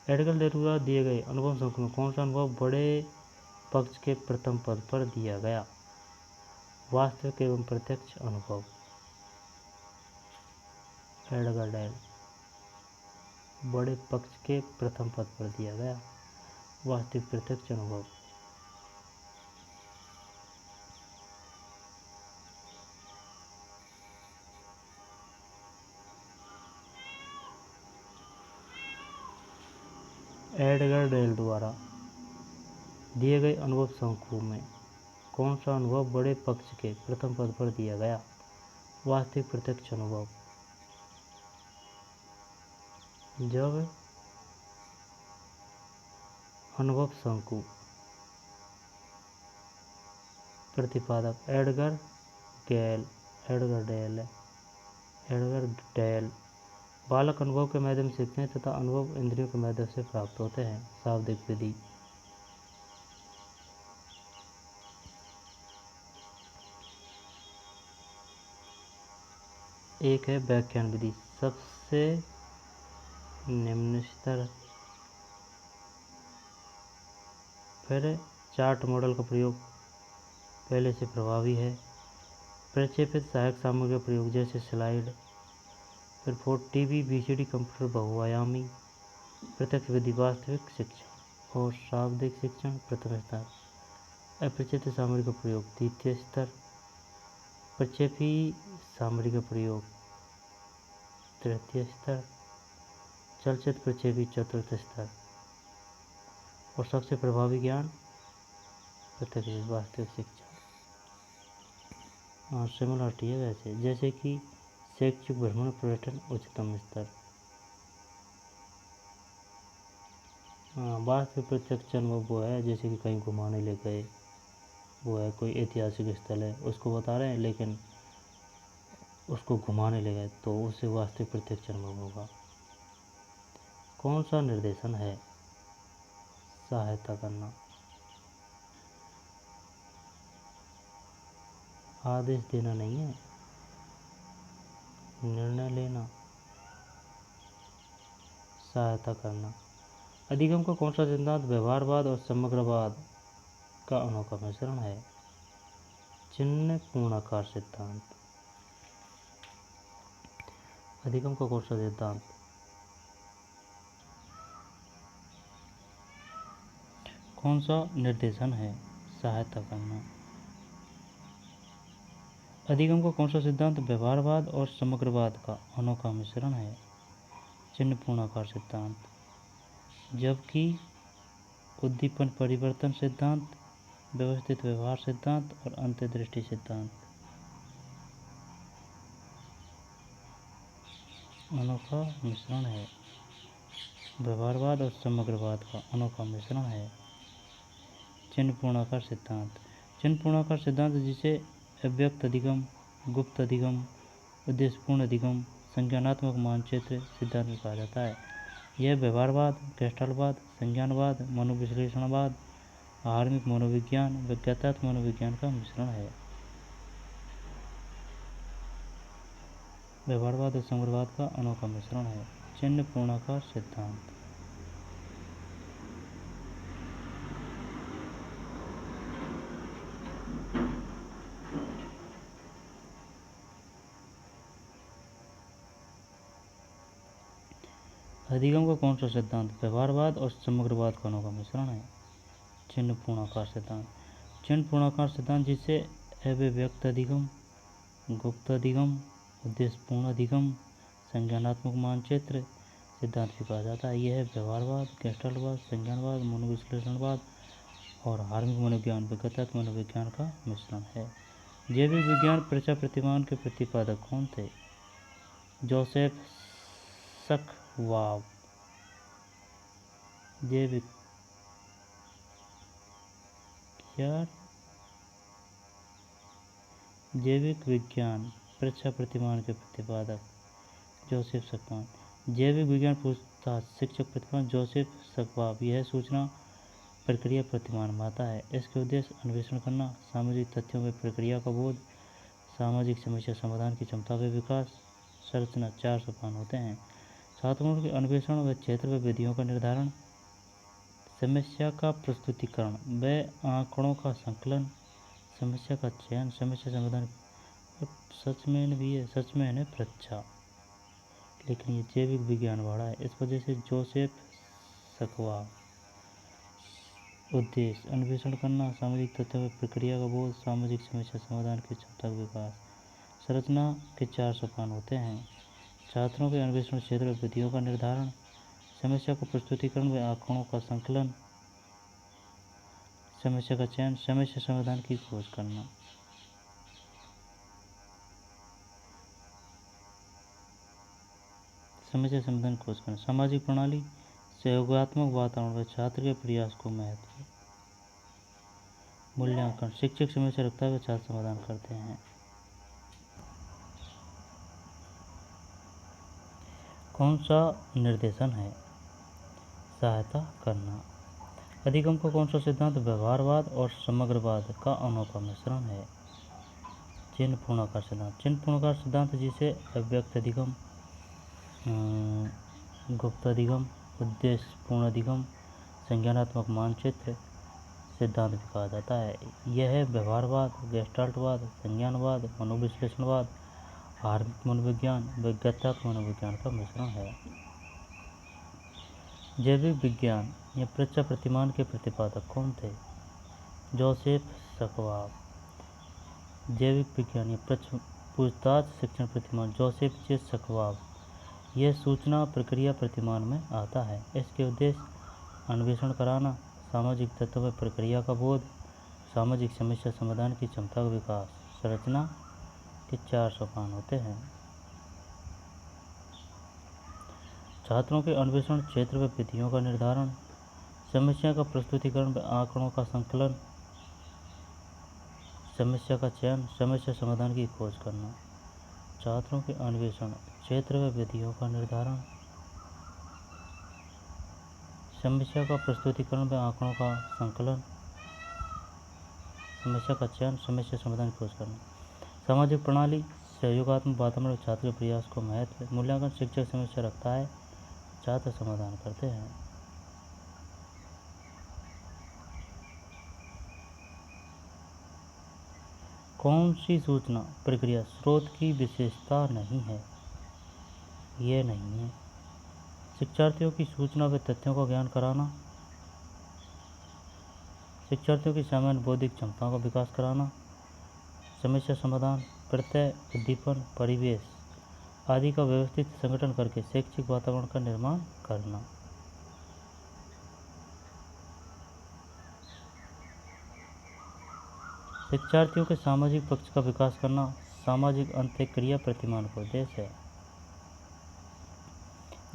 एडगर डेल द्वारा दिए गए अनुभव समूह में कौन सा अनुभव बड़े पक्ष के प्रथम पद पर दिया गया? वास्तविक एवं प्रत्यक्ष अनुभव। Edgar Dale. बड़े पक्ष के प्रथम पद पर दिया गया वास्तविक प्रत्यक्ष अनुभव। एडगर डेल द्वारा दिए गए अनुभव समूह में कौन सा अनुभव बड़े पक्ष के प्रथम पद पर दिया गया? वास्तविक प्रत्यक्ष अनुभव। जब अनुभव शंकु प्रतिपादक एडगर डेल बालक अनुभव के माध्यम से सीखते हैं तथा अनुभव इंद्रियों के माध्यम से प्राप्त होते हैं। शाब्दिक विधि। एक है व्याख्यान विधि, सबसे निम्न स्तर। फिर चार्ट मॉडल का प्रयोग पहले से प्रभावी है। प्रक्षेपित सहायक सामग्री का प्रयोग जैसे स्लाइड। फिर 4 टीवी VCD कंप्यूटर बहुआयामी। प्रत्यक्ष विधि वास्तविक शिक्षण और शाब्दिक शिक्षण प्रथम स्तर। अप्रक्षेपित सामग्री का प्रयोग द्वितीय स्तर। प्रक्षेपी सामग्री का प्रयोग तृतीय स्तर। चलचित्र प्रक्षेपी चतुर्थ स्तर। और सबसे प्रभावी ज्ञान प्रत्यक्ष वास्तविक शिक्षण। सिमिलरिटी है वैसे, जैसे कि शैक्षिक भ्रमण पर्यटन उच्चतम स्तर। वास्तविक प्रत्यक्ष अनुभव वो है जैसे कि कहीं घुमाने ले गए, वो है कोई ऐतिहासिक स्थल है उसको बता रहे हैं लेकिन उसको घुमाने ले गए तो उससे वास्तविक प्रत्यक्ष अनुभव होगा। कौन सा निर्देशन है? सहायता करना, आदेश देना नहीं है, निर्णय लेना, सहायता करना। अधिगम का कौन सा सिद्धांत व्यवहारवाद और समग्रवाद का अनोखा मिश्रण है? चिन्ह पूर्णाकार सिद्धांत। अधिगम का कौन सा सिद्धांत? कौन सा निर्देशन है? सहायता करना। अधिगम का कौन सा सिद्धांत व्यवहारवाद और समग्रवाद का अनोखा मिश्रण है? चिन्ह पूर्णाकार सिद्धांत। जबकि उद्दीपन परिवर्तन सिद्धांत, व्यवस्थित व्यवहार सिद्धांत और अंतर्दृष्टि सिद्धांत। अनोखा मिश्रण है, व्यवहारवाद और समग्रवाद का अनोखा मिश्रण है। चिन्ह पूर्णाकार सिद्धांत। चिन्ह पूर्णाकार सिद्धांत जिसे अव्यक्त अधिगम, गुप्त अधिगम, उद्देश्यपूर्ण अधिगम, संज्ञानात्मक मानचित्र सिद्धांत में कहा जाता है। यह व्यवहारवाद, गेस्टाल्टवाद, संज्ञानवाद, मनोविश्लेषणवाद, धार्मिक मनोविज्ञान, विज्ञातात्मक मनोविज्ञान का मिश्रण है। व्यवहारवाद और समग्रवाद का अनोखा मिश्रण है। चिन्ह पूर्णाकार सिद्धांत। अधिगम का कौन सा सिद्धांत व्यवहारवाद और समग्रवाद का अनोखा मिश्रण है? चिन्ह पूर्णाकार सिद्धांत। चिन्ह पूर्णाकार सिद्धांत जिसे अव्यक्त अधिगम, गुप्त अधिगम, उद्देश्यपूर्ण अधिगम, संज्ञानात्मक मानचित्र सिद्धांत भी कहा जाता है। यह व्यवहारवाद, गेस्टाल्टवाद, संज्ञानवाद, मनोविश्लेषणवाद और धार्मिक मनोविज्ञान, विज्ञातात्मक मनोविज्ञान का मिश्रण है। जैविक विज्ञान परीक्षा प्रतिमान के प्रतिपादक कौन थे? जोसेफ शक्वाव। जैविक विज्ञान परीक्षा प्रतिमान के प्रतिपादक जोसेफ शक्वाव। जैविक विज्ञान पूछताछ शिक्षक प्रतिमान जोसेफ शक्वाव। यह सूचना प्रक्रिया प्रतिमान माता है। इसके उद्देश्य अन्वेषण करना, सामाजिक तथ्यों में प्रक्रिया का बोध, सामाजिक समस्या समाधान की क्षमता का विकास। संरचना 4 सोपान होते हैं। छात्रों के अन्वेषण व क्षेत्र व विधियों का निर्धारण, समस्या का प्रस्तुतिकरण व आंकड़ों का संकलन, समस्या का चयन, समस्या समाधान। सच में है परीक्षा, लेकिन ये जैविक विज्ञान वाला है, इस वजह से जोसेफ शक्वाव। उद्देश्य अन्वेषण करना, सामाजिक तथ्यों में प्रक्रिया का बोध, सामाजिक समस्या समाधान की क्षमता का विकास। संरचना के 4 सोपान होते हैं। छात्रों के अन्वेषण क्षेत्र व विधियों का निर्धारण, समस्या को प्रस्तुतिकरण व आंकड़ों का संकलन, समस्या का चयन, समस्या समाधान की खोज करना। समस्या समाधान खोज करना। सामाजिक प्रणाली, सहयोगात्मक वातावरण व छात्र के प्रयास को महत्व। मूल्यांकन, शिक्षक समस्या रखता है व छात्र समाधान करते हैं। कौन सा निर्देशन है? सहायता करना। अधिगम का कौन सा सिद्धांत व्यवहारवाद और समग्रवाद का अनोखा मिश्रण है? चिन्ह पूर्णाकार सिद्धांत। चिन्ह पूर्णाकार सिद्धांत जिसे अव्यक्त अधिगम, गुप्त अधिगम, उद्देश्य पूर्ण अधिगम, संज्ञानात्मक मानचित्र सिद्धांत भी कहा जाता है। यह व्यवहारवाद, गेस्टाल्टवाद, संज्ञानवाद, मनोविश्लेषणवाद, हार्दिक मनोविज्ञान, वैज्ञानिक मनोविज्ञान का मिश्रण है। जैविक विज्ञान या पृच्छा प्रतिमान के प्रतिपादक कौन थे? जोसेफ सकवाब। जैविक विज्ञान या पूछताछ शिक्षण प्रतिमान, जोसेफ जे सकवाब। यह सूचना प्रक्रिया प्रतिमान में आता है। इसके उद्देश्य अन्वेषण कराना, सामाजिक तत्व में प्रक्रिया का बोध, सामाजिक समस्या समाधान की क्षमता का विकास। संरचना के 4 सोपान होते हैं। छात्रों के अन्वेषण क्षेत्र व विधियों का निर्धारण, समस्या का प्रस्तुतिकरण व आंकड़ों का संकलन, समस्या का चयन, समस्या समाधान की खोज करना। छात्रों के अन्वेषण क्षेत्र व विधियों का निर्धारण, समस्या का प्रस्तुतिकरण व आंकड़ों का संकलन, समस्या का चयन, समस्या समाधान की खोज करना। सामाजिक प्रणाली, सहयोगात्मक वातावरण और छात्र के प्रयास को महत्व। मूल्यांकन, शिक्षक समस्या रखता है, छात्र समाधान करते हैं। कौन सी सूचना प्रक्रिया स्रोत की विशेषता नहीं है? ये नहीं है। शिक्षार्थियों की सूचना व तथ्यों का ज्ञान कराना, शिक्षार्थियों की सामान्य बौद्धिक क्षमताओं का विकास कराना, समस्या समाधान, प्रत्यय, उद्दीपन, परिवेश आदि का व्यवस्थित संगठन करके शैक्षिक वातावरण का निर्माण करना। शिक्षार्थियों के सामाजिक पक्ष का विकास करना, सामाजिक अंत्यक्रिया प्रतिमान का उद्देश्य है।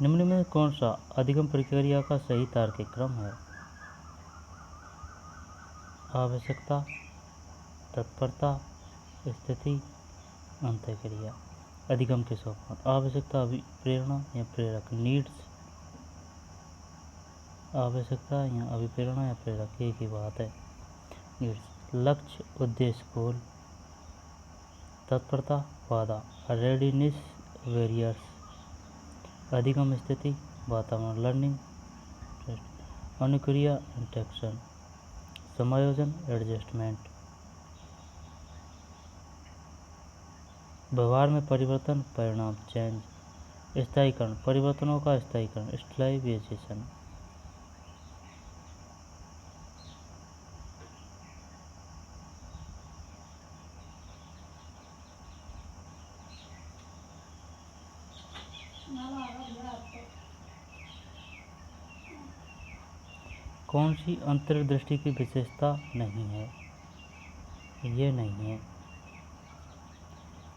निम्न में कौन सा अधिगम प्रक्रिया का सही तार्किक क्रम है? आवश्यकता, तत्परता, स्थिति, अंत्यक्रिया। अधिगम के सोपान। आवश्यकता, अभिप्रेरणा या प्रेरक, नीड्स। आवश्यकता या अभिप्रेरणा या प्रेरक एक ही बात है। नीड्स, लक्ष्य, उद्देश्य, गोल। तत्परता, वादा, रेडीनेस, वेरियर्स। अधिगम स्थिति, वातावरण, लर्निंग। अनुक्रिया, इंटरेक्शन। समायोजन, एडजस्टमेंट। व्यवहार में परिवर्तन, परिणाम, चेंज। स्थायीकरण, परिवर्तनों का स्थायीकरण, स्टेबलाइजेशन। कौन सी अंतर्दृष्टि की विशेषता नहीं है? ये नहीं है।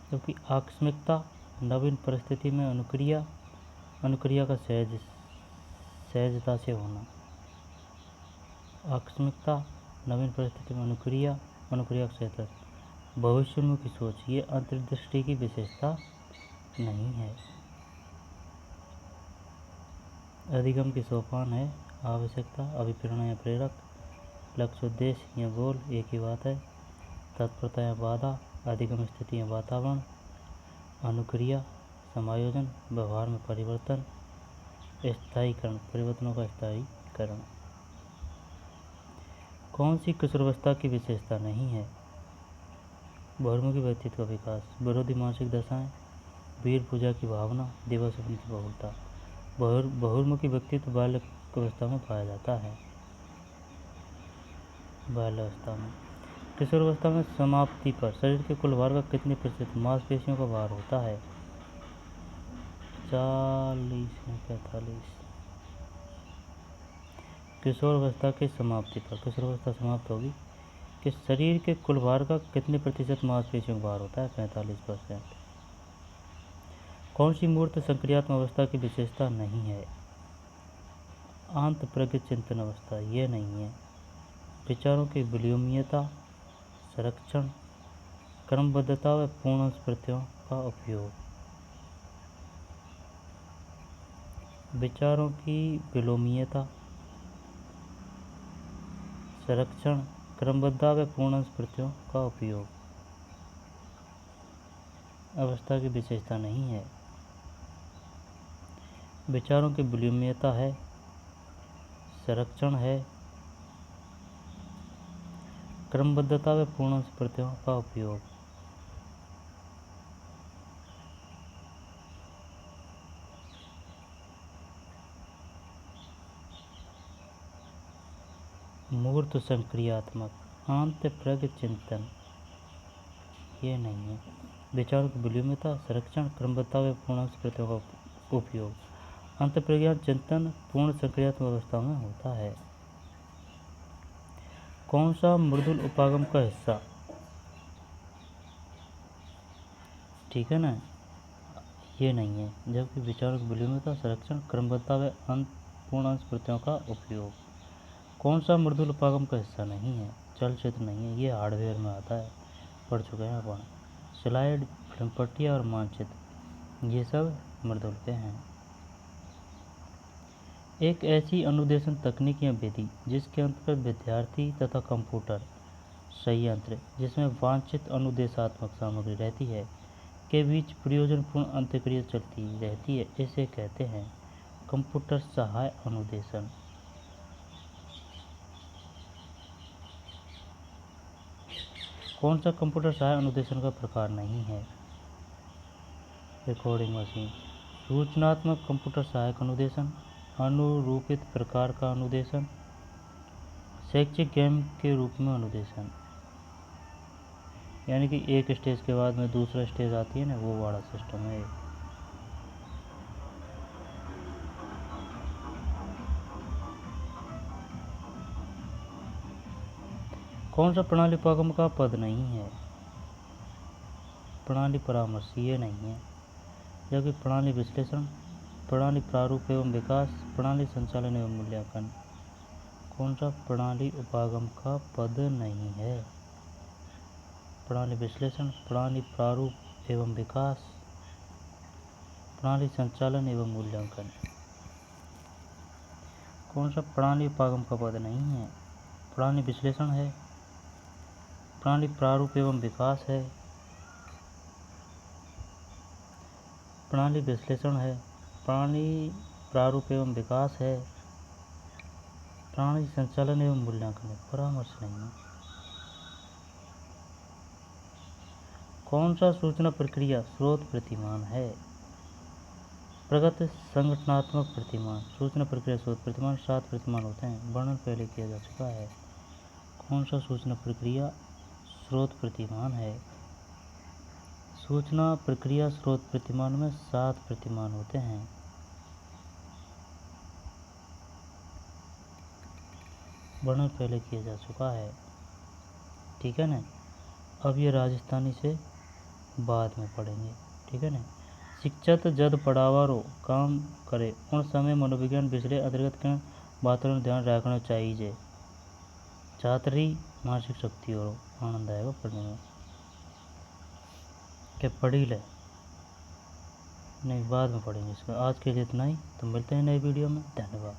क्योंकि आकस्मिकता, नवीन परिस्थिति में अनुक्रिया, अनुक्रिया का सहजता से होना। आकस्मिकता, नवीन परिस्थिति में अनुक्रिया, अनुक्रिया का सहजता। भविष्योन्मुखी सोच, ये अंतर्दृष्टि की विशेषता नहीं है। अधिगम के सोपान है आवश्यकता, अभिप्रेरणा या प्रेरक, लक्ष्य, उद्देश्य या गोल एक ही बात है। तत्परता या बाधा, अधिगम स्थिति या वातावरण, अनुक्रिया, समायोजन, व्यवहार में परिवर्तन, स्थायीकरण, परिवर्तनों का स्थायीकरण। कौन सी किशोरावस्था की विशेषता नहीं है? बहुमुखी व्यक्तित्व का विकास, विरोधी मानसिक दशाएं, वीर पूजा की भावना, दिवस अपनी की बहुलता। बहुमुखी व्यक्तित्व बाल्यावस्था में पाया जाता है। बाल्यावस्था में। किशोरावस्था में समाप्ति पर शरीर के कुल भार का कितने प्रतिशत मांसपेशियों का भार होता है? 40 या 45। किशोरावस्था की समाप्ति पर, किशोरावस्था समाप्त होगी कि शरीर के कुल भार का कितने प्रतिशत मांसपेशियों का भार होता है? 45%। कौन सी मूर्त संक्रियात्मक अवस्था की विशेषता नहीं है? आंत प्रज्ञ चिंतन अवस्था, ये नहीं है। विचारों की विलोमीयता, संरक्षण, क्रमबद्धता व पूर्ण स्मृतियों का उपयोग। विचारों की विलोमीयता, संरक्षण, क्रमबद्धता व पूर्ण स्मृतियों का उपयोग अवस्था की विशेषता नहीं है। विचारों की विलोमीयता है, संरक्षण है, क्रमबद्धता व पूर्ण स्मृतियों का उपयोग। मूर्त संक्रियात्मक, आंत प्रज्ञ चिंतन, ये नहीं है। विचारों की विलोमीयता, संरक्षण, क्रमबद्धता व पूर्ण स्मृतियों का उपयोग अंतःप्रज्ञान चिंतन पूर्ण संक्रियात्मक अवस्था में होता है। कौन सा मृदुल उपागम का हिस्सा, ठीक है ना, ये नहीं है। जबकि विचारों की विलोमीयता, संरक्षण, क्रमबद्धता व पूर्ण स्मृतियों का उपयोग। कौन सा मृदुल उपागम का हिस्सा नहीं है? चलचित्र नहीं है, ये हार्डवेयर में आता है, पढ़ चुके हैं अपन। स्लाइड, फिल्म पट्टिया और मानचित्र, ये सब मृदुल के हैं। एक ऐसी अनुदेशन तकनीक या विधि जिसके अंतर्गत विद्यार्थी तथा कंप्यूटर संयंत्र जिसमें वांछित अनुदेशात्मक सामग्री रहती है के बीच प्रयोजनपूर्ण अंतःक्रिया चलती रहती है, इसे कहते हैं कंप्यूटर सहाय अनुदेशन। कौन सा कंप्यूटर सहाय अनुदेशन का प्रकार नहीं है? Recording machine. सूचनात्मक कंप्यूटर सहायक अनुदेशन, अनुरूपित प्रकार का अनुदेशन, शैक्षिक गेम के रूप में अनुदेशन, यानी कि एक स्टेज के बाद में दूसरा स्टेज आती है ना, वो वाला सिस्टम है। कौन सा प्रणाली उपागम का पद नहीं है? प्रणाली परामर्श, ये नहीं है। जबकि प्रणाली विश्लेषण, प्रणाली प्रारूप एवं विकास, प्रणाली संचालन एवं मूल्यांकन। कौन सा प्रणाली उपागम का पद नहीं है? प्रणाली विश्लेषण, प्रणाली प्रारूप एवं विकास, प्रणाली संचालन एवं मूल्यांकन। कौन सा प्रणाली उपागम का पद नहीं है? प्रणाली विश्लेषण है, प्रणाली प्रारूप एवं विकास है, प्रणाली विश्लेषण है, प्रणाली प्रारूप एवं विकास है, प्रणाली संचालन एवं मूल्यांकन है, परामर्श नहीं है। कौन सा सूचना प्रक्रिया स्रोत प्रतिमान है? प्रगत संगठनात्मक प्रतिमान, सूचना प्रक्रिया स्रोत प्रतिमान, 7 प्रतिमान होते हैं, वर्णन पहले किया जा चुका है। कौन सा सूचना प्रक्रिया स्रोत प्रतिमान है? सूचना प्रक्रिया स्रोत प्रतिमान में 7 प्रतिमान होते हैं। वर्णन पहले किया जा चुका है, ठीक है ना। अब ये राजस्थानी से बाद में पढ़ेंगे, ठीक है ना। शिक्षक जद पढ़ावारो काम करे उन समय मनोविज्ञान विषय अंतर्गत के बातों ध्यान रखना चाहिए। छात्री मानसिक शक्ति और आनंद आएगा पढ़ने में। क्या पढ़ी ले? नहीं, बाद में पढ़ेंगे इसका। आज के लिए इतना ही, तो मिलते हैं नई वीडियो में। धन्यवाद।